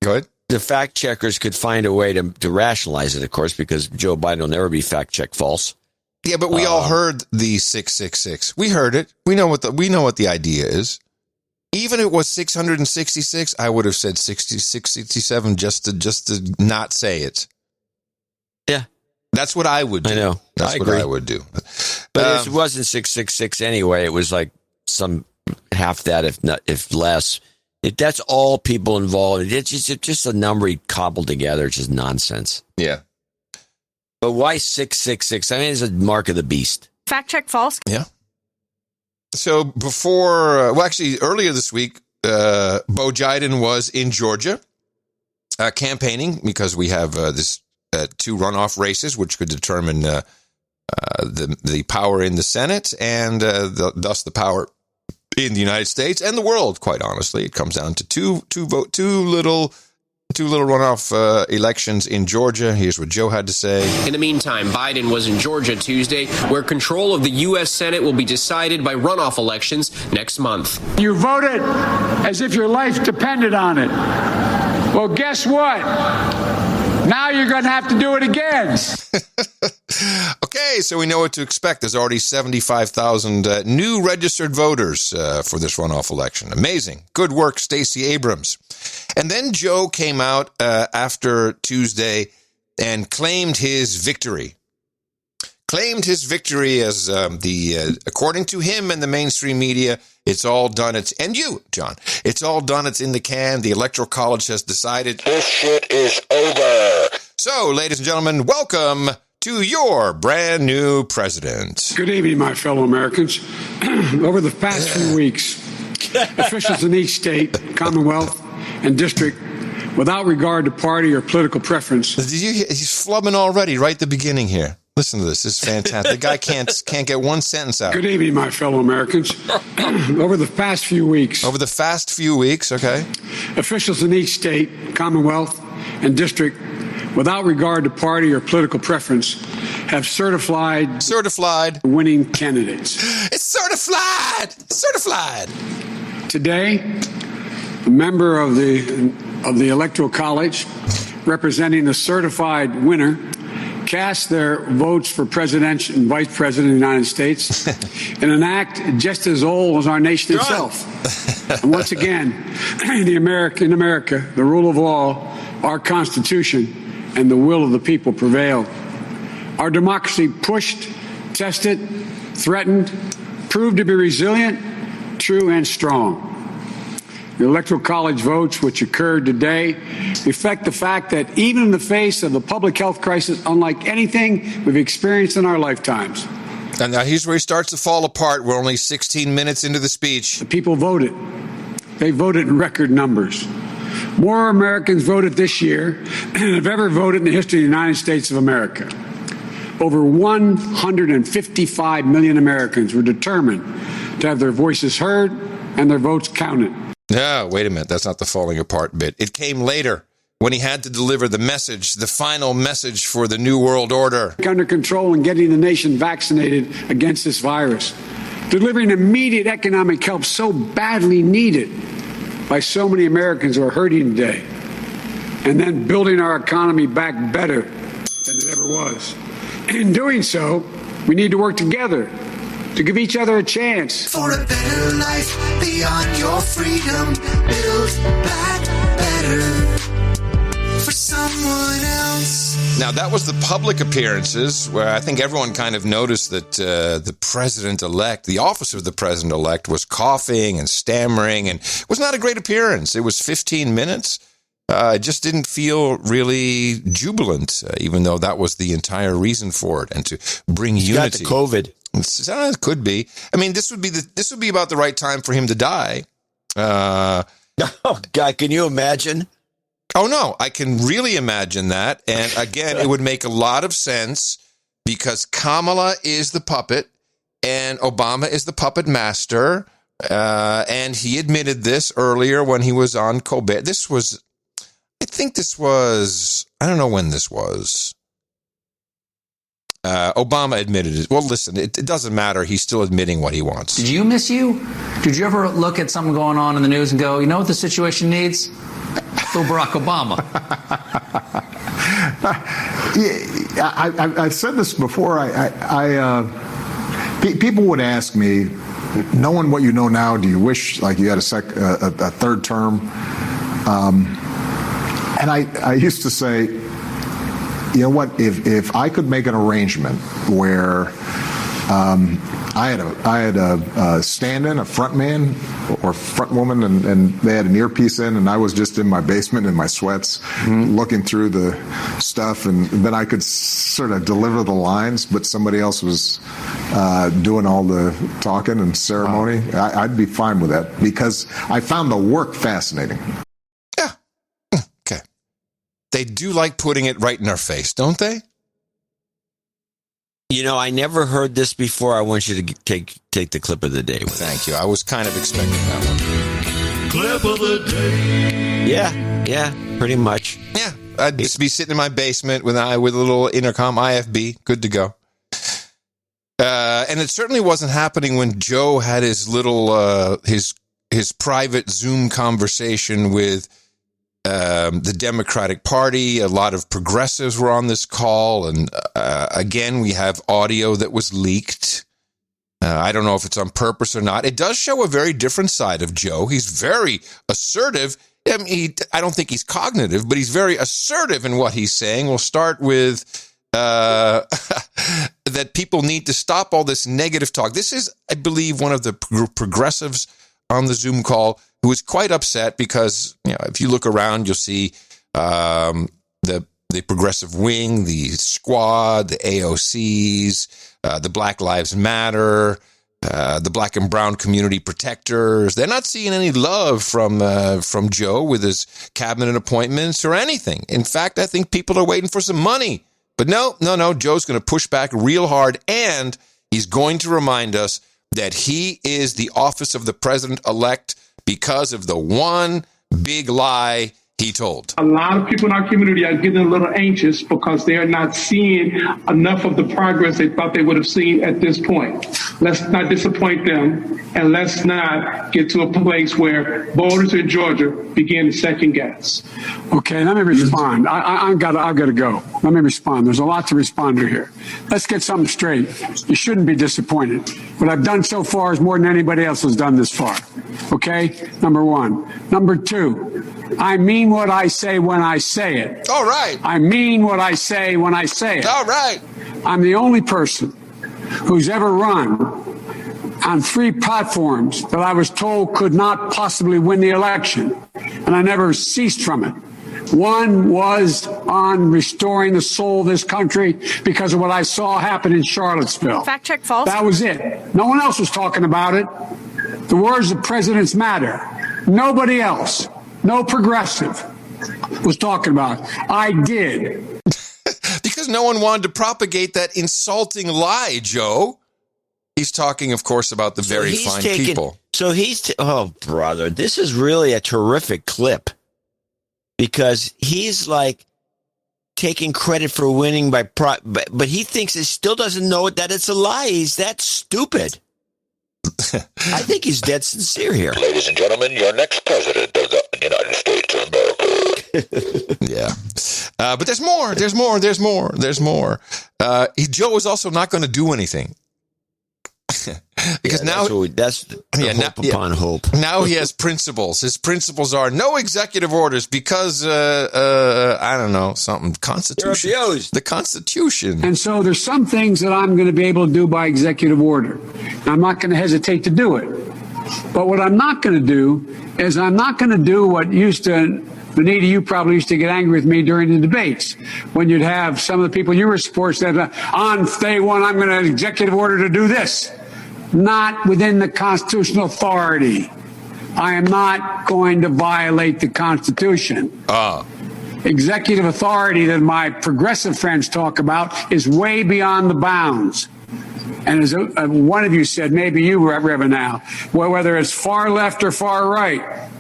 Speaker 1: Go ahead.
Speaker 3: The fact checkers could find a way to rationalize it, of course, because Joe Biden will never be fact checked false.
Speaker 1: Yeah, but we all heard the 666. We heard it. We know what the idea is. Even if it was 666, I would have said 67 just to not say it.
Speaker 3: Yeah.
Speaker 1: That's what I would do.
Speaker 3: I know.
Speaker 1: That's what I would do.
Speaker 3: But it wasn't 666 anyway. It was like some half that, if less. That's all people involved. It's just a number he cobbled together. It's just nonsense.
Speaker 1: Yeah.
Speaker 3: But why 666? I mean, it's a mark of the beast.
Speaker 21: Fact check false.
Speaker 1: Yeah. So earlier this week, Bo Biden was in Georgia campaigning because we have this two runoff races, which could determine the power in the Senate and thus the power in the United States and the world. Quite honestly, it comes down to two little runoff elections in Georgia. Here's what Joe had to say.
Speaker 9: In the meantime, Biden was in Georgia Tuesday, where control of the U.S. Senate will be decided by runoff elections next month.
Speaker 10: You voted as if your life depended on it. Well, guess what? Now you're going to have to do it again.
Speaker 1: Okay, so we know what to expect. There's already 75,000 new registered voters for this runoff election. Amazing. Good work, Stacey Abrams. And then Joe came out after Tuesday and claimed his victory. Claimed his victory as according to him and the mainstream media, it's all done. And you, John, it's all done. It's in the can. The Electoral College has decided this shit is over. So, ladies and gentlemen, welcome to your brand new president.
Speaker 10: Good evening, my fellow Americans. Over the past few weeks, officials in each state, Commonwealth, and district, without regard to party or political preference.
Speaker 1: He's flubbing already right at the beginning here. Listen to this. This is fantastic. The guy can't get one sentence out.
Speaker 10: Good evening, my fellow Americans. Over the past few weeks.
Speaker 1: Okay.
Speaker 10: Officials in each state, Commonwealth, and district, without regard to party or political preference, have certified winning candidates.
Speaker 1: It's certified.
Speaker 10: Today, a member of the Electoral College, representing the certified winner, cast their votes for president and vice president of the United States in an act just as old as our nation itself. And once again, in America, the rule of law, our Constitution, and the will of the people prevailed. Our democracy pushed, tested, threatened, proved to be resilient, true, and strong. The Electoral College votes, which occurred today, reflect the fact that even in the face of the public health crisis unlike anything we've experienced in our lifetimes.
Speaker 1: And now here's where he starts to fall apart. We're only 16 minutes into the speech.
Speaker 10: The people voted. They voted in record numbers. More Americans voted this year than have ever voted in the history of the United States of America. Over 155 million Americans were determined to have their voices heard and their votes counted.
Speaker 1: No, wait a minute. That's not the falling apart bit. It came later when he had to deliver the message, the final message for the New World Order.
Speaker 10: Under control and getting the nation vaccinated against this virus. Delivering immediate economic help so badly needed by so many Americans who are hurting today. And then building our economy back better than it ever was. In doing so, we need to work together to give each other a chance.
Speaker 11: For a better life beyond your freedom, build back better for someone else.
Speaker 1: Now, that was the public appearances where I think everyone kind of noticed that the president-elect, the office of the president-elect, was coughing and stammering, and it was not a great appearance. It was 15 minutes. It just didn't feel really jubilant, even though that was the entire reason for it, and to bring unity.
Speaker 3: Got the COVID.
Speaker 1: It could be. I mean, this would be about the right time for him to die.
Speaker 3: Oh God, can you imagine?
Speaker 1: Oh no, I can really imagine that. And again, it would make a lot of sense because Kamala is the puppet and Obama is the puppet master. And he admitted this earlier when he was on Colbert. I don't know when this was. Obama admitted it. Well, listen, it doesn't matter. He's still admitting what he wants.
Speaker 12: Did you miss you? Did you ever look at something going on in the news and go, you know what the situation needs? Little Barack Obama.
Speaker 13: I've said this before. People would ask me, knowing what you know now, do you wish like you had a third term? And I used to say, you know what? If I could make an arrangement where I had a stand-in, a front man or front woman, and they had an earpiece in, and I was just in my basement in my sweats, looking through the stuff, and then I could sort of deliver the lines, but somebody else was doing all the talking and ceremony. I'd be fine with that because I found the work fascinating.
Speaker 1: They do like putting it right in our face, don't they?
Speaker 3: You know, I never heard this before. I want you to take the clip of the day.
Speaker 1: Thank you. I was kind of expecting that one.
Speaker 11: Clip of the day.
Speaker 3: Yeah, pretty much.
Speaker 1: Yeah, I'd just be sitting in my basement with a little intercom IFB, good to go. And it certainly wasn't happening when Joe had his little his private Zoom conversation with the Democratic Party. A lot of progressives were on this call. And again, we have audio that was leaked. I don't know if it's on purpose or not. It does show a very different side of Joe. He's very assertive. I mean, I don't think he's cognitive, but he's very assertive in what he's saying. We'll start with that people need to stop all this negative talk. This is, I believe, one of the progressives on the Zoom call who is quite upset because, you know, if you look around, you'll see the progressive wing, the squad, the AOCs, the Black Lives Matter, the Black and Brown community protectors. They're not seeing any love from Joe with his cabinet appointments or anything. In fact, I think people are waiting for some money. But no, Joe's going to push back real hard, and he's going to remind us that he is the office of the president-elect because of the one big lie he told.
Speaker 14: A lot of people in our community are getting a little anxious because they are not seeing enough of the progress they thought they would have seen at this point. Let's not disappoint them, and let's not get to a place where voters in Georgia begin to second guess.
Speaker 10: Okay, let me respond. I've got to go. Let me respond. There's a lot to respond to here. Let's get something straight. You shouldn't be disappointed. What I've done so far is more than anybody else has done this far. Okay? Number one. Number two, I mean what I say when I say it.
Speaker 1: All right.
Speaker 10: I mean what I say when I say it.
Speaker 1: All right.
Speaker 10: I'm the only person who's ever run on 3 platforms that I was told could not possibly win the election, and I never ceased from it. One was on restoring the soul of this country because of what I saw happen in Charlottesville.
Speaker 21: Fact check false.
Speaker 10: That was it. No one else was talking about it. The words of presidents matter. Nobody else, no progressive, was talking about it. I did.
Speaker 1: Because no one wanted to propagate that insulting lie, Joe. He's talking, of course, about the very fine people.
Speaker 3: So oh, brother, this is really a terrific clip because he's like taking credit for winning but he thinks it still doesn't know that it's a lie. He's that stupid. I think he's dead sincere here.
Speaker 15: Ladies and gentlemen, your next president of the United States of America.
Speaker 1: Yeah. But there's more. Joe is also not going to do anything. Because
Speaker 3: that's hope upon hope.
Speaker 1: Now he has principles. His principles are no executive orders because I don't know, something Constitution. The Constitution.
Speaker 10: And so there's some things that I'm going to be able to do by executive order. I'm not going to hesitate to do it. But what I'm not going to do is I'm not going to do what used to. Benita, you probably used to get angry with me during the debates when you'd have some of the people you were supporting said, on day one, I'm going to executive order to do this. Not within the constitutional authority. I am not going to violate the Constitution. Executive authority that my progressive friends talk about is way beyond the bounds. And as one of you said, maybe you, Reverend, now, whether it's far left or far right,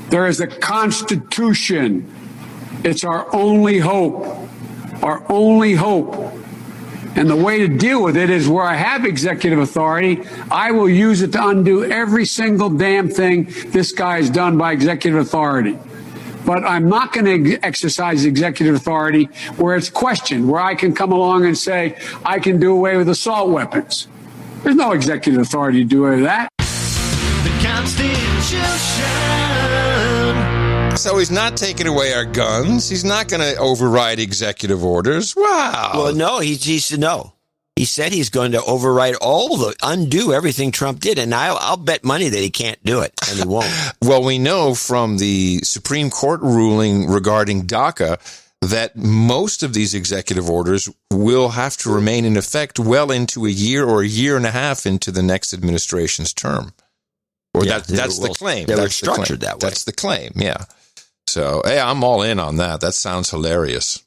Speaker 10: there is a Constitution. It's our only hope. Our only hope. And the way to deal with it is where I have executive authority, I will use it to undo every single damn thing this guy has done by executive authority. But I'm not going to exercise executive authority where it's questioned, where I can come along and say, I can do away with assault weapons. There's no executive authority to do away with that.
Speaker 11: The Constitution.
Speaker 1: So he's not taking away our guns. He's not going to override executive orders. Wow.
Speaker 3: Well, no, he said no. He said he's going to override undo everything Trump did. And I'll bet money that he can't do it, and he won't.
Speaker 1: Well, we know from the Supreme Court ruling regarding DACA that most of these executive orders will have to remain in effect well into a year or a year and a half into the next administration's term. Or that's the claim.
Speaker 3: They were structured that way.
Speaker 1: That's the claim, yeah. So, hey, I'm all in on that. That sounds hilarious.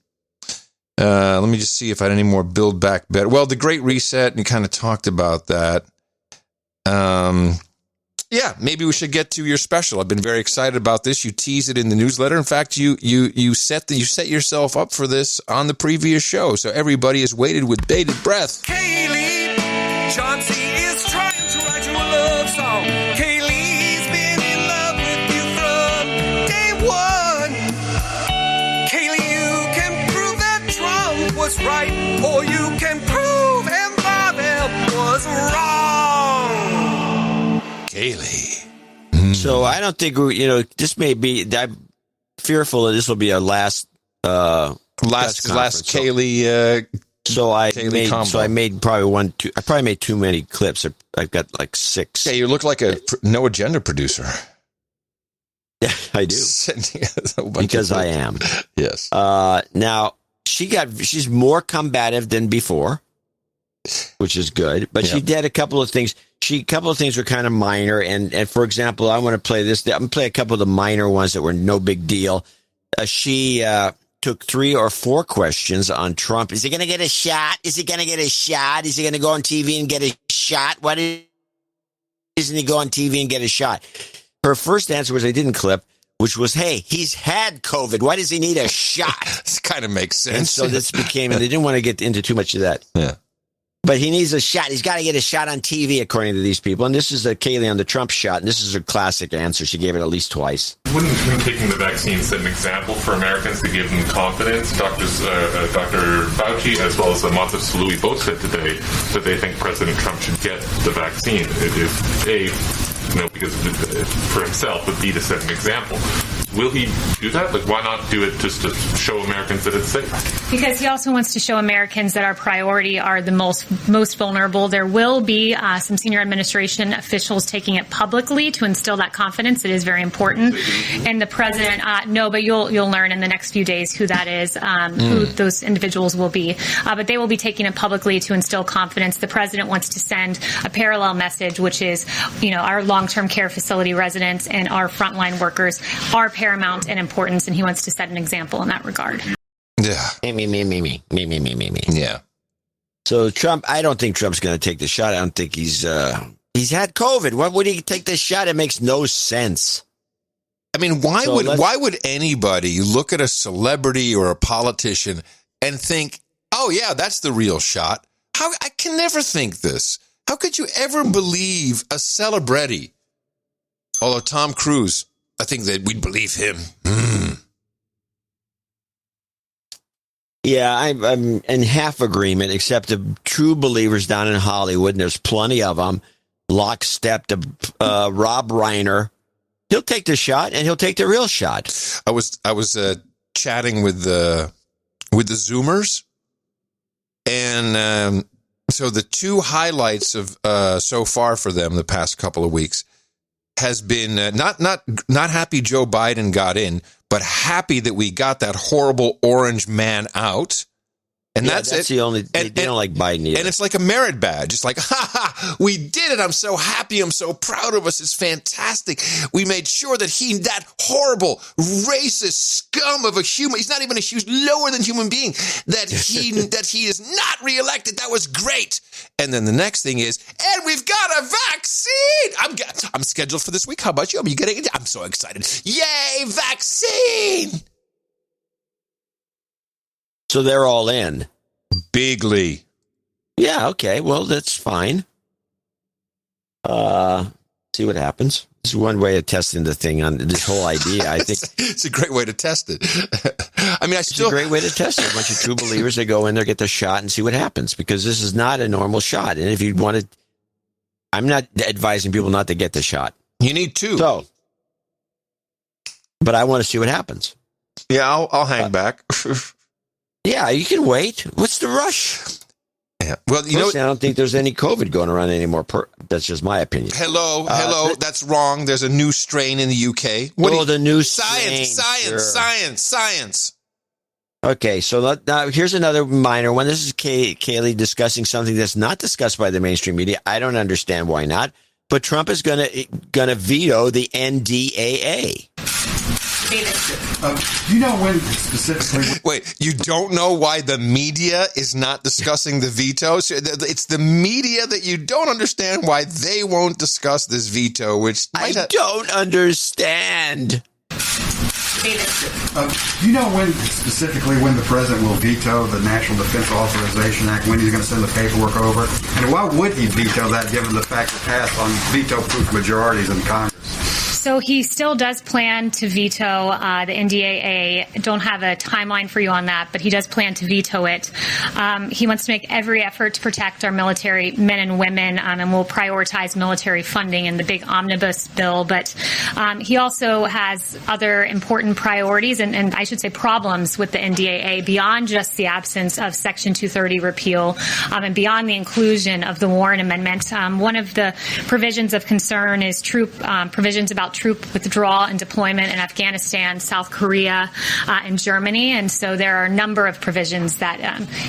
Speaker 1: Let me just see if I had any more Build Back Better. Well, the Great Reset, and you kind of talked about that. Yeah, maybe we should get to your special. I've been very excited about this. You teased it in the newsletter. In fact, you set yourself up for this on the previous show. So everybody has waited with bated breath.
Speaker 11: Kaylee, John C. is trying to write you a love song. Kaylee's been in love with you from day one. Kaylee, you can prove that Trump was right, or you can prove Mbappé was wrong.
Speaker 1: Kaylee.
Speaker 3: So I don't think this may be. I'm fearful that this will be our last
Speaker 1: Kaylee.
Speaker 3: I made probably I probably made too many clips. I've got like 6.
Speaker 1: Yeah, you look like a No Agenda producer.
Speaker 3: Yeah, I do. Because I am.
Speaker 1: Yes.
Speaker 3: Now she's more combative than before, which is good. But she did a couple of things. A couple of things were kind of minor. And for example, I want to play this. I'm going to play a couple of the minor ones that were no big deal. She took 3 or 4 questions on Trump. Is he going to get a shot? Is he going to get a shot? Is he going to go on TV and get a shot? Why doesn't he go on TV and get a shot? Her first answer was, I didn't clip, which was, hey, he's had COVID. Why does he need a shot?
Speaker 1: This kind of makes sense.
Speaker 3: And so this became, and they didn't want to get into too much of that.
Speaker 1: Yeah.
Speaker 3: But he needs a shot. He's got to get a shot on TV, according to these people. And this is Kaylee on the Trump shot. And this is her classic answer. She gave it at least twice.
Speaker 16: Wouldn't him taking the vaccine set an example for Americans to give them confidence? Dr. Fauci, as well as Montez Salui, both said today that they think President Trump should get the vaccine. Because for himself would be to set an example. Will he do that? Why not do it just to show Americans that it's safe?
Speaker 17: Because he also wants to show Americans that our priority are the most vulnerable. There will be some senior administration officials taking it publicly to instill that confidence. It is very important. And the president, no, but you'll learn in the next few days who that is, who those individuals will be. But they will be taking it publicly to instill confidence. The president wants to send a parallel message, which is, our long-term care facility residents and our frontline workers are paramount in importance, and he wants to set an example in that regard.
Speaker 1: Yeah.
Speaker 3: Me.
Speaker 1: Yeah.
Speaker 3: So Trump, I don't think Trump's going to take the shot. I don't think he's had COVID. Why would he take the shot? It makes no sense.
Speaker 1: I mean, why would anybody look at a celebrity or a politician and think, oh, yeah, that's the real shot? I can never think this. How could you ever believe a celebrity? Although Tom Cruise, I think that we'd believe him.
Speaker 3: Yeah, I'm in half agreement, except the true believers down in Hollywood, and there's plenty of them, lockstep to Rob Reiner. He'll take the shot, and he'll take the real shot.
Speaker 1: I was chatting with the Zoomers, and so the two highlights of so far for them the past couple of weeks has been not happy Joe Biden got in, but happy that we got that horrible orange man out. And that's it.
Speaker 3: The only, they don't like Biden either.
Speaker 1: And it's like a merit badge. It's like, we did it. I'm so happy. I'm so proud of us. It's fantastic. We made sure that that horrible, racist scum of a human, he's not even he's lower than human being, that he is not reelected. That was great. And then the next thing is, and we've got a vaccine. I'm scheduled for this week. How about you? Are you getting it? I'm so excited. Yay, vaccine.
Speaker 3: So they're all in.
Speaker 1: Bigly.
Speaker 3: Yeah, okay. Well, that's fine. See what happens. It's one way of testing the thing on this whole idea. I think
Speaker 1: it's a great way to test it. I mean,
Speaker 3: it's a great way to test it. A bunch of true believers, they go in there, get the shot, and see what happens, because this is not a normal shot. And if you want to, I'm not advising people not to get the shot.
Speaker 1: You need to.
Speaker 3: So, but I want to see what happens.
Speaker 1: Yeah, I'll hang back.
Speaker 3: Yeah, you can wait. What's the rush?
Speaker 1: Yeah. Well,
Speaker 3: I don't think there's any COVID going around anymore. That's just my opinion.
Speaker 1: Hello. That's wrong. There's a new strain in the UK.
Speaker 3: The new
Speaker 1: science.
Speaker 3: Okay, so now here's another minor one. This is Kaylee discussing something that's not discussed by the mainstream media. I don't understand why not. But Trump is gonna veto the NDAA.
Speaker 4: You know when specifically?
Speaker 1: Wait, you don't know why the media is not discussing the veto? So it's the media that you don't understand why they won't discuss this veto, which
Speaker 3: I don't understand.
Speaker 4: You know when specifically when the president will veto the National Defense Authorization Act, when he's going to send the paperwork over? And why would he veto that given the fact it passed on veto-proof majorities in Congress?
Speaker 17: So he still does plan to veto the NDAA. Don't have a timeline for you on that, but he does plan to veto it. He wants to make every effort to protect our military men and women, and will prioritize military funding in the big omnibus bill. But he also has other important priorities and I should say problems with the NDAA beyond just the absence of Section 230 repeal and beyond the inclusion of the Warren Amendment. One of the provisions of concern is provisions about troop withdrawal and deployment in Afghanistan, South Korea, and Germany. And so there are a number of provisions that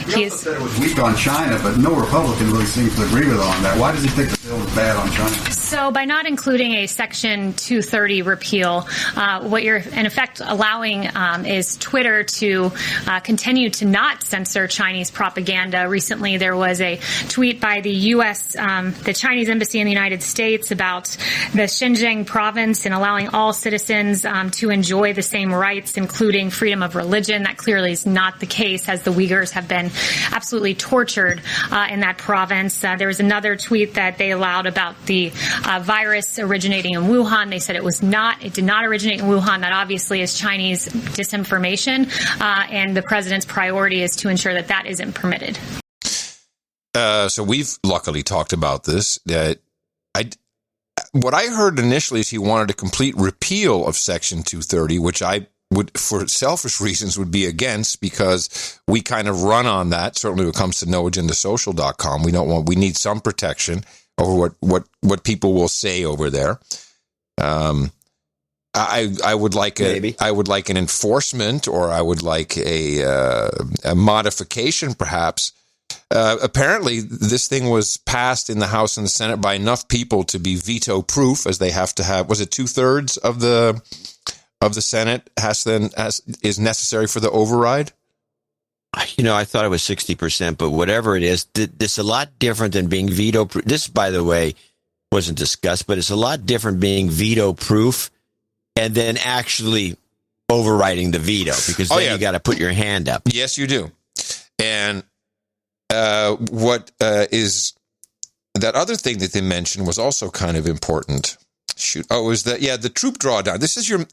Speaker 4: he also said it was weak on China, but no Republican really seems to agree with on that. Why does he think the bill is bad on China?
Speaker 17: So by not including a Section 230 repeal, what you're in effect allowing is Twitter to continue to not censor Chinese propaganda. Recently, there was a tweet by the U.S., the Chinese embassy in the United States about the Xinjiang province and allowing all citizens to enjoy the same rights, including freedom of religion. That clearly is not the case, as the Uyghurs have been absolutely tortured in that province. There was another tweet that they allowed about the virus originating in Wuhan. They said it did not originate in Wuhan. That obviously is Chinese disinformation, and the president's priority is to ensure that isn't permitted.
Speaker 1: So we've luckily talked about this. What I heard initially is he wanted a complete repeal of Section 230, which I would, for selfish reasons, would be against, because we kind of run on that. Certainly when it comes to noagendasocial.com, we need some protection over what people will say over there. I would like an enforcement, or I would like a modification, perhaps. Apparently, this thing was passed in the House and the Senate by enough people to be veto-proof, as they have to have. Was it 2/3 of the Senate is necessary for the override?
Speaker 3: I thought it was 60%, but whatever it is, this is a lot different than being veto-proof. This, by the way, wasn't discussed, but it's a lot different being veto-proof and then actually overriding the veto, because then you got to put your hand up.
Speaker 1: Yes, you do. And what is that other thing that they mentioned was also kind of important. It was the troop drawdown.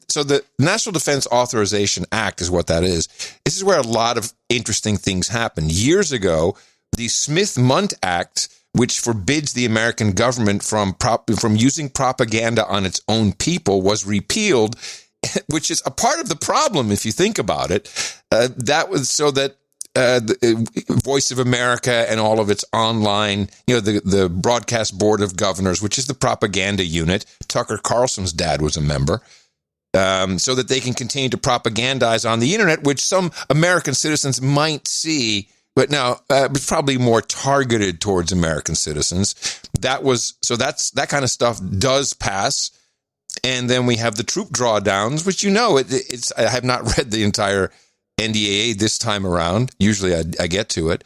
Speaker 1: So the National Defense Authorization Act is what that is. This is where a lot of interesting things happened. Years ago, the Smith-Mundt Act, which forbids the American government from using propaganda on its own people, was repealed, which is a part of the problem if you think about it. That was so that the Voice of America and all of its online, the Broadcast Board of Governors, which is the propaganda unit. Tucker Carlson's dad was a member, so that they can continue to propagandize on the internet, which some American citizens might see, but now it's probably more targeted towards American citizens. That kind of stuff does pass. And then we have the troop drawdowns, which I have not read the entire NDAA this time around. Usually I get to it.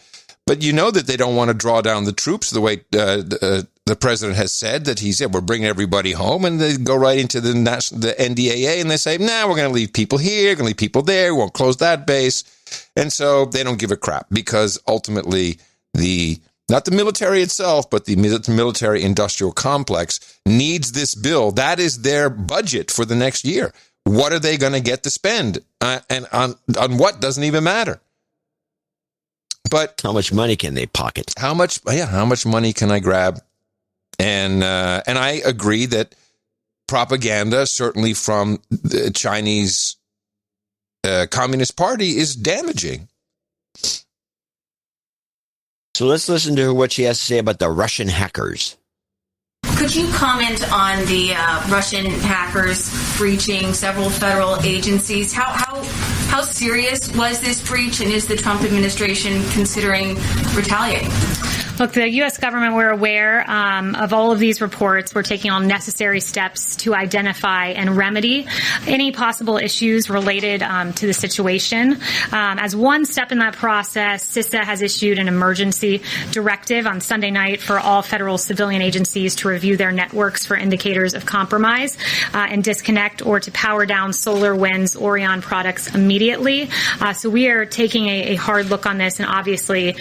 Speaker 1: But that they don't want to draw down the troops the way the president has said, that he said, we're bringing everybody home. And they go right into the NDAA and they say, we're going to leave people here, going to leave people there, we won't close that base. And so they don't give a crap, because ultimately not the military itself, but the military industrial complex needs this bill. That is their budget for the next year. What are they going to get to spend? And on what doesn't even matter. But
Speaker 3: how much money can they pocket?
Speaker 1: How much money can I grab? And I agree that propaganda, certainly from the Chinese Communist Party, is damaging.
Speaker 3: So let's listen to what she has to say about the Russian hackers.
Speaker 18: Could you comment on the Russian hackers breaching several federal agencies? How serious was this breach, and is the Trump administration considering retaliating?
Speaker 17: Look, the U.S. government, we're aware of all of these reports. We're taking all necessary steps to identify and remedy any possible issues related to the situation. As one step in that process, CISA has issued an emergency directive on Sunday night for all federal civilian agencies to review their networks for indicators of compromise and disconnect or to power down SolarWinds Orion products immediately. So we are taking a hard look on this, and obviously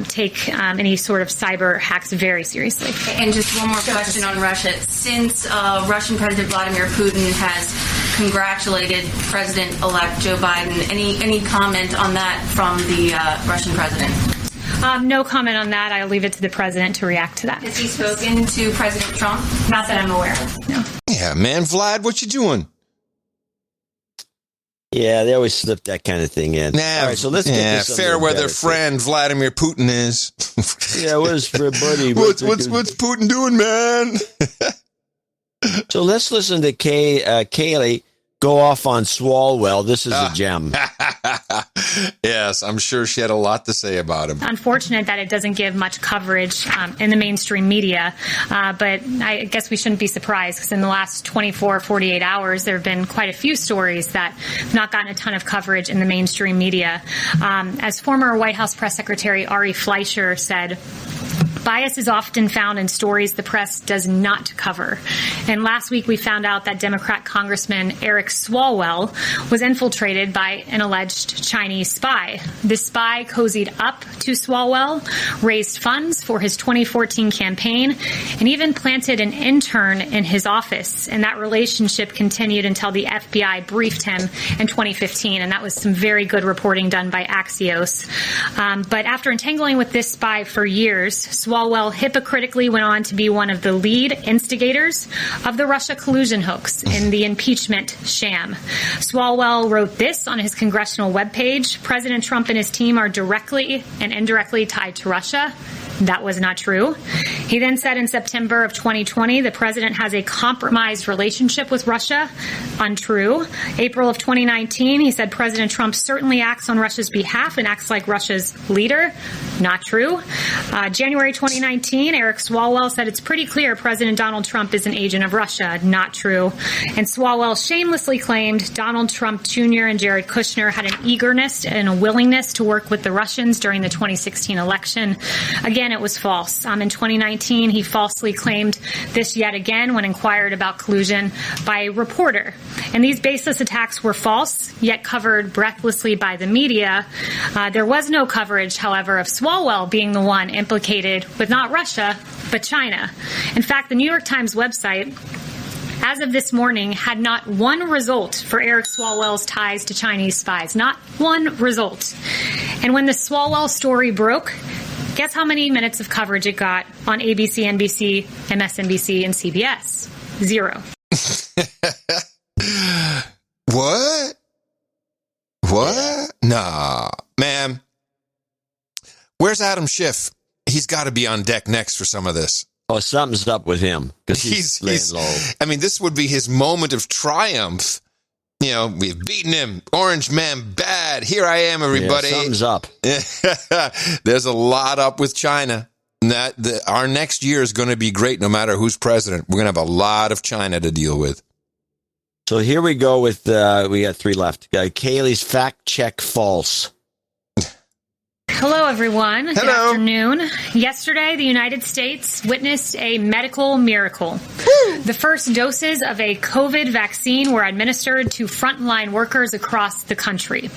Speaker 17: take any sort of cyber hacks very seriously.
Speaker 18: And just one more question on Russia. Since Russian President Vladimir Putin has congratulated President-elect Joe Biden, any comment on that from the Russian president?
Speaker 17: No comment on that. I'll leave it to the president to react to that.
Speaker 18: Has he spoken to President Trump?
Speaker 17: Not that I'm aware of, no.
Speaker 1: Yeah, man, Vlad, what you doing?
Speaker 3: Yeah, they always slip that kind of thing in.
Speaker 1: All
Speaker 3: right, so let's get to
Speaker 1: fair weather friend Vladimir Putin is.
Speaker 3: Yeah, what is for buddy?
Speaker 1: What's Putin doing, man?
Speaker 3: So let's listen to Kaylee go off on Swalwell. This is a gem.
Speaker 1: Yes, I'm sure she had a lot to say about him.
Speaker 17: Unfortunate that it doesn't give much coverage in the mainstream media, but I guess we shouldn't be surprised, because in the last 24, 48 hours, there have been quite a few stories that have not gotten a ton of coverage in the mainstream media. As former White House Press Secretary Ari Fleischer said, bias is often found in stories the press does not cover. And last week we found out that Democrat Congressman Eric Swalwell was infiltrated by an alleged Chinese spy. This spy cozied up to Swalwell, raised funds for his 2014 campaign, and even planted an intern in his office. And that relationship continued until the FBI briefed him in 2015. And that was some very good reporting done by Axios. But after entangling with this spy for years, Swalwell hypocritically went on to be one of the lead instigators of the Russia collusion hoax in the impeachment sham. Swalwell wrote this on his congressional webpage: President Trump and his team are directly and indirectly tied to Russia. That was not true. He then said in September of 2020, the president has a compromised relationship with Russia. Untrue. April of 2019, he said President Trump certainly acts on Russia's behalf and acts like Russia's leader. Not true. January 2019, Eric Swalwell said it's pretty clear President Donald Trump is an agent of Russia. Not true. And Swalwell shamelessly claimed Donald Trump Jr. and Jared Kushner had an eagerness and a willingness to work with the Russians during the 2016 election. Again, it was false. In 2019, he falsely claimed this yet again when inquired about collusion by a reporter. And these baseless attacks were false, yet covered breathlessly by the media. There was no coverage, however, of Swalwell being the one implicated with not Russia, but China. In fact, the New York Times website, as of this morning, had not one result for Eric Swalwell's ties to Chinese spies. Not one result. And when the Swalwell story broke, guess how many minutes of coverage it got on ABC, NBC, MSNBC, and CBS? 0.
Speaker 1: What? Nah, man. Where's Adam Schiff? He's got to be on deck next for some of this.
Speaker 3: Oh, something's up with him because he's laying low.
Speaker 1: I mean, this would be his moment of triumph. You know, we've beaten him. Orange man bad. Here I am, everybody.
Speaker 3: Yeah, something's up.
Speaker 1: There's a lot up with China. Our next year is going to be great no matter who's president. We're going to have a lot of China to deal with.
Speaker 3: So here we go with, we got 3 left. Kaylee's fact check false.
Speaker 17: Hello, everyone.
Speaker 1: Hello.
Speaker 17: Good afternoon. Yesterday, the United States witnessed a medical miracle. The first doses of a COVID vaccine were administered to frontline workers across the country.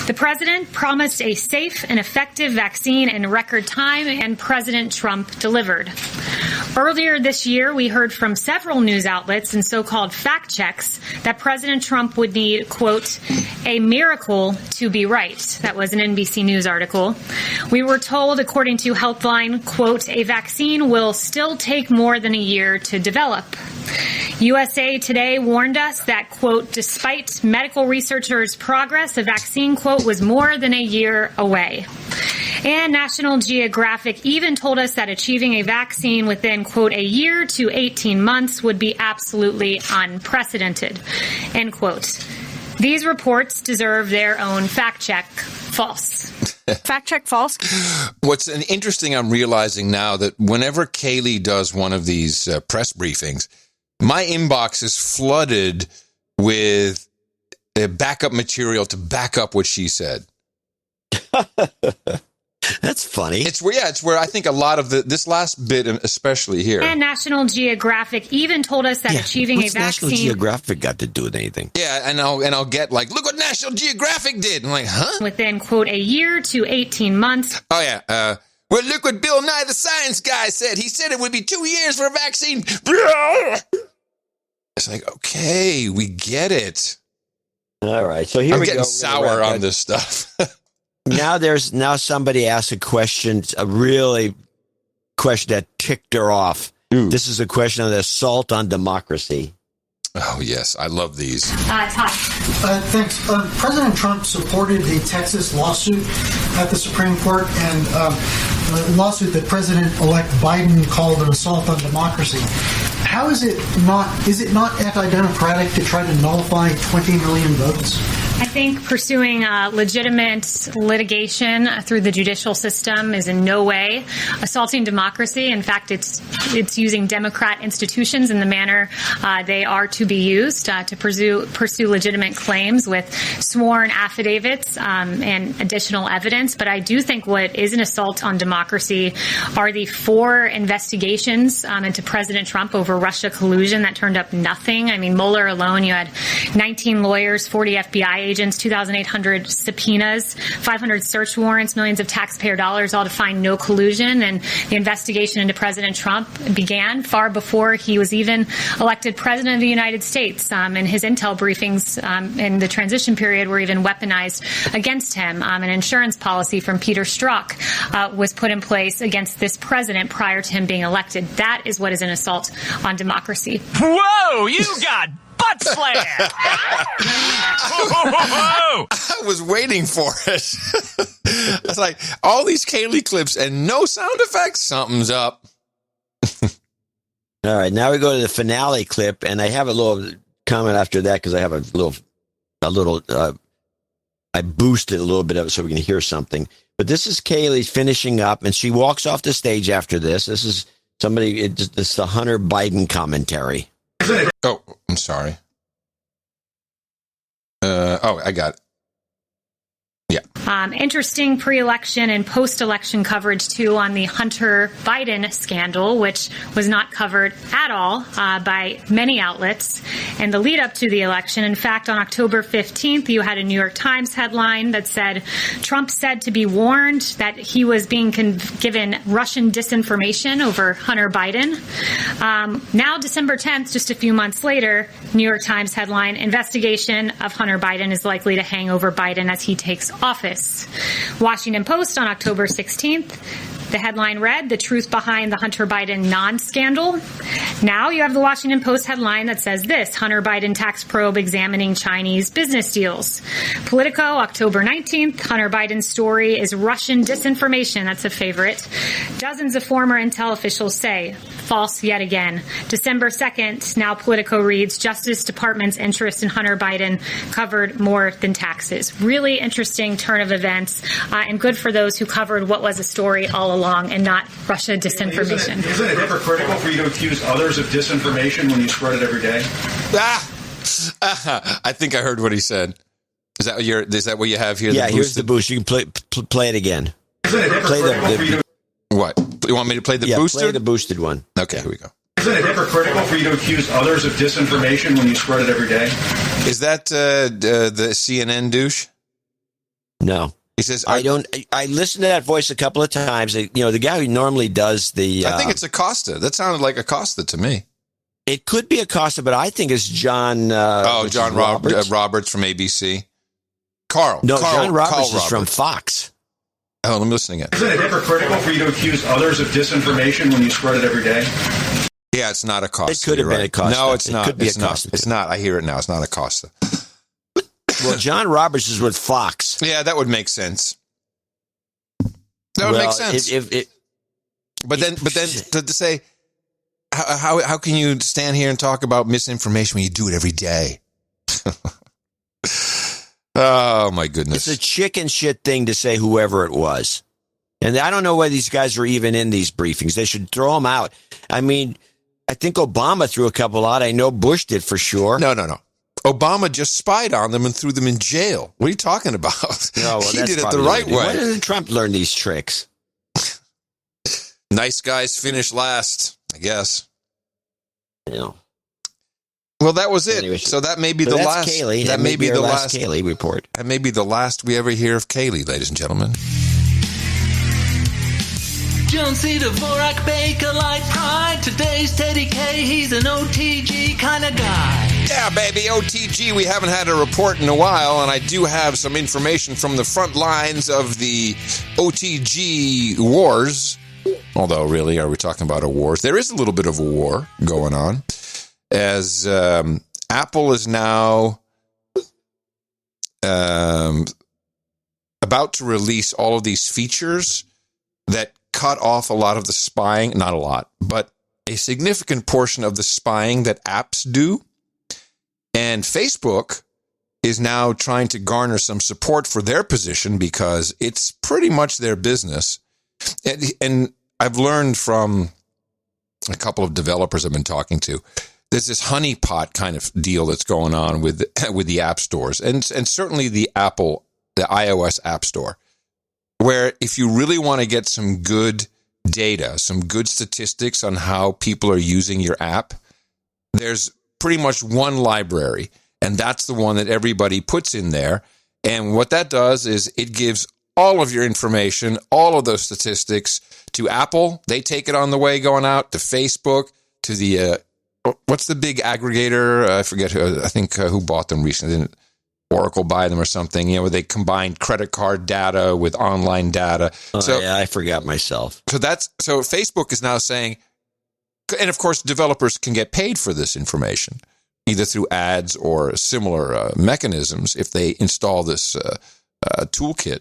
Speaker 17: The president promised a safe and effective vaccine in record time, and President Trump delivered. Earlier this year, we heard from several news outlets and so-called fact checks that President Trump would need, quote, a miracle to be right. That was an NBC News article. We were told, according to Healthline, quote, a vaccine will still take more than a year to develop. USA Today warned us that, quote, despite medical researchers' progress, a vaccine, quote, was more than a year away. And National Geographic even told us that achieving a vaccine within, quote, a year to 18 months would be absolutely unprecedented, end quote. These reports deserve their own fact check. False.
Speaker 21: Fact check false.
Speaker 1: What's interesting, I'm realizing now that whenever Kaylee does one of these press briefings, my inbox is flooded with backup material to back up what she said.
Speaker 3: That's funny.
Speaker 1: It's where I think a lot of this last bit, especially here.
Speaker 17: And National Geographic even told us that achieving a vaccine.
Speaker 3: National Geographic got to do with anything?
Speaker 1: Yeah, and I'll get like, look what National Geographic did. I'm like, huh?
Speaker 17: Within, quote, a year to 18 months.
Speaker 1: Oh yeah. Well, look what Bill Nye the Science Guy said. He said it would be 2 years for a vaccine. It's like, okay, we get it.
Speaker 3: All right, so here
Speaker 1: I'm
Speaker 3: we go.
Speaker 1: getting sour on this stuff.
Speaker 3: Now somebody asked a question, a really question that ticked her off.
Speaker 1: Ooh.
Speaker 3: This is a question on the assault on democracy.
Speaker 1: Oh, yes. I love these.
Speaker 17: Todd.
Speaker 19: Thanks. President Trump supported the Texas lawsuit at the Supreme Court, and the lawsuit that President-elect Biden called an assault on democracy. How is it not anti-democratic to try to nullify 20 million votes?
Speaker 17: I think pursuing legitimate litigation through the judicial system is in no way assaulting democracy. In fact, it's using Democrat institutions in the manner they are to be used to pursue legitimate claims with sworn affidavits and additional evidence. But I do think what is an assault on democracy are the 4 investigations into President Trump over Russia collusion that turned up nothing. I mean, Mueller alone, you had 19 lawyers, 40 FBI agents, 2,800 subpoenas, 500 search warrants, millions of taxpayer dollars, all to find no collusion. And the investigation into President Trump began far before he was even elected president of the United States. And his intel briefings in the transition period were even weaponized against him. An insurance policy from Peter Strzok was put in place against this president prior to him being elected. That is what is an assault on democracy.
Speaker 11: Whoa, you got butt flair!
Speaker 1: I was waiting for it. It's like all these Kaylee clips and no sound effects. Something's up.
Speaker 3: All right, now we go to the finale clip, and I have a little comment after that because I have a little. I boosted a little bit of it so we can hear something. But this is Kayleigh finishing up, and she walks off the stage after this. This is it's the Hunter Biden commentary.
Speaker 1: Oh, I'm sorry. I got it. Yeah.
Speaker 17: Interesting pre-election and post-election coverage, too, on the Hunter Biden scandal, which was not covered at all by many outlets in the lead up to the election. In fact, on October 15th, you had a New York Times headline that said Trump said to be warned that he was being given Russian disinformation over Hunter Biden. Now, December 10th, just a few months later, New York Times headline, investigation of Hunter Biden is likely to hang over Biden as he takes office. Washington Post on October 16th, the headline read, "The truth behind the Hunter Biden non-scandal." Now you have the Washington Post headline that says this, Hunter Biden tax probe examining Chinese business deals. Politico, October 19th, Hunter Biden's story is Russian disinformation. That's a favorite. Dozens of former intel officials say, false yet again. December 2nd, now Politico reads, Justice Department's interest in Hunter Biden covered more than taxes. Really interesting turn of events, and good for those who covered what was a story all along and not Russia disinformation.
Speaker 20: Isn't it hypocritical for you to accuse others of disinformation when you spread it every day?
Speaker 1: I think I heard what he said. Is that what you have here?
Speaker 3: Yeah, here's the boost. You can play it again.
Speaker 20: Isn't it hypocritical for you to...
Speaker 1: What? You want me to play the boosted?
Speaker 3: Play the boosted one.
Speaker 1: Okay, here we go.
Speaker 20: Isn't it hypocritical for you to accuse others of disinformation when you spread it every day?
Speaker 1: Is that the CNN douche?
Speaker 3: No.
Speaker 1: He says,
Speaker 3: I listened to that voice a couple of times. You know, the guy who normally does the...
Speaker 1: I think it's Acosta. That sounded like Acosta to me.
Speaker 3: It could be Acosta, but I think it's John...
Speaker 1: John Roberts from ABC.
Speaker 3: John Roberts is from Fox.
Speaker 1: Oh, let me listen again.
Speaker 20: Isn't it hypocritical for you to accuse others of disinformation when you spread it every day?
Speaker 1: Yeah, it's not Acosta.
Speaker 3: It could have been Acosta.
Speaker 1: No, it's not.
Speaker 3: It could be
Speaker 1: it's
Speaker 3: Acosta.
Speaker 1: Not. It's not. I hear it now. It's not Acosta.
Speaker 3: Well, John Roberts is with Fox.
Speaker 1: Yeah, that would make sense. That would make sense. But then to say, how can you stand here and talk about misinformation when you do it every day? Oh, my goodness.
Speaker 3: It's a chicken shit thing to say whoever it was. And I don't know why these guys are even in these briefings. They should throw them out. I mean, I think Obama threw a couple out. I know Bush did for sure.
Speaker 1: No. Obama just spied on them and threw them in jail. What are you talking about?
Speaker 3: No,
Speaker 1: he did it the right way.
Speaker 3: When did Trump learn these tricks?
Speaker 1: Nice guys finish last, I guess.
Speaker 3: Yeah.
Speaker 1: Well, that was it. Anyway, so that may be the last.
Speaker 3: Kayleigh.
Speaker 1: That may be the last
Speaker 3: Kayleigh report.
Speaker 1: That may be the last we ever hear of Kayleigh, ladies and gentlemen.
Speaker 11: Jonesy, Dvorak, Baker, Light Pride. Today's Teddy K. He's an OTG kind of guy.
Speaker 1: Yeah, baby, OTG. We haven't had a report in a while, and I do have some information from the front lines of the OTG wars. Although, really, are we talking about a war? There is a little bit of a war going on. As Apple is now about to release all of these features that cut off a lot of the spying, not a lot, but a significant portion of the spying that apps do. And Facebook is now trying to garner some support for their position because it's pretty much their business. And I've learned from a couple of developers I've been talking to, there's this honeypot kind of deal that's going on with the app stores and certainly the iOS app store, where if you really want to get some good data, some good statistics on how people are using your app, there's pretty much one library, and that's the one that everybody puts in there. And what that does is it gives all of your information, all of those statistics to Apple. They take it on the way going out to Facebook, to the what's the big aggregator? I forget who. I think who bought them recently. Didn't Oracle buy them or something? You know, where they combined credit card data with online data.
Speaker 3: Yeah, I forgot myself.
Speaker 1: So Facebook is now saying, and of course, developers can get paid for this information, either through ads or similar mechanisms if they install this toolkit,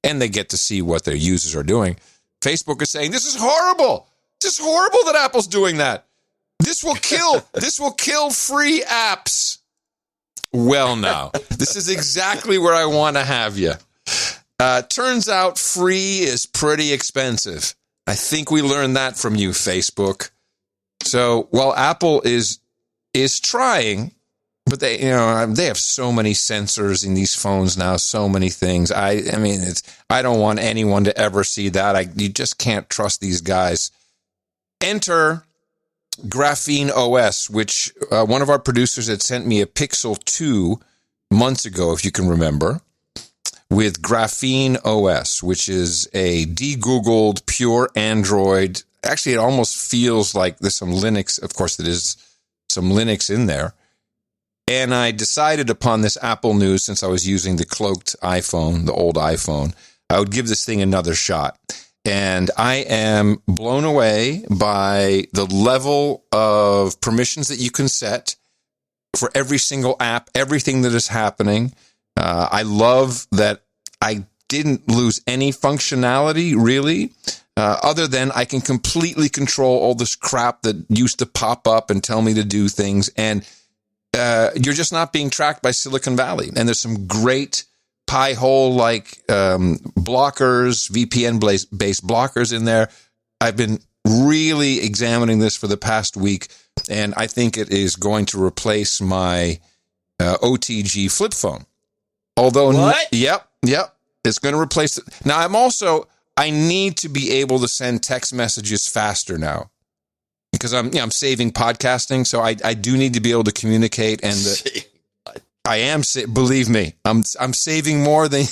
Speaker 1: and they get to see what their users are doing. Facebook is saying, this is horrible. This is horrible that Apple's doing that. This will kill free apps. Well, now, this is exactly where I want to have you. Turns out free is pretty expensive. I think we learned that from you, Facebook. So while Apple is trying, but they have so many sensors in these phones now, so many things. I don't want anyone to ever see that. You just can't trust these guys. Enter Graphene OS, which one of our producers had sent me a Pixel 2 months ago, if you can remember, with Graphene OS, which is a de-Googled, pure Android. Actually, it almost feels like there's some Linux. Of course, there is some Linux in there. And I decided upon this Apple news, since I was using the cloaked iPhone, the old iPhone, I would give this thing another shot. And I am blown away by the level of permissions that you can set for every single app, everything that is happening. I love that I didn't lose any functionality, really, other than I can completely control all this crap that used to pop up and tell me to do things. And you're just not being tracked by Silicon Valley. And there's some great Pi-hole-like blockers, VPN-based blockers in there. I've been really examining this for the past week, and I think it is going to replace my OTG flip phone. Although,
Speaker 3: what?
Speaker 1: Yep. It's going to replace it. Now, I need to be able to send text messages faster now. Because I'm saving podcasting, so I do need to be able to communicate, and I am. Believe me, I'm saving more than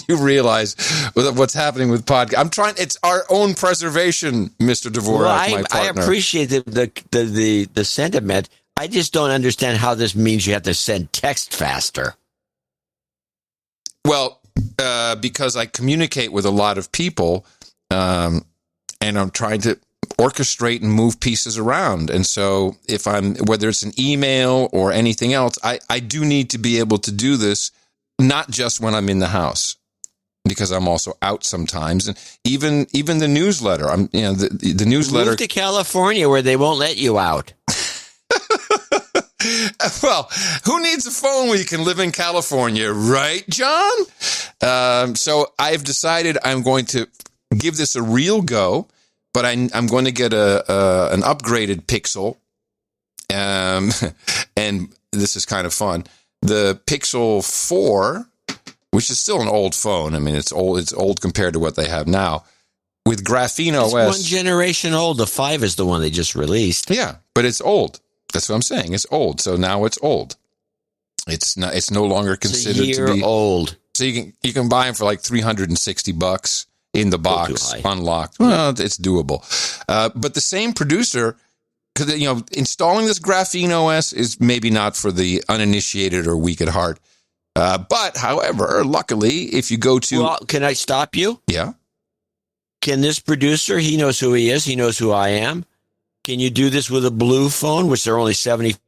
Speaker 1: you realize with what's happening with podcast. I'm trying. It's our own preservation, Mr. Dvorak, my partner.
Speaker 3: I appreciate the sentiment. I just don't understand how this means you have to send text faster.
Speaker 1: Well, because I communicate with a lot of people, and I'm trying to orchestrate and move pieces around. And so whether it's an email or anything else, I do need to be able to do this, not just when I'm in the house, because I'm also out sometimes. And even the newsletter, the newsletter.
Speaker 3: Move to California where they won't let you out.
Speaker 1: Well, who needs a phone when you can live in California, right, John? So I've decided I'm going to give this a real go. But I'm going to get an upgraded Pixel, and this is kind of fun. The Pixel 4, which is still an old phone. I mean, it's old. It's old compared to what they have now. With Graphene OS,
Speaker 3: one generation old. The 5 is the one they just released.
Speaker 1: Yeah, but it's old. That's what I'm saying. It's old. So now it's old. It's not. It's no longer considered to be
Speaker 3: old.
Speaker 1: So you can buy them for like $360. In the box, unlocked. Well, it's doable. But the same producer, installing this Graphene OS is maybe not for the uninitiated or weak at heart. But, however, luckily, if you go to...
Speaker 3: Well, can I stop you?
Speaker 1: Yeah.
Speaker 3: Can this producer, he knows who he is, he knows who I am. Can you do this with a blue phone, which they're only $75,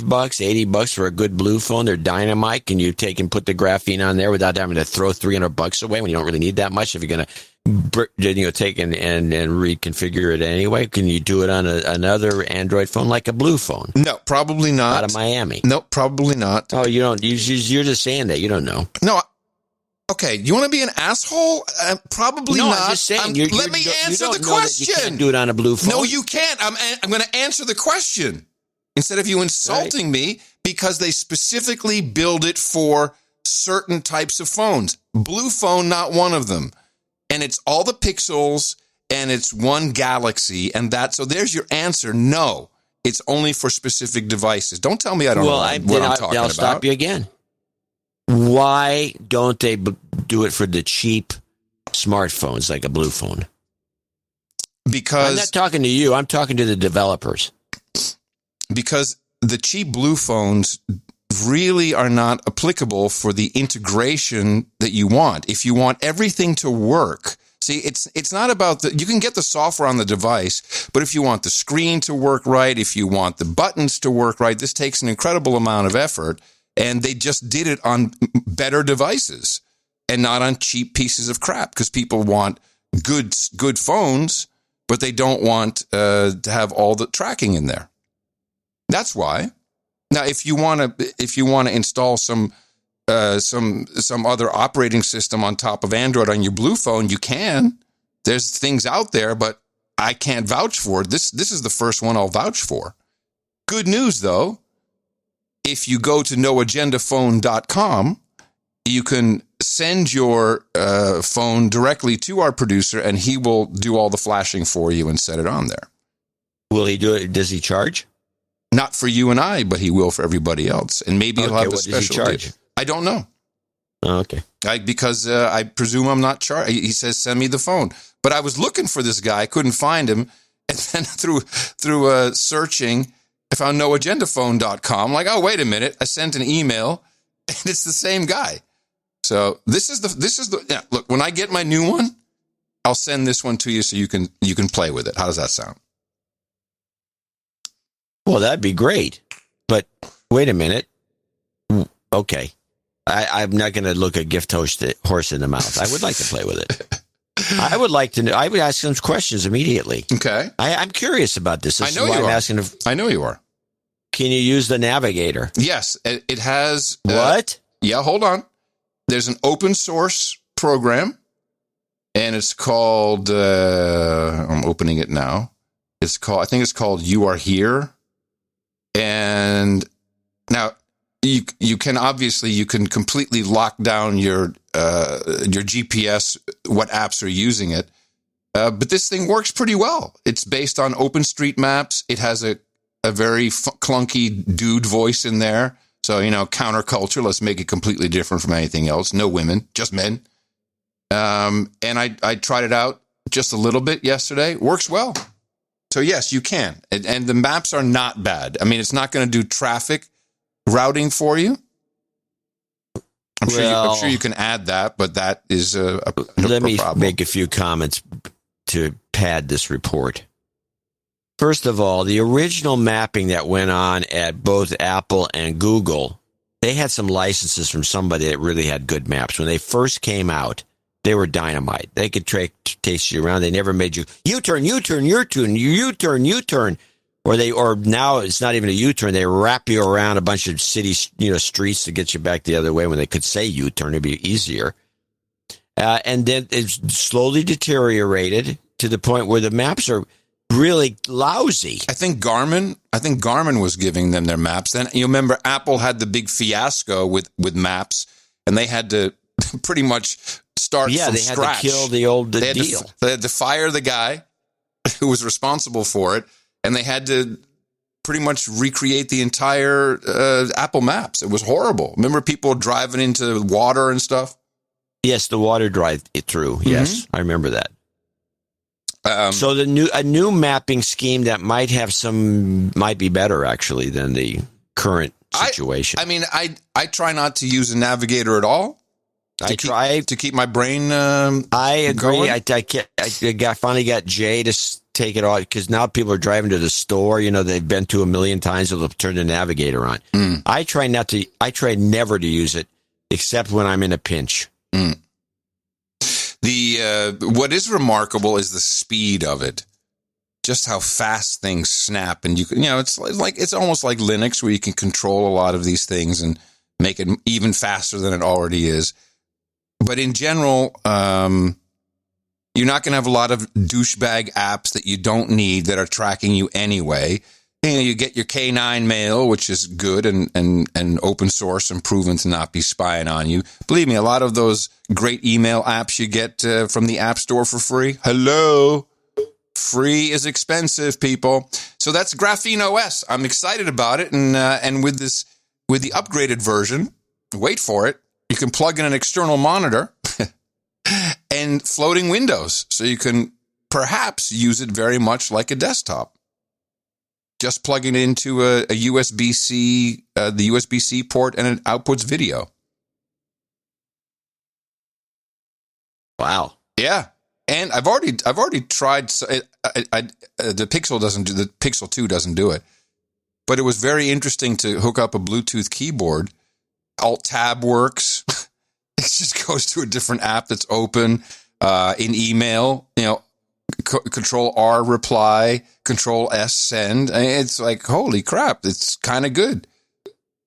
Speaker 3: $80 for a good blue phone? They're dynamite. Can you take and put the graphene on there without having to throw $300 away when you don't really need that much? If you're going to take and reconfigure it anyway, can you do it on another Android phone like a blue phone?
Speaker 1: No, probably not.
Speaker 3: Out of Miami?
Speaker 1: No, probably not.
Speaker 3: Oh, you don't? You're just saying that. You don't know.
Speaker 1: No. Okay, you want to be an asshole? Probably
Speaker 3: no,
Speaker 1: not.
Speaker 3: I'm just saying.
Speaker 1: Let me answer the question.
Speaker 3: You can't do it on a blue phone.
Speaker 1: No, you can't. I'm going to answer the question instead of you insulting me, because they specifically build it for certain types of phones. Blue phone, not one of them. And it's all the pixels, and it's one Galaxy, and so there's your answer. No, it's only for specific devices. Don't tell me I don't know what I'm talking about.
Speaker 3: I'll stop you again. Why don't they do it for the cheap smartphones like a blue phone?
Speaker 1: Because
Speaker 3: I'm not talking to you. I'm talking to the developers.
Speaker 1: Because the cheap blue phones really are not applicable for the integration that you want. If you want everything to work, see, it's not about you can get the software on the device, but if you want the screen to work right, if you want the buttons to work right, this takes an incredible amount of effort. And they just did it on better devices and not on cheap pieces of crap, because people want good phones, but they don't want to have all the tracking in there. That's why. Now, if you want to install some some other operating system on top of Android on your Blue phone, you can. There's things out there, but I can't vouch for it. This is the first one I'll vouch for. Good news, though. If you go to noagendaphone.com, you can send your phone directly to our producer, and he will do all the flashing for you and set it on there.
Speaker 3: Will he do it? Does he charge?
Speaker 1: Not for you and I, but he will for everybody else. And maybe he'll have a special
Speaker 3: does he charge?
Speaker 1: deal. I don't know.
Speaker 3: Oh, okay.
Speaker 1: Because I presume I'm not charged. He says, send me the phone. But I was looking for this guy. I couldn't find him. And then through searching, I found noagendaphone.com. Like, oh, wait a minute. I sent an email, and it's the same guy. So this is the look, when I get my new one, I'll send this one to you so you can play with it. How does that sound?
Speaker 3: Well, that'd be great. But wait a minute. Okay. I'm not going to look a gift horse in the mouth. I would like to play with it. I would like to know. I would ask some questions immediately.
Speaker 1: Okay.
Speaker 3: I'm curious about this.
Speaker 1: I know you are. I know you are.
Speaker 3: Can you use the navigator?
Speaker 1: Yes. It has.
Speaker 3: What?
Speaker 1: Yeah, hold on. There's an open source program, and it's called, I'm opening it now. I think it's called You Are Here. And now you can completely lock down your GPS, what apps are using it. But this thing works pretty well. It's based on OpenStreetMaps. It has a very clunky dude voice in there. So, counterculture. Let's make it completely different from anything else. No women, just men. And I tried it out just a little bit yesterday. Works well. So, yes, you can. And the maps are not bad. I mean, it's not going to do traffic routing for you. I'm sure you can add that, but that is a
Speaker 3: Let me
Speaker 1: problem.
Speaker 3: Make a few comments to pad this report. First of all, the original mapping that went on at both Apple and Google, they had some licenses from somebody that really had good maps. When they first came out, they were dynamite. They could taste you around. They never made you U-turn, U-turn, U-turn, U-turn, U-turn. Or now it's not even a U-turn. They wrap you around a bunch of city, streets to get you back the other way when they could say U-turn. It'd be easier. And then it's slowly deteriorated to the point where the maps are really lousy.
Speaker 1: I think Garmin was giving them their maps. Then you remember Apple had the big fiasco with maps, and they had to pretty much start from scratch.
Speaker 3: Yeah, they had to kill the deal.
Speaker 1: They had to fire the guy who was responsible for it, and they had to pretty much recreate the entire Apple Maps. It was horrible. Remember people driving into water and stuff?
Speaker 3: Yes, the water drive through. Yes, I remember that. So a new mapping scheme that might be better actually than the current situation.
Speaker 1: I try not to use a navigator at all. To keep my brain.
Speaker 3: I agree.
Speaker 1: Going.
Speaker 3: I finally got Jay to take it off because now people are driving to the store. They've been to 1 million times. They'll turn the navigator on. I try never to use it except when I'm in a pinch.
Speaker 1: What is remarkable is the speed of it. Just how fast things snap, and it's almost like Linux where you can control a lot of these things and make it even faster than it already is. But in general, you're not going to have a lot of douchebag apps that you don't need that are tracking you anyway. You get your K9 mail, which is good and open source and proven to not be spying on you. Believe me, a lot of those great email apps you get from the App Store for free. Hello. Free is expensive, people. So that's Graphene OS. I'm excited about it. And with the upgraded version, wait for it, you can plug in an external monitor and floating windows. So you can perhaps use it very much like a desktop. Just plugging it into a USB-C, the USB-C port, and it outputs video.
Speaker 3: Wow.
Speaker 1: Yeah, and I've already tried. The Pixel 2 doesn't do it, but it was very interesting to hook up a Bluetooth keyboard. Alt-Tab works. It just goes to a different app that's open in email. Control-R reply, Control-S send. It's like, holy crap, it's kind of good.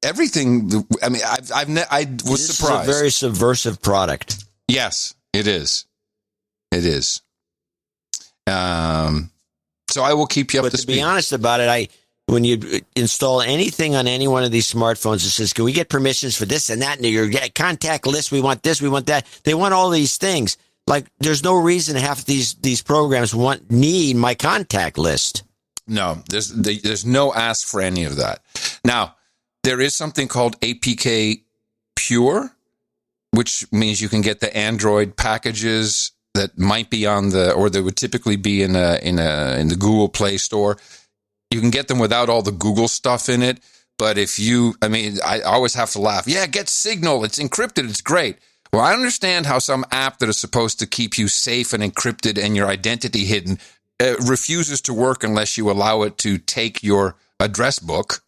Speaker 1: everything. I mean, I was surprised.
Speaker 3: This is a very subversive product.
Speaker 1: Yes, it is. It is. So I will keep you up to speed.
Speaker 3: But to be honest about it, when you install anything on any one of these smartphones, it says, can we get permissions for this and that? And your contact list, we want this, we want that. They want all these things. Like, there's no reason half of these programs need my contact list.
Speaker 1: No, there's no ask for any of that. Now, there is something called APK Pure, which means you can get the Android packages that might be or that would typically be in the Google Play Store. You can get them without all the Google stuff in it. But I always have to laugh. Yeah, get Signal. It's encrypted. It's great. Well, I understand how some app that is supposed to keep you safe and encrypted and your identity hidden refuses to work unless you allow it to take your address book.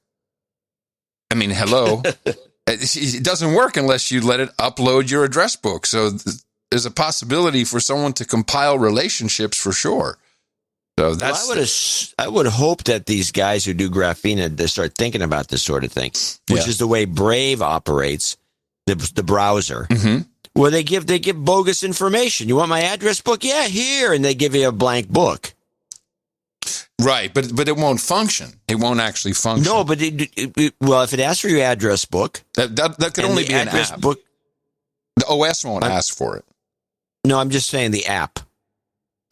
Speaker 1: I mean, hello. It doesn't work unless you let it upload your address book. So there's a possibility for someone to compile relationships for sure. So that's.
Speaker 3: I would hope that these guys who do graphene, they start thinking about this sort of thing, which is the way Brave operates, the browser, where they give bogus information. You want my address book? Yeah, here, and they give you a blank book.
Speaker 1: Right, but it won't function. It won't actually function.
Speaker 3: No, but if it asks for your address book,
Speaker 1: that could only be an app. Book, the OS won't ask for it.
Speaker 3: No, I'm just saying the app.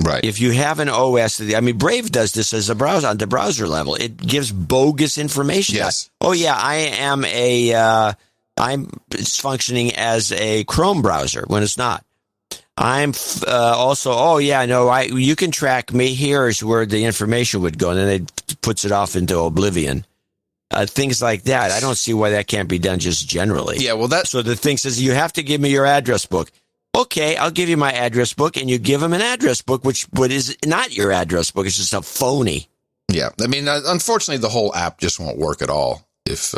Speaker 1: Right.
Speaker 3: If you have an OS, Brave does this as a browser on the browser level. It gives bogus information.
Speaker 1: Yes.
Speaker 3: Oh yeah, it's functioning as a Chrome browser when it's not. I'm also, you can track me. Here is where the information would go, and then it puts it off into oblivion. Things like that. I don't see why that can't be done just generally.
Speaker 1: Yeah, well,
Speaker 3: so the thing says you have to give me your address book. Okay, I'll give you my address book, and you give them an address book, which is not your address book. It's just a phony.
Speaker 1: Yeah, I mean, unfortunately, the whole app just won't work at all. If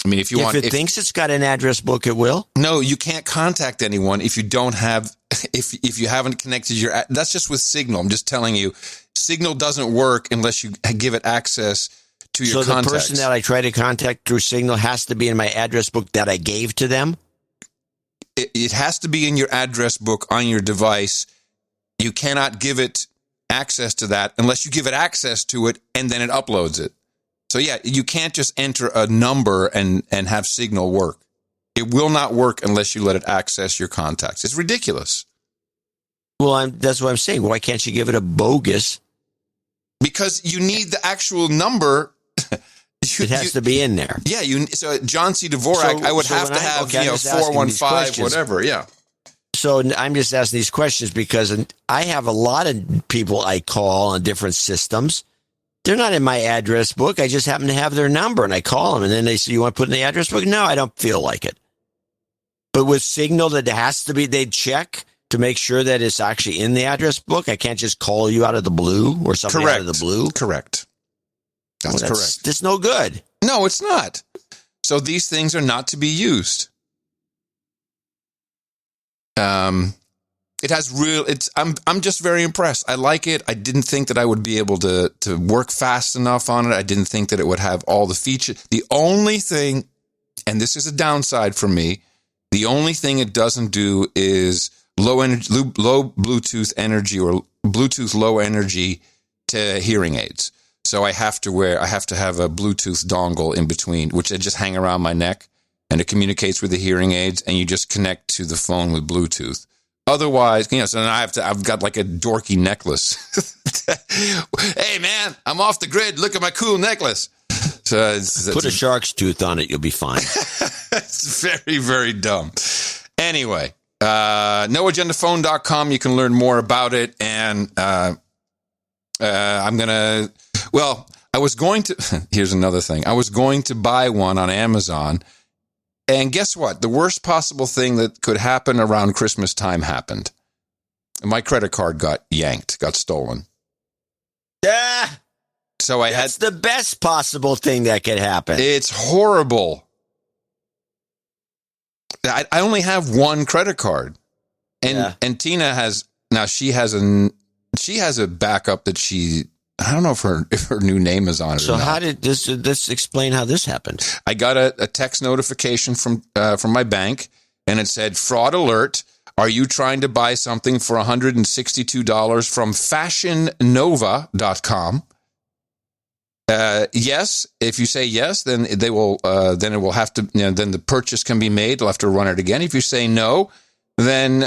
Speaker 3: If it thinks it's got an address book, it will.
Speaker 1: No, you can't contact anyone if you don't have. If you haven't connected that's just with Signal. I'm just telling you, Signal doesn't work unless you give it access to your contacts.
Speaker 3: So the person that I try to contact through Signal has to be in my address book that I gave to them?
Speaker 1: It has to be in your address book on your device. You cannot give it access to that unless you give it access to it and then it uploads it. So yeah, you can't just enter a number and have Signal work. It will not work unless you let it access your contacts. It's ridiculous.
Speaker 3: Well, that's what I'm saying. Why can't you give it a bogus?
Speaker 1: Because you need the actual number.
Speaker 3: It has to be in there.
Speaker 1: Yeah, so John C. Dvorak, I would have to have 415, whatever, yeah.
Speaker 3: So I'm just asking these questions because I have a lot of people I call on different systems. They're not in my address book. I just happen to have their number, and I call them, and then they say, you want to put in the address book? No, I don't feel like it. But with Signal, that has to be, they'd check to make sure that it's actually in the address book. I can't just call you out of the blue or something out of the blue.
Speaker 1: Correct. That's correct.
Speaker 3: It's no good.
Speaker 1: No, it's not. So these things are not to be used. It has I'm just very impressed. I like it. I didn't think that I would be able to work fast enough on it. I didn't think that it would have all the features. The only thing, and this is a downside for me, the only thing it doesn't do is low Bluetooth energy or Bluetooth low energy to hearing aids. So I have to have a Bluetooth dongle in between, which I just hang around my neck, and it communicates with the hearing aids, and you just connect to the phone with Bluetooth. Otherwise, so then I've got like a dorky necklace. Hey man, I'm off the grid. Look at my cool necklace. So
Speaker 3: put a shark's tooth on it. You'll be fine.
Speaker 1: It's very, very dumb. Anyway, noagendaphone.com. You can learn more about it. And, here's another thing. I was going to buy one on Amazon. And guess what? The worst possible thing that could happen around Christmas time happened. My credit card got stolen. So that's
Speaker 3: the best possible thing that could happen.
Speaker 1: It's horrible. I only have one credit card. And Tina has a backup that she I don't know if her new name is on it.
Speaker 3: So
Speaker 1: or not.
Speaker 3: how did this? Let's explain how this happened.
Speaker 1: I got a text notification from my bank, and it said, "Fraud alert. Are you trying to buy something for $162 from FashionNova.com?" Yes. If you say yes, then they will. Then it will have to. Then the purchase can be made. They'll have to run it again. If you say no, then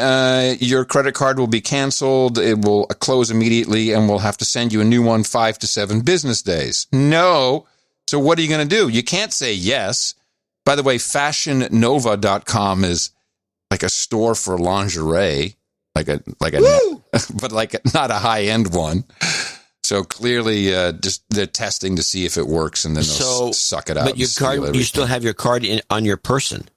Speaker 1: your credit card will be canceled. It will close immediately, and we'll have to send you a new one 5 to 7 business days. No. So what are you going to do? You can't say yes. By the way, FashionNova.com is like a store for lingerie, but not a high end one. So clearly, just they're testing to see if it works, and then they'll suck it out.
Speaker 3: But your card, you still have your card on your person.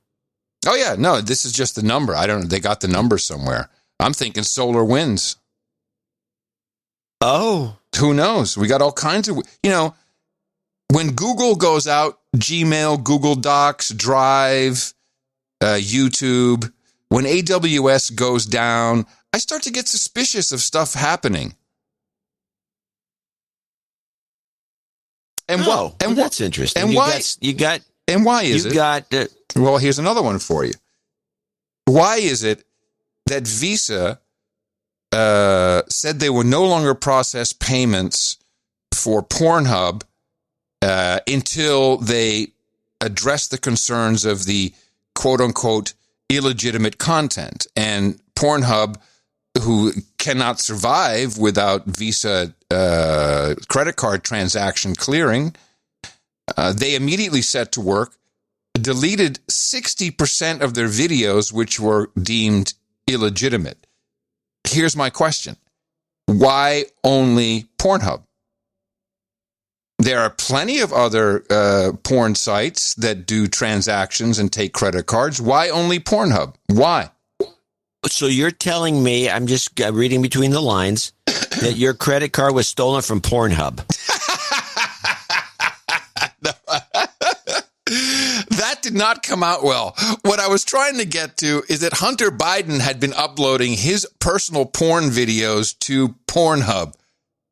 Speaker 1: Oh yeah, no, this is just the number. I don't. They got the number somewhere. I'm thinking SolarWinds.
Speaker 3: Oh,
Speaker 1: who knows? We got all kinds of. When Google goes out, Gmail, Google Docs, Drive, YouTube. When AWS goes down, I start to get suspicious of stuff happening. And
Speaker 3: that's interesting.
Speaker 1: And why? And why is it? Well, here's another one for you. Why is it that Visa said they would no longer process payments for Pornhub until they address the concerns of the quote-unquote illegitimate content? And Pornhub, who cannot survive without Visa credit card transaction clearing, they immediately set to work, deleted 60% of their videos which were deemed illegitimate. Here's my question. Why only Pornhub? There are plenty of other porn sites that do transactions and take credit cards. Why only Pornhub? Why?
Speaker 3: So you're telling me, I'm just reading between the lines, that your credit card was stolen from Pornhub.
Speaker 1: That did not come out well. What I was trying to get to is that Hunter Biden had been uploading his personal porn videos to Pornhub.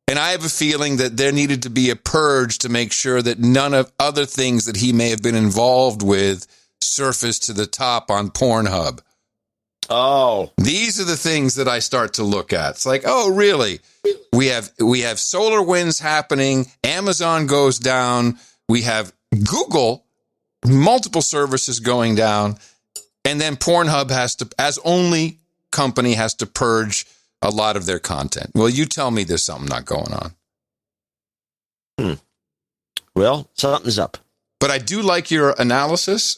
Speaker 1: And I have a feeling that there needed to be a purge to make sure that none of other things that he may have been involved with surfaced to the top on Pornhub.
Speaker 3: Oh.
Speaker 1: These are the things that I start to look at. It's like, oh, really? We have SolarWinds happening. Amazon goes down. We have Google, multiple services going down. And then Pornhub has to, as only company, has to purge a lot of their content. Well, you tell me there's something not going on.
Speaker 3: Well, something's up.
Speaker 1: But I do like your analysis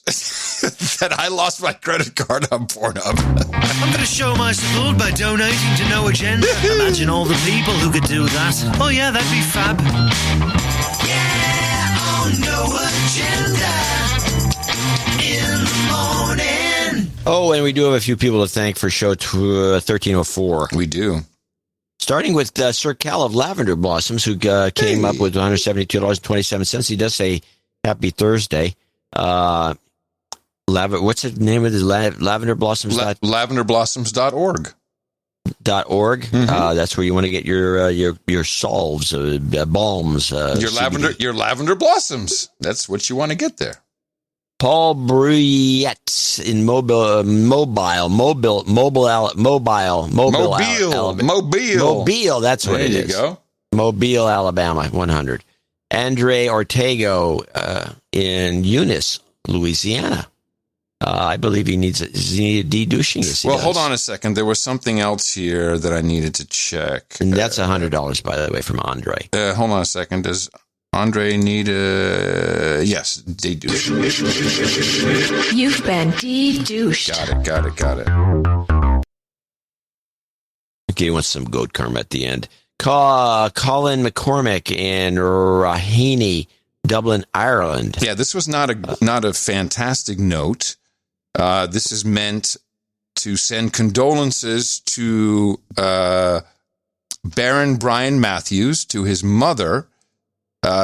Speaker 1: that I lost my credit card on Pornhub.
Speaker 11: I'm going to show my support by donating to No Agenda. Imagine all the people who could do that. Oh yeah, that'd be fab. Yeah, on No Agenda in the morning.
Speaker 3: Oh, and we do have a few people to thank for show 1304.
Speaker 1: We do.
Speaker 3: Starting with Sir Cal of Lavender Blossoms, who came up with $172.27. He does say happy Thursday. What's the name of the Lavender Blossoms?
Speaker 1: Lavenderblossoms.org.
Speaker 3: .org.
Speaker 1: Mm-hmm.
Speaker 3: That's where you want to get your salves, balms.
Speaker 1: Your lavender blossoms. That's what you want to get there.
Speaker 3: Paul Bruyette in Mobile. That's what it is.
Speaker 1: There you go.
Speaker 3: Mobile, Alabama, 100. Andre Ortego in Eunice, Louisiana. I believe he needs de-douching.
Speaker 1: Well, hold on a second. There was something else here that I needed to check.
Speaker 3: And that's $100, by the way, from Andre.
Speaker 1: Hold on a second. Does Andre need yes, de-douching.
Speaker 7: You've been de-douched.
Speaker 1: Got it.
Speaker 3: Okay, he wants some goat karma at the end. Colin McCormick in Raheny, Dublin, Ireland.
Speaker 1: Yeah, this was not a fantastic note. This is meant to send condolences to Baron Brian Matthews, to his mother,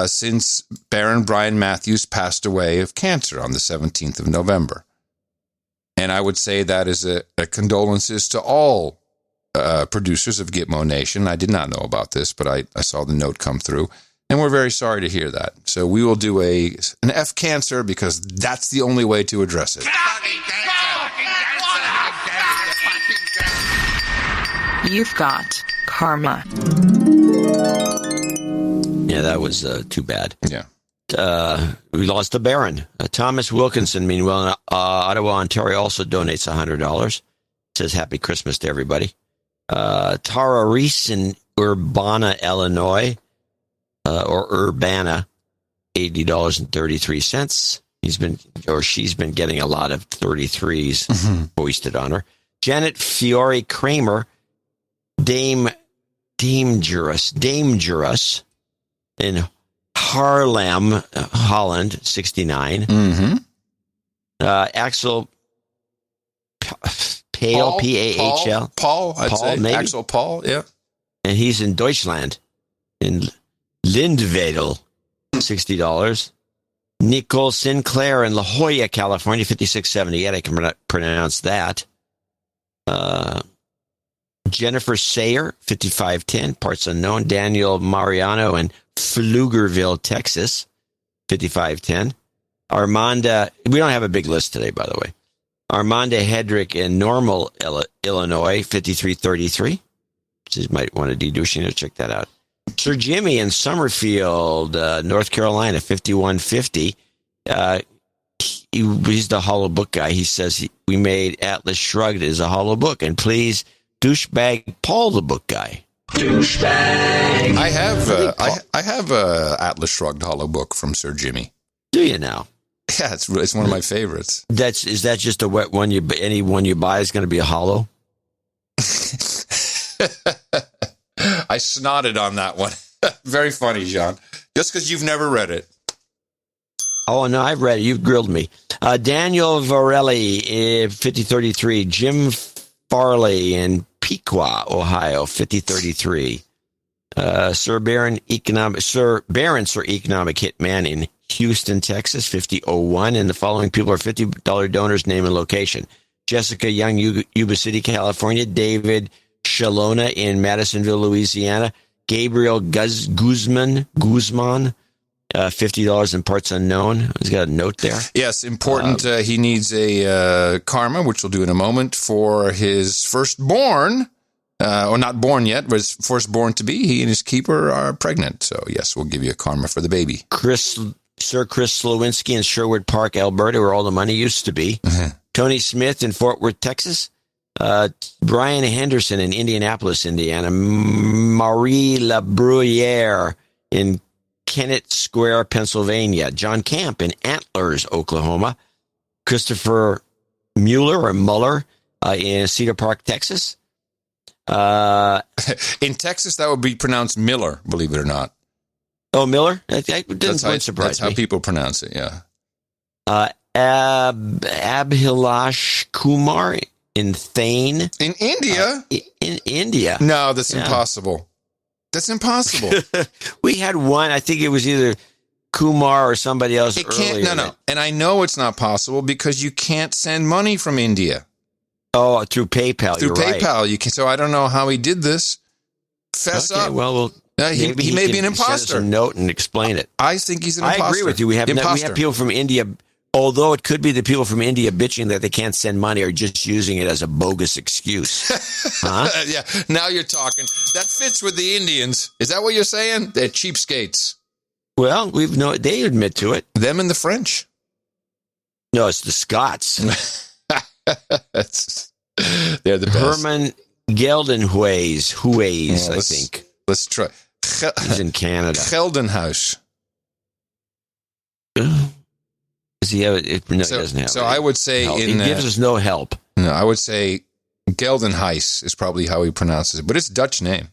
Speaker 1: since Baron Brian Matthews passed away of cancer on the 17th of November. And I would say that is a condolences to all producers of Gitmo Nation. I did not know about this, but I saw the note come through, and we're very sorry to hear that. So we will do an F cancer because that's the only way to address it.
Speaker 7: You've got karma.
Speaker 3: Yeah, that was too bad.
Speaker 1: Yeah.
Speaker 3: We lost a Baron. Thomas Wilkinson, meanwhile, in Ottawa, Ontario, also donates $100. Says happy Christmas to everybody. Tara Reese in Urbana, Illinois, or Urbana, $80.33. She's been getting a lot of 33s foisted on her. Janet Fiore Kramer, Dangerous in Haarlem, Holland, 69. Axel Pahl, P-A-H-L.
Speaker 1: Paul, I'd say.
Speaker 3: Maybe?
Speaker 1: Axel Paul, yeah.
Speaker 3: And he's in Deutschland, in Lindwedel, $60. Nicole Sinclair in La Jolla, California, $56.78. I can pronounce that. Jennifer Sayer, $55.10, parts unknown. Daniel Mariano in Pflugerville, Texas, $55.10. Armanda, we don't have a big list today, by the way. Armanda Hedrick in Normal, Illinois, $53.33. You might want to deducing to check that out. Sir Jimmy in Summerfield, North Carolina, $51.50. He's the hollow book guy. He says we made Atlas Shrugged as a hollow book, and please, douchebag Paul, the book guy. Douchebag.
Speaker 1: I have Atlas Shrugged hollow book from Sir Jimmy.
Speaker 3: Do you now?
Speaker 1: Yeah, it's one of my favorites.
Speaker 3: Is that just a wet one? Any one you buy is going to be a hollow?
Speaker 1: I snotted on that one. Very funny, John. Just because you've never read it.
Speaker 3: Oh, no, I've read it. You've grilled me. Daniel Varelli, 5033. Jim Farley in Pequot, Ohio, 5033. Sir Baron Economic Hitman in Houston, Texas, 5001. And the following people are $50 donors, name and location. Jessica Young, Yuba City, California. David Shalona in Madisonville, Louisiana. Gabriel Guzman, $50 in parts unknown. He's got a note there.
Speaker 1: Yes, important. He needs a karma, which we'll do in a moment, for his firstborn, or not born yet, but his firstborn to be. He and his keeper are pregnant. So, yes, we'll give you a karma for the baby.
Speaker 3: Sir Chris Slowinski in Sherwood Park, Alberta, where all the money used to be. Tony Smith in Fort Worth, Texas. Brian Henderson in Indianapolis, Indiana. Marie LaBruyere in Kennett Square, Pennsylvania. John Camp in Antlers, Oklahoma. Christopher Muller in Cedar Park, Texas.
Speaker 1: In Texas, that would be pronounced Miller, believe it or not.
Speaker 3: Oh, Miller? That didn't surprise me.
Speaker 1: That's how people pronounce it, yeah.
Speaker 3: Abhilash Kumar in Thane.
Speaker 1: In India?
Speaker 3: In India.
Speaker 1: No, that's impossible. That's impossible.
Speaker 3: We had one, I think it was either Kumar or somebody else earlier.
Speaker 1: No. And I know it's not possible because you can't send money from India.
Speaker 3: Oh, through PayPal.
Speaker 1: Through PayPal. You can. So I don't know how he did this. Fess up.
Speaker 3: Well,
Speaker 1: he may be an imposter.
Speaker 3: Send us a note and explain it.
Speaker 1: I think he's an imposter.
Speaker 3: I agree with you. We have people from India, although it could be the people from India bitching that they can't send money or just using it as a bogus excuse. Huh?
Speaker 1: Yeah, now you're talking. That fits with the Indians. Is that what you're saying? They're cheapskates.
Speaker 3: Well, they admit to it.
Speaker 1: Them and the French.
Speaker 3: No, it's the Scots.
Speaker 1: They're the best.
Speaker 3: Herman Geldenhuys, I think.
Speaker 1: Let's try.
Speaker 3: He's in Canada.
Speaker 1: Geldenhuis.
Speaker 3: Does he have it? No, he doesn't have it.
Speaker 1: So I would say
Speaker 3: he gives us no help.
Speaker 1: No, I would say Geldenhuis is probably how he pronounces it, but it's a Dutch name.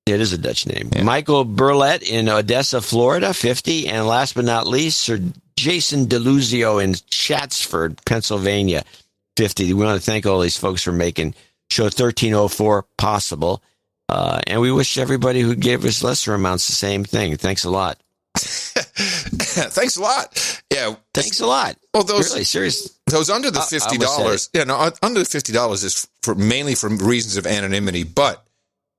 Speaker 3: It is a Dutch name.
Speaker 1: Yeah.
Speaker 3: Michael Burlett in Odessa, Florida, 50. And last but not least, Sir Jason DeLuzio in Chatsford, Pennsylvania, 50. We want to thank all these folks for making show 1304 possible. And we wish everybody who gave us lesser amounts the same thing. Thanks a lot.
Speaker 1: Thanks a lot. Yeah.
Speaker 3: Thanks a lot.
Speaker 1: Well,
Speaker 3: really serious.
Speaker 1: Those under the $50, under the $50 is mainly for reasons of anonymity. But,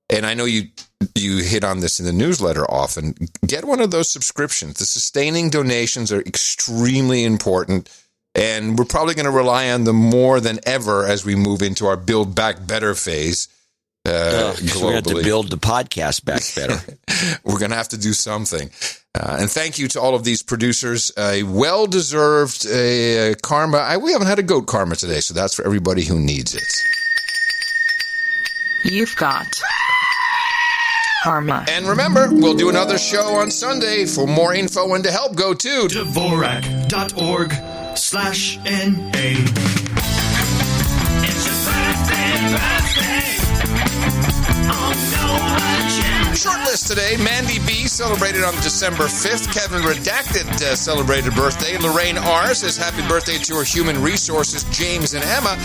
Speaker 1: and I know you hit on this in the newsletter often, get one of those subscriptions. The sustaining donations are extremely important, and we're probably going to rely on them more than ever as we move into our Build Back Better phase. Globally.
Speaker 3: We're going to have to build the podcast back better.
Speaker 1: We're going to have to do something. And thank you to all of these producers. A well-deserved karma. We haven't had a goat karma today, so that's for everybody who needs it.
Speaker 7: You've got karma.
Speaker 1: And remember, we'll do another show on Sunday. For more info and to help, go to
Speaker 11: Dvorak.org/NA. It's your birthday.
Speaker 1: Short list today. Mandy B celebrated on December 5th. Kevin Redacted celebrated birthday. Lorraine R says happy birthday to her human resources, James and Emma.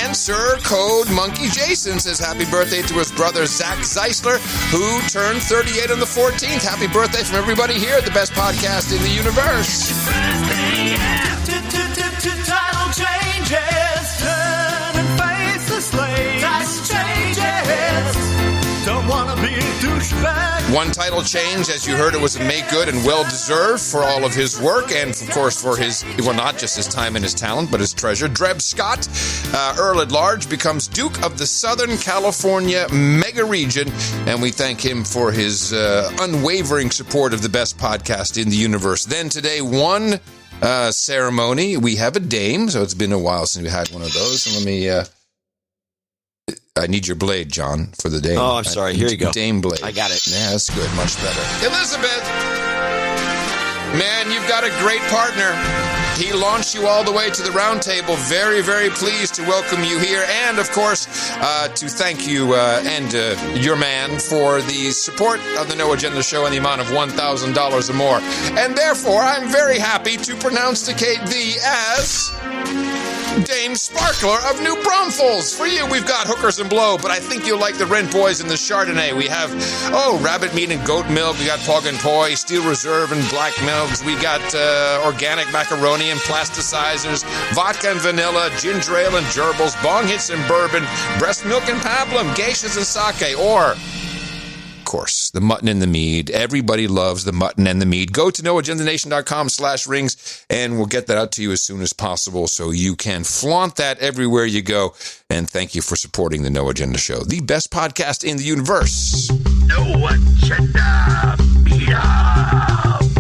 Speaker 1: And Sir Code Monkey Jason says happy birthday to his brother, Zach Zeisler, who turned 38 on the 14th. Happy birthday from everybody here at the best podcast in the universe.
Speaker 11: Title changes. Turn and face the slave. Title changes. Don't want to be a douchebag.
Speaker 1: One title change, as you heard, it was a make good and well-deserved for all of his work and, of course, for his, well, not just his time and his talent, but his treasure. Dreb Scott, Earl at Large, becomes Duke of the Southern California mega region, and we thank him for his unwavering support of the best podcast in the universe. Then today, one ceremony. We have a dame, so it's been a while since we had one of those. And let me... I need your blade, John, for the dame.
Speaker 3: Oh, I'm sorry. Here you go.
Speaker 1: Dame blade.
Speaker 3: I got it.
Speaker 1: Yeah, that's good. Much better. Elizabeth! Man, you've got a great partner. He launched you all the way to the round table. Very, very pleased to welcome you here. And, of course, to thank you and your man for the support of the No Agenda Show in the amount of $1,000 or more. And, therefore, I'm very happy to pronounce-ticate thee as... Dame Sparkler of New Braunfels. For you, we've got hookers and blow, but I think you'll like the Rent Boys and the Chardonnay. We have, rabbit meat and goat milk. We got Pog and Poi, Steel Reserve and black milks. We got organic macaroni and plasticizers, vodka and vanilla, ginger ale and gerbils, bong hits and bourbon, breast milk and pablum, geishas and sake, or... Of course, the mutton and the mead. Everybody loves the mutton and the mead. Go to noagendanation.com/rings and we'll get that out to you as soon as possible so you can flaunt that everywhere you go. And thank you for supporting the No Agenda Show, the best podcast in the universe.
Speaker 11: No Agenda Meetups.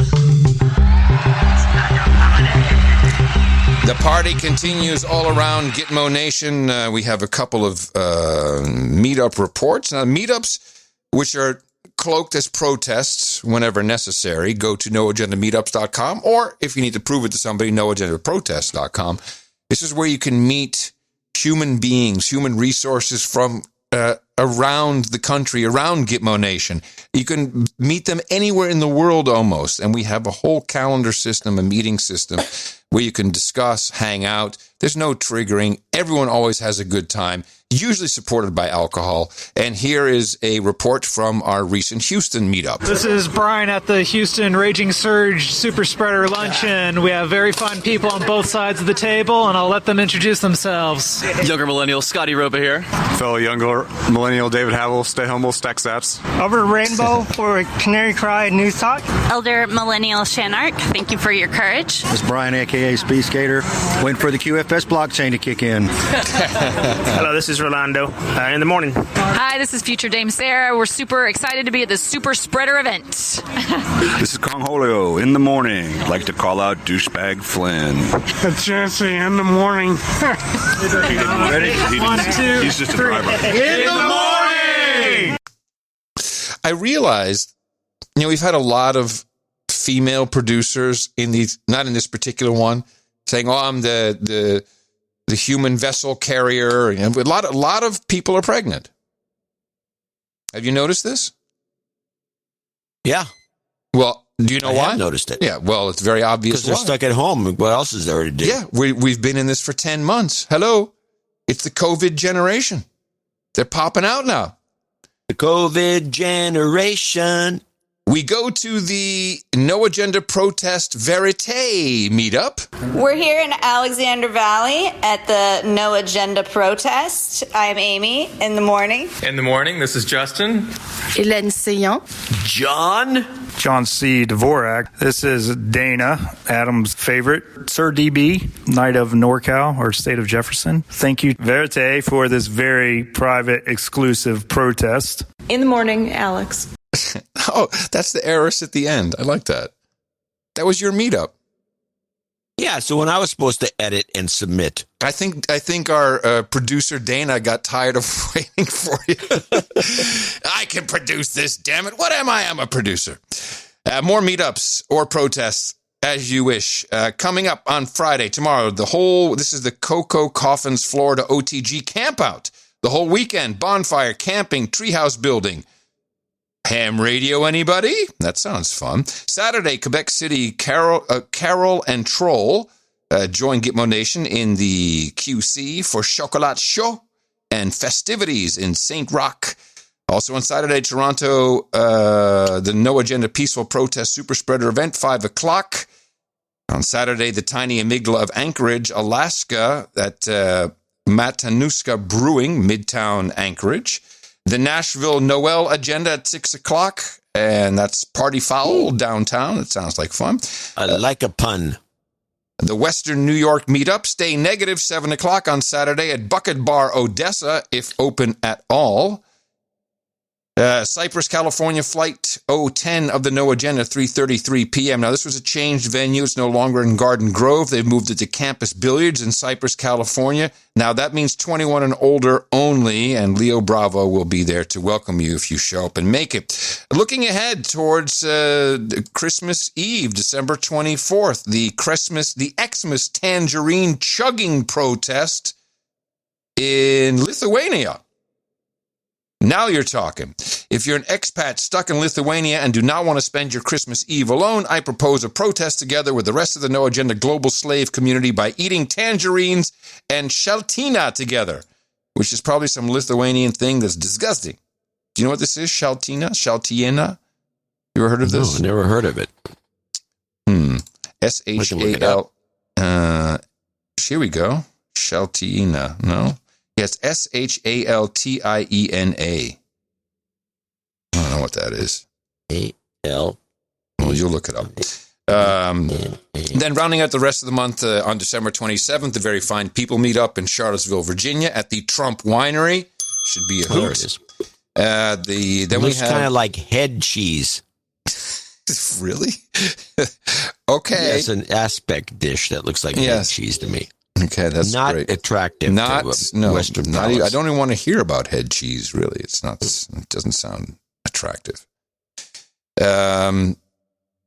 Speaker 1: The party continues all around Gitmo Nation. We have a couple of meetup reports. Now, meetups, which are cloaked as protests whenever necessary, go to noagendameetups.com, or if you need to prove it to somebody, noagendaprotests.com. This is where you can meet human beings, human resources from around the country, around Gitmo Nation. You can meet them anywhere in the world almost, and we have a whole calendar system, a meeting system, where you can discuss, hang out. There's no triggering. Everyone always has a good time, usually supported by alcohol. And here is a report from our recent Houston meetup.
Speaker 2: This is Brian at the Houston Raging Surge Super Spreader Luncheon. We have very fun people on both sides of the table, and I'll let them introduce themselves.
Speaker 22: Younger millennial Scotty Roba here.
Speaker 23: Fellow younger millennial David Havel, stay humble, stack sats.
Speaker 24: Over Rainbow for Canary Cry News Talk.
Speaker 25: Elder millennial Shanark, thank you for your courage.
Speaker 26: This is Brian, a.k.a. Speed Skater, waiting for the QFS blockchain to kick in.
Speaker 24: Hello, this is Rolando in the morning.
Speaker 27: Hi, this is future Dame Sarah. We're super excited to be at the Super Spreader event.
Speaker 23: This is Kong Holio in the morning. I'd like to call out douchebag Flynn.
Speaker 24: It's Jesse in the morning.
Speaker 23: Ready?
Speaker 24: One, two,
Speaker 23: He's just a
Speaker 24: three.
Speaker 23: driver.
Speaker 24: In the morning!
Speaker 1: I realized, we've had a lot of female producers in these, not in this particular one, saying, I'm the human vessel carrier. And a lot of people are pregnant. Have you noticed this?
Speaker 3: Yeah.
Speaker 1: Well, do you know why?
Speaker 3: I have noticed it.
Speaker 1: Yeah, well, it's very obvious.
Speaker 3: Because they're stuck at home. What else is there to do?
Speaker 1: Yeah, we've been in this for 10 months. Hello. It's the COVID generation. They're popping out now.
Speaker 3: The COVID generation.
Speaker 1: We go to the No Agenda Protest Verite meetup.
Speaker 5: We're here in Alexander Valley at the No Agenda Protest. I'm Amy in the morning.
Speaker 6: In the morning, this is Justin.
Speaker 5: Hélène Seyon.
Speaker 20: John C. Dvorak. This is Dana, Adam's favorite. Sir DB, Knight of NorCal, or State of Jefferson. Thank you, Verite, for this very private, exclusive protest.
Speaker 5: In the morning, Alex.
Speaker 1: Oh, that's the heiress at the end. I like that. That was your meetup.
Speaker 3: Yeah, so when I was supposed to edit and submit.
Speaker 1: I think our producer Dana got tired of waiting for you. I can produce this, damn it. What am I? I'm a producer. More meetups or protests as you wish. Coming up on Friday, tomorrow, this is the Cocoa Coffins, Florida OTG campout. The whole weekend, bonfire, camping, treehouse building. Ham radio, anybody? That sounds fun. Saturday, Quebec City, Carol and Troll join Gitmo Nation in the QC for Chocolat Chaud and festivities in St. Roch. Also on Saturday, Toronto, the No Agenda Peaceful Protest Super Spreader event, 5 o'clock. On Saturday, the Tiny Amygdala of Anchorage, Alaska, at Matanuska Brewing, Midtown Anchorage. The Nashville Noel Agenda at 6 o'clock, and that's Party Foul downtown. It sounds like fun.
Speaker 3: I like a pun.
Speaker 1: The Western New York Meetup, Stay Negative, 7 o'clock on Saturday at Bucket Bar Odessa, if open at all. Cypress, California, Flight 010 of the No Agenda, 3:33 p.m. Now, this was a changed venue. It's no longer in Garden Grove. They've moved it to Campus Billiards in Cypress, California. Now, that means 21 and older only, and Leo Bravo will be there to welcome you if you show up and make it. Looking ahead towards Christmas Eve, December 24th, the Xmas Tangerine Chugging Protest in Lithuania. Now you're talking. If you're an expat stuck in Lithuania and do not want to spend your Christmas Eve alone, I propose a protest together with the rest of the No Agenda global slave community by eating tangerines and shaltina together, which is probably some Lithuanian thing that's disgusting. Do you know what this is? Shaltina? Shaltiena? You ever heard of this?
Speaker 3: No, never heard of it.
Speaker 1: S-H-A-L. Here we go. Shaltina. No? Yes, Shaltiena. I don't know what that is.
Speaker 3: A-L.
Speaker 1: Well, you'll look it up. Then rounding out the rest of the month on December 27th, the Very Fine People meet up in Charlottesville, Virginia at the Trump Winery. Should be a hoot.
Speaker 3: There it is.
Speaker 1: Then
Speaker 3: it looks kind of like head cheese.
Speaker 1: Really? Okay.
Speaker 3: Yeah, it's an aspect dish that looks like head cheese to me.
Speaker 1: Okay, that's
Speaker 3: not
Speaker 1: great.
Speaker 3: Attractive. Western
Speaker 1: not even, I don't even want to hear about head cheese. Really, it's not. It doesn't sound attractive.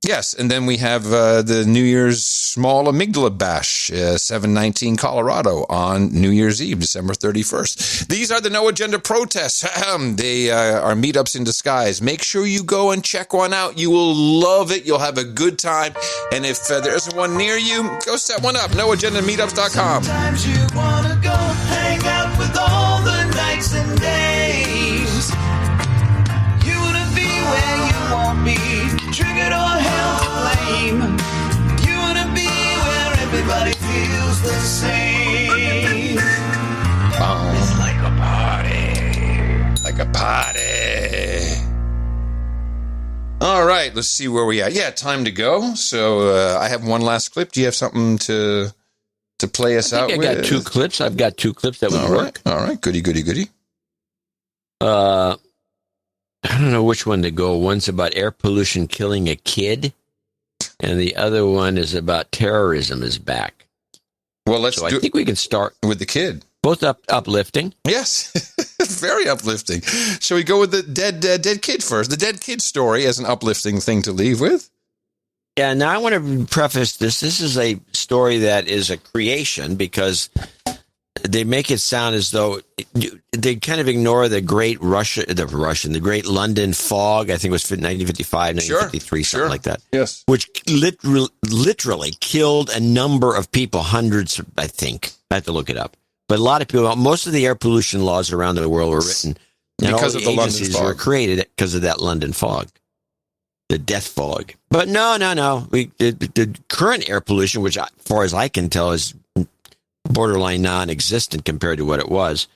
Speaker 1: Yes, and then we have the New Year's Small Amygdala Bash, 719 Colorado on New Year's Eve, December 31st. These are the No Agenda protests. They are meetups in disguise. Make sure you go and check one out. You will love it. You'll have a good time. And if there isn't one near you, go set one up. NoAgendaMeetups.com.
Speaker 11: Sometimes you want to go hang out with all the nights and days. You want to be where you won't be. Triggered or held to blame. You want to be where everybody feels the same.
Speaker 1: It's like a party. Like a party. All right, let's see where we at. Yeah, time to go. So I have one last clip. Do you have something to play us out with?
Speaker 3: I got two clips. I've got two clips that would work.
Speaker 1: All right. Goody.
Speaker 3: I don't know which one to go. One's about air pollution killing a kid, and the other one is about terrorism is back.
Speaker 1: Well, I
Speaker 3: think we can start
Speaker 1: with the kid.
Speaker 3: Both uplifting.
Speaker 1: Yes, very uplifting. Shall we go with the dead kid first? The dead kid story as an uplifting thing to leave with.
Speaker 3: Yeah, now I want to preface this. This is a story that is a creation because they make it sound as though they kind of ignore the great the great London fog. I think it was 1955, 1953, something like that.
Speaker 1: Yes.
Speaker 3: Which literally killed a number of people, hundreds, I think. I have to look it up. But a lot of people, most of the air pollution laws around the world were written. And
Speaker 1: because
Speaker 3: all
Speaker 1: of the London
Speaker 3: agencies
Speaker 1: fog.
Speaker 3: were created because of that London fog. the death fog. But no. The current air pollution, which, as far as I can tell, is borderline non-existent compared to what it was.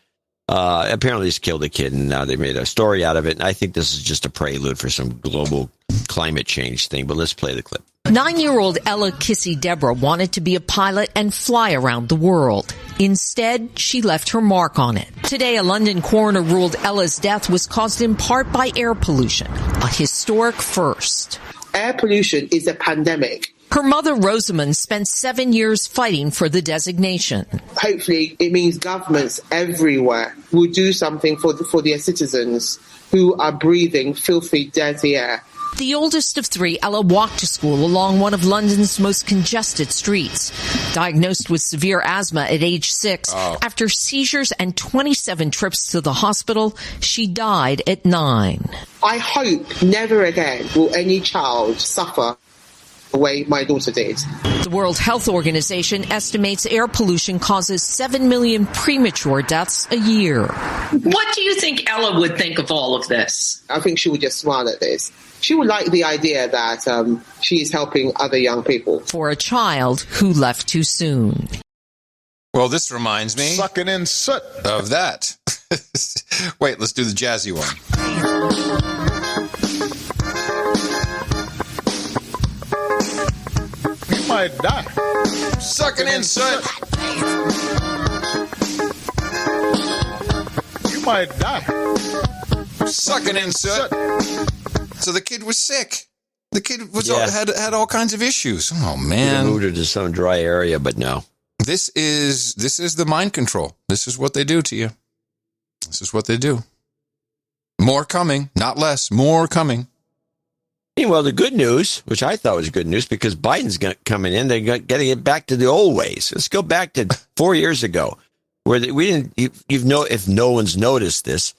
Speaker 3: Apparently it's killed a kid, and now they made a story out of it. And I think this is just a prelude for some global climate change thing. But let's play the clip.
Speaker 8: 9-year-old Ella Kissy Deborah wanted to be a pilot and fly around the world. Instead, she left her mark on it. Today, a London coroner ruled Ella's death was caused in part by air pollution, a historic first.
Speaker 9: Air pollution is a pandemic.
Speaker 8: Her mother, Rosamond, spent 7 years fighting for the designation.
Speaker 9: Hopefully, it means governments everywhere will do something for their citizens who are breathing filthy, dirty air.
Speaker 8: The oldest of three, Ella walked to school along one of London's most congested streets. Diagnosed with severe asthma at age 6, after seizures and 27 trips to the hospital, she died at 9.
Speaker 9: I hope never again will any child suffer the way my daughter did.
Speaker 8: The World Health Organization estimates air pollution causes 7 million premature deaths a year.
Speaker 10: What do you think Ella would think of all of this?
Speaker 9: I think she would just smile at this. She would like the idea that she is helping other young people.
Speaker 8: For a child who left too soon.
Speaker 1: Well, this reminds me
Speaker 12: sucking in soot
Speaker 1: of that. Wait, let's do the jazzy one.
Speaker 12: You might die.
Speaker 1: Sucking in soot.
Speaker 12: You might die.
Speaker 1: Sucking in soot. So the kid was sick. The kid was had all kinds of issues. Oh man!
Speaker 3: They moved her to some dry area, but no.
Speaker 1: This is the mind control. This is what they do to you. This is what they do. More coming, not less. More coming.
Speaker 3: Meanwhile, the good news, which I thought was good news, because Biden's coming in, they're going to get back to the old ways. Let's go back to 4 years ago, where we didn't. If no one's noticed this,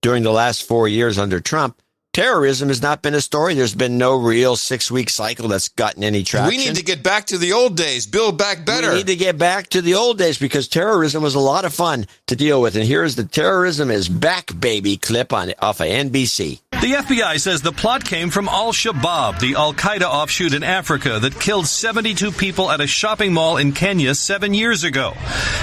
Speaker 3: during the last 4 years under Trump, terrorism has not been a story. There's been no real 6-week cycle that's gotten any traction.
Speaker 1: We need to get back to the old days, build back better.
Speaker 3: We need to get back to the old days because terrorism was a lot of fun to deal with. And here's the terrorism is back, baby clip off of NBC.
Speaker 13: The FBI says the plot came from Al-Shabaab, the al-Qaeda offshoot in Africa that killed 72 people at a shopping mall in Kenya 7 years ago.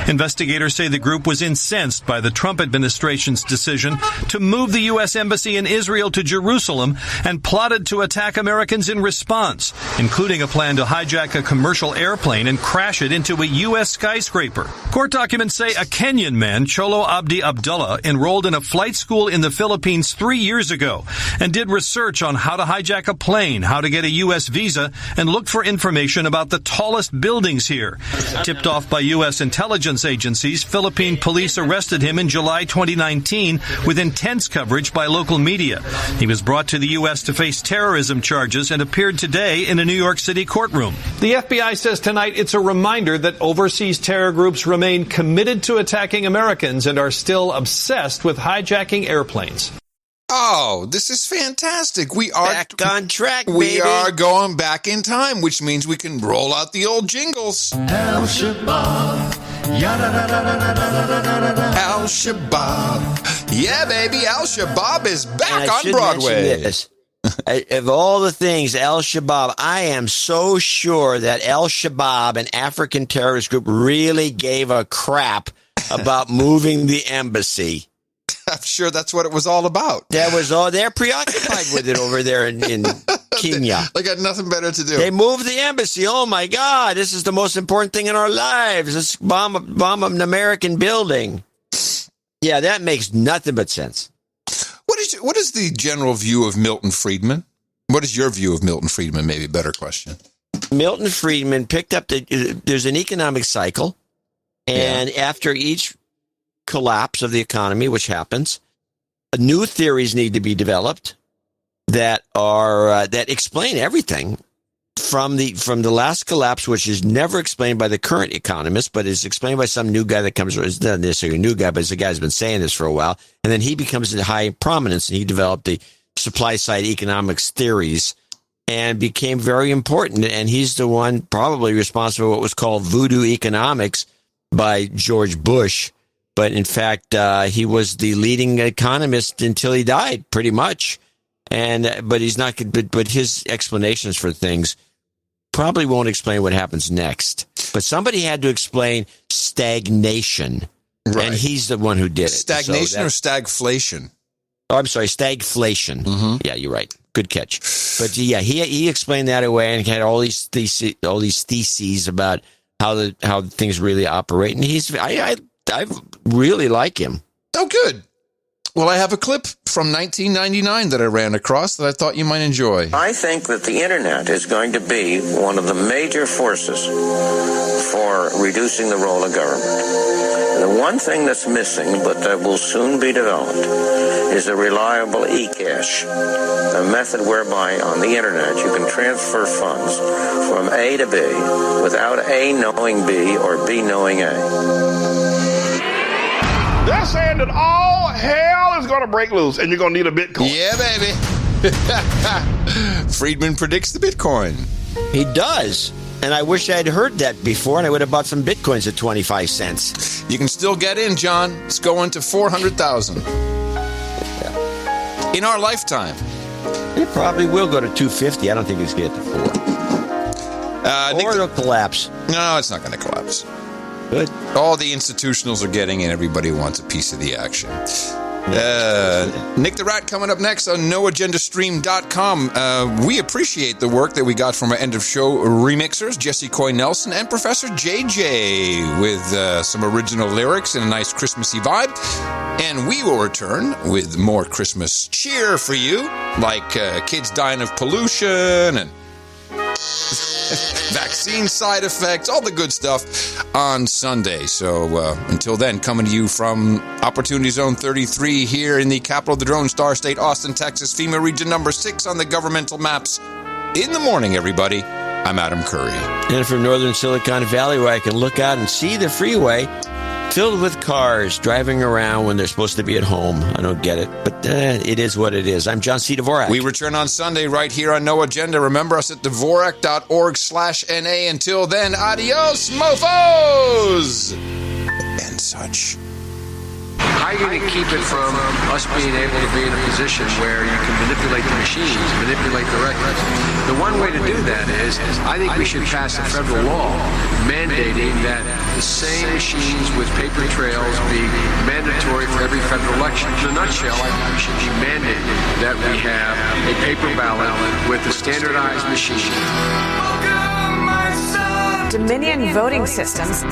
Speaker 13: Investigators say the group was incensed by the Trump administration's decision to move the U.S. Embassy in Israel to Jerusalem and plotted to attack Americans in response, including a plan to hijack a commercial airplane and crash it into a U.S. skyscraper. Court documents say a Kenyan man, Cholo Abdi Abdullah, enrolled in a flight school in the Philippines 3 years ago and did research on how to hijack a plane, how to get a U.S. visa, and looked for information about the tallest buildings here. Tipped off by U.S. intelligence agencies, Philippine police arrested him in July 2019 with intense coverage by local media. He was brought to the U.S. to face terrorism charges and appeared today in a New York City courtroom.
Speaker 14: The FBI says tonight it's a reminder that overseas terror groups remain committed to attacking Americans and are still obsessed with hijacking airplanes.
Speaker 1: Oh, this is fantastic. We are
Speaker 3: back on track, baby.
Speaker 1: We are going back in time, which means we can roll out the old jingles.
Speaker 11: Al-Shabaab.
Speaker 1: Al-Shabaab. Yeah, baby. Al-Shabaab is back on Broadway.
Speaker 3: Of all the things, Al-Shabaab, I am so sure that Al-Shabaab, an African terrorist group, really gave a crap about moving the embassy.
Speaker 1: I'm sure that's what it was all about.
Speaker 3: That was all. They're preoccupied with it over there in Kenya.
Speaker 1: They got nothing better to do.
Speaker 3: They moved the embassy. Oh my God! This is the most important thing in our lives. Let's bomb an American building. Yeah, that makes nothing but sense.
Speaker 1: What is the general view of Milton Friedman? What is your view of Milton Friedman? Maybe a better question.
Speaker 3: Milton Friedman picked up there's an economic cycle, and after each collapse of the economy, which happens, new theories need to be developed that are that explain everything from the last collapse, which is never explained by the current economist, but is explained by some new guy that comes. It's not necessarily a new guy, but it's a guy who's been saying this for a while, and then he becomes in high prominence, and he developed the supply side economics theories and became very important. And he's the one probably responsible for what was called voodoo economics by George Bush. But in fact, he was the leading economist until he died, pretty much. But he's not. But his explanations for things probably won't explain what happens next. But somebody had to explain stagnation, and he's the one who did it.
Speaker 1: Stagnation or stagflation?
Speaker 3: Oh, I'm sorry, stagflation. Mm-hmm. Yeah, you're right. Good catch. But yeah, he explained that away and had all these theses about how things really operate, and I really like him.
Speaker 1: Oh, good. Well, I have a clip from 1999 that I ran across that I thought you might enjoy.
Speaker 4: I think that the internet is going to be one of the major forces for reducing the role of government. The one thing that's missing, but that will soon be developed, is a reliable e-cash, a method whereby on the internet you can transfer funds from A to B without A knowing B or B knowing A.
Speaker 12: They're saying that all hell is going to break loose and you're going to need a Bitcoin.
Speaker 1: Yeah, baby. Friedman predicts the Bitcoin.
Speaker 3: He does. And I wish I'd heard that before, and I would have bought some Bitcoins at 25 cents.
Speaker 1: You can still get in, John. It's going to 400,000. In our lifetime.
Speaker 3: It probably will go to 250. I don't think it's going to get to 4. Or it'll collapse.
Speaker 1: No, it's not going to collapse.
Speaker 3: Good.
Speaker 1: All the institutionals are getting in. Everybody wants a piece of the action. Nick the Rat coming up next on NoAgendaStream.com. We appreciate the work that we got from our end-of-show remixers, Jesse Coy Nelson and Professor JJ, with some original lyrics and a nice Christmassy vibe. And we will return with more Christmas cheer for you, like kids dying of pollution and vaccine side effects, all the good stuff on Sunday. So until then, coming to you from Opportunity Zone 33 here in the capital of the Drone Star State, Austin, Texas, FEMA region number 6 on the governmental maps. In the morning, everybody, I'm Adam Curry.
Speaker 3: And from northern Silicon Valley, where I can look out and see the freeway filled with cars driving around when they're supposed to be at home. I don't get it, but it is what it is. I'm John C. Dvorak.
Speaker 1: We return on Sunday right here on No Agenda. Remember us at Dvorak.org/NA. Until then, adios, mofos! And such.
Speaker 15: How are you going to keep it from us being able to be in a position where you can manipulate the machines, manipulate the records? The one way to do that is I think we should pass a federal law mandating that the same machines with paper trails be mandatory for every federal election. In a nutshell, I think we should be mandating that we have a paper ballot with a standardized machine.
Speaker 16: Dominion voting systems.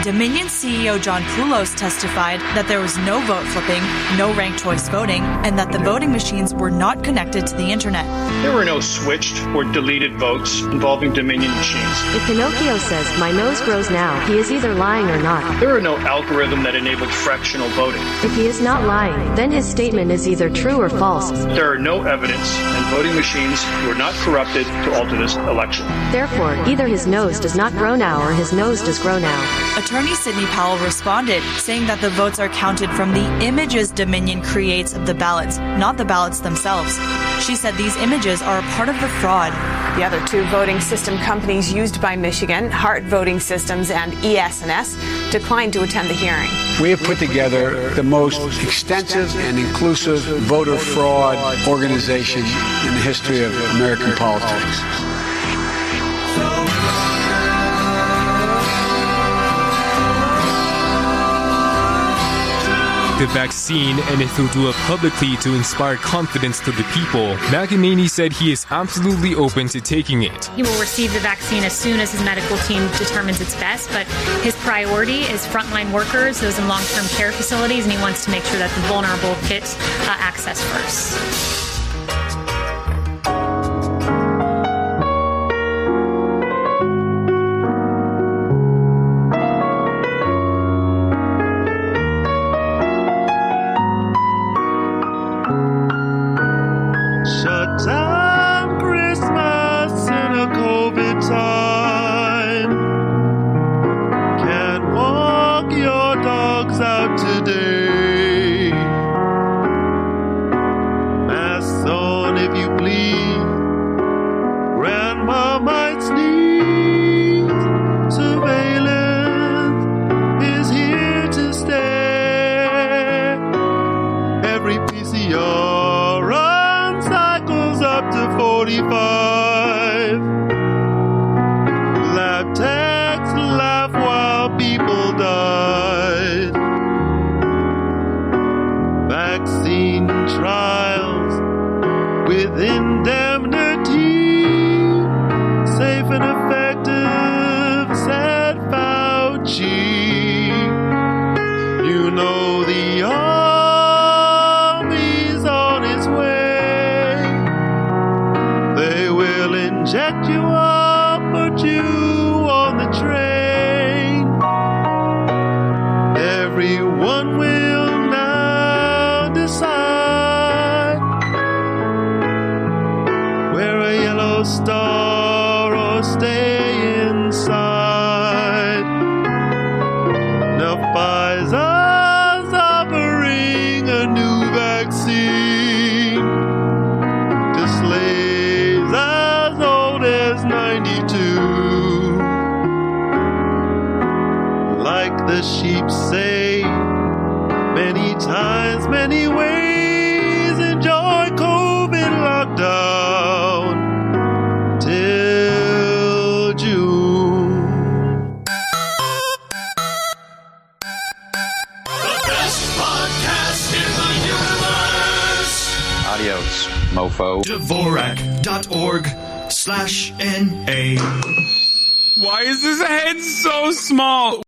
Speaker 16: Dominion CEO John Poulos testified that there was no vote flipping, no ranked choice voting, and that the voting machines were not connected to the internet.
Speaker 17: There were no switched or deleted votes involving Dominion machines.
Speaker 18: If Pinocchio says, "My nose grows now," he is either lying or not.
Speaker 17: There were no algorithm that enabled fractional voting.
Speaker 18: If he is not lying, then his statement is either true or false.
Speaker 17: There are no evidence, and voting machines were not corrupted to alter this election.
Speaker 18: Therefore, either his nose does not grow now or his nose does grow now.
Speaker 16: Attorney Sidney Powell responded, saying that the votes are counted from the images Dominion creates of the ballots, not the ballots themselves. She said these images are a part of the fraud.
Speaker 19: The other two voting system companies used by Michigan, Hart Voting Systems and ES&S, declined to attend the hearing.
Speaker 21: We have put together the most extensive and inclusive voter fraud organization in the history of American politics.
Speaker 28: The vaccine, and if he'll do it publicly to inspire confidence to the people. McEnany said he is absolutely open to taking it.
Speaker 29: He will receive the vaccine as soon as his medical team determines it's best, but his priority is frontline workers, those in long-term care facilities, and he wants to make sure that the vulnerable get access first.
Speaker 2: 45. Lab techs laugh while people died. Vaccine trials with indemnity, safe and effective, said Fauci. You know the army's on its way. They will inject you up, put you on the train. Everyone will now decide. Wear a yellow star or stay inside. Now Pfizer's offering a new vaccine to slaves as old as 92. Like the sheep say, many times, many ways, enjoy COVID lockdown till June.
Speaker 11: The best podcast in the universe.
Speaker 6: Adios, mofo.
Speaker 11: Dvorak.org/NA.
Speaker 28: Why is his head so small?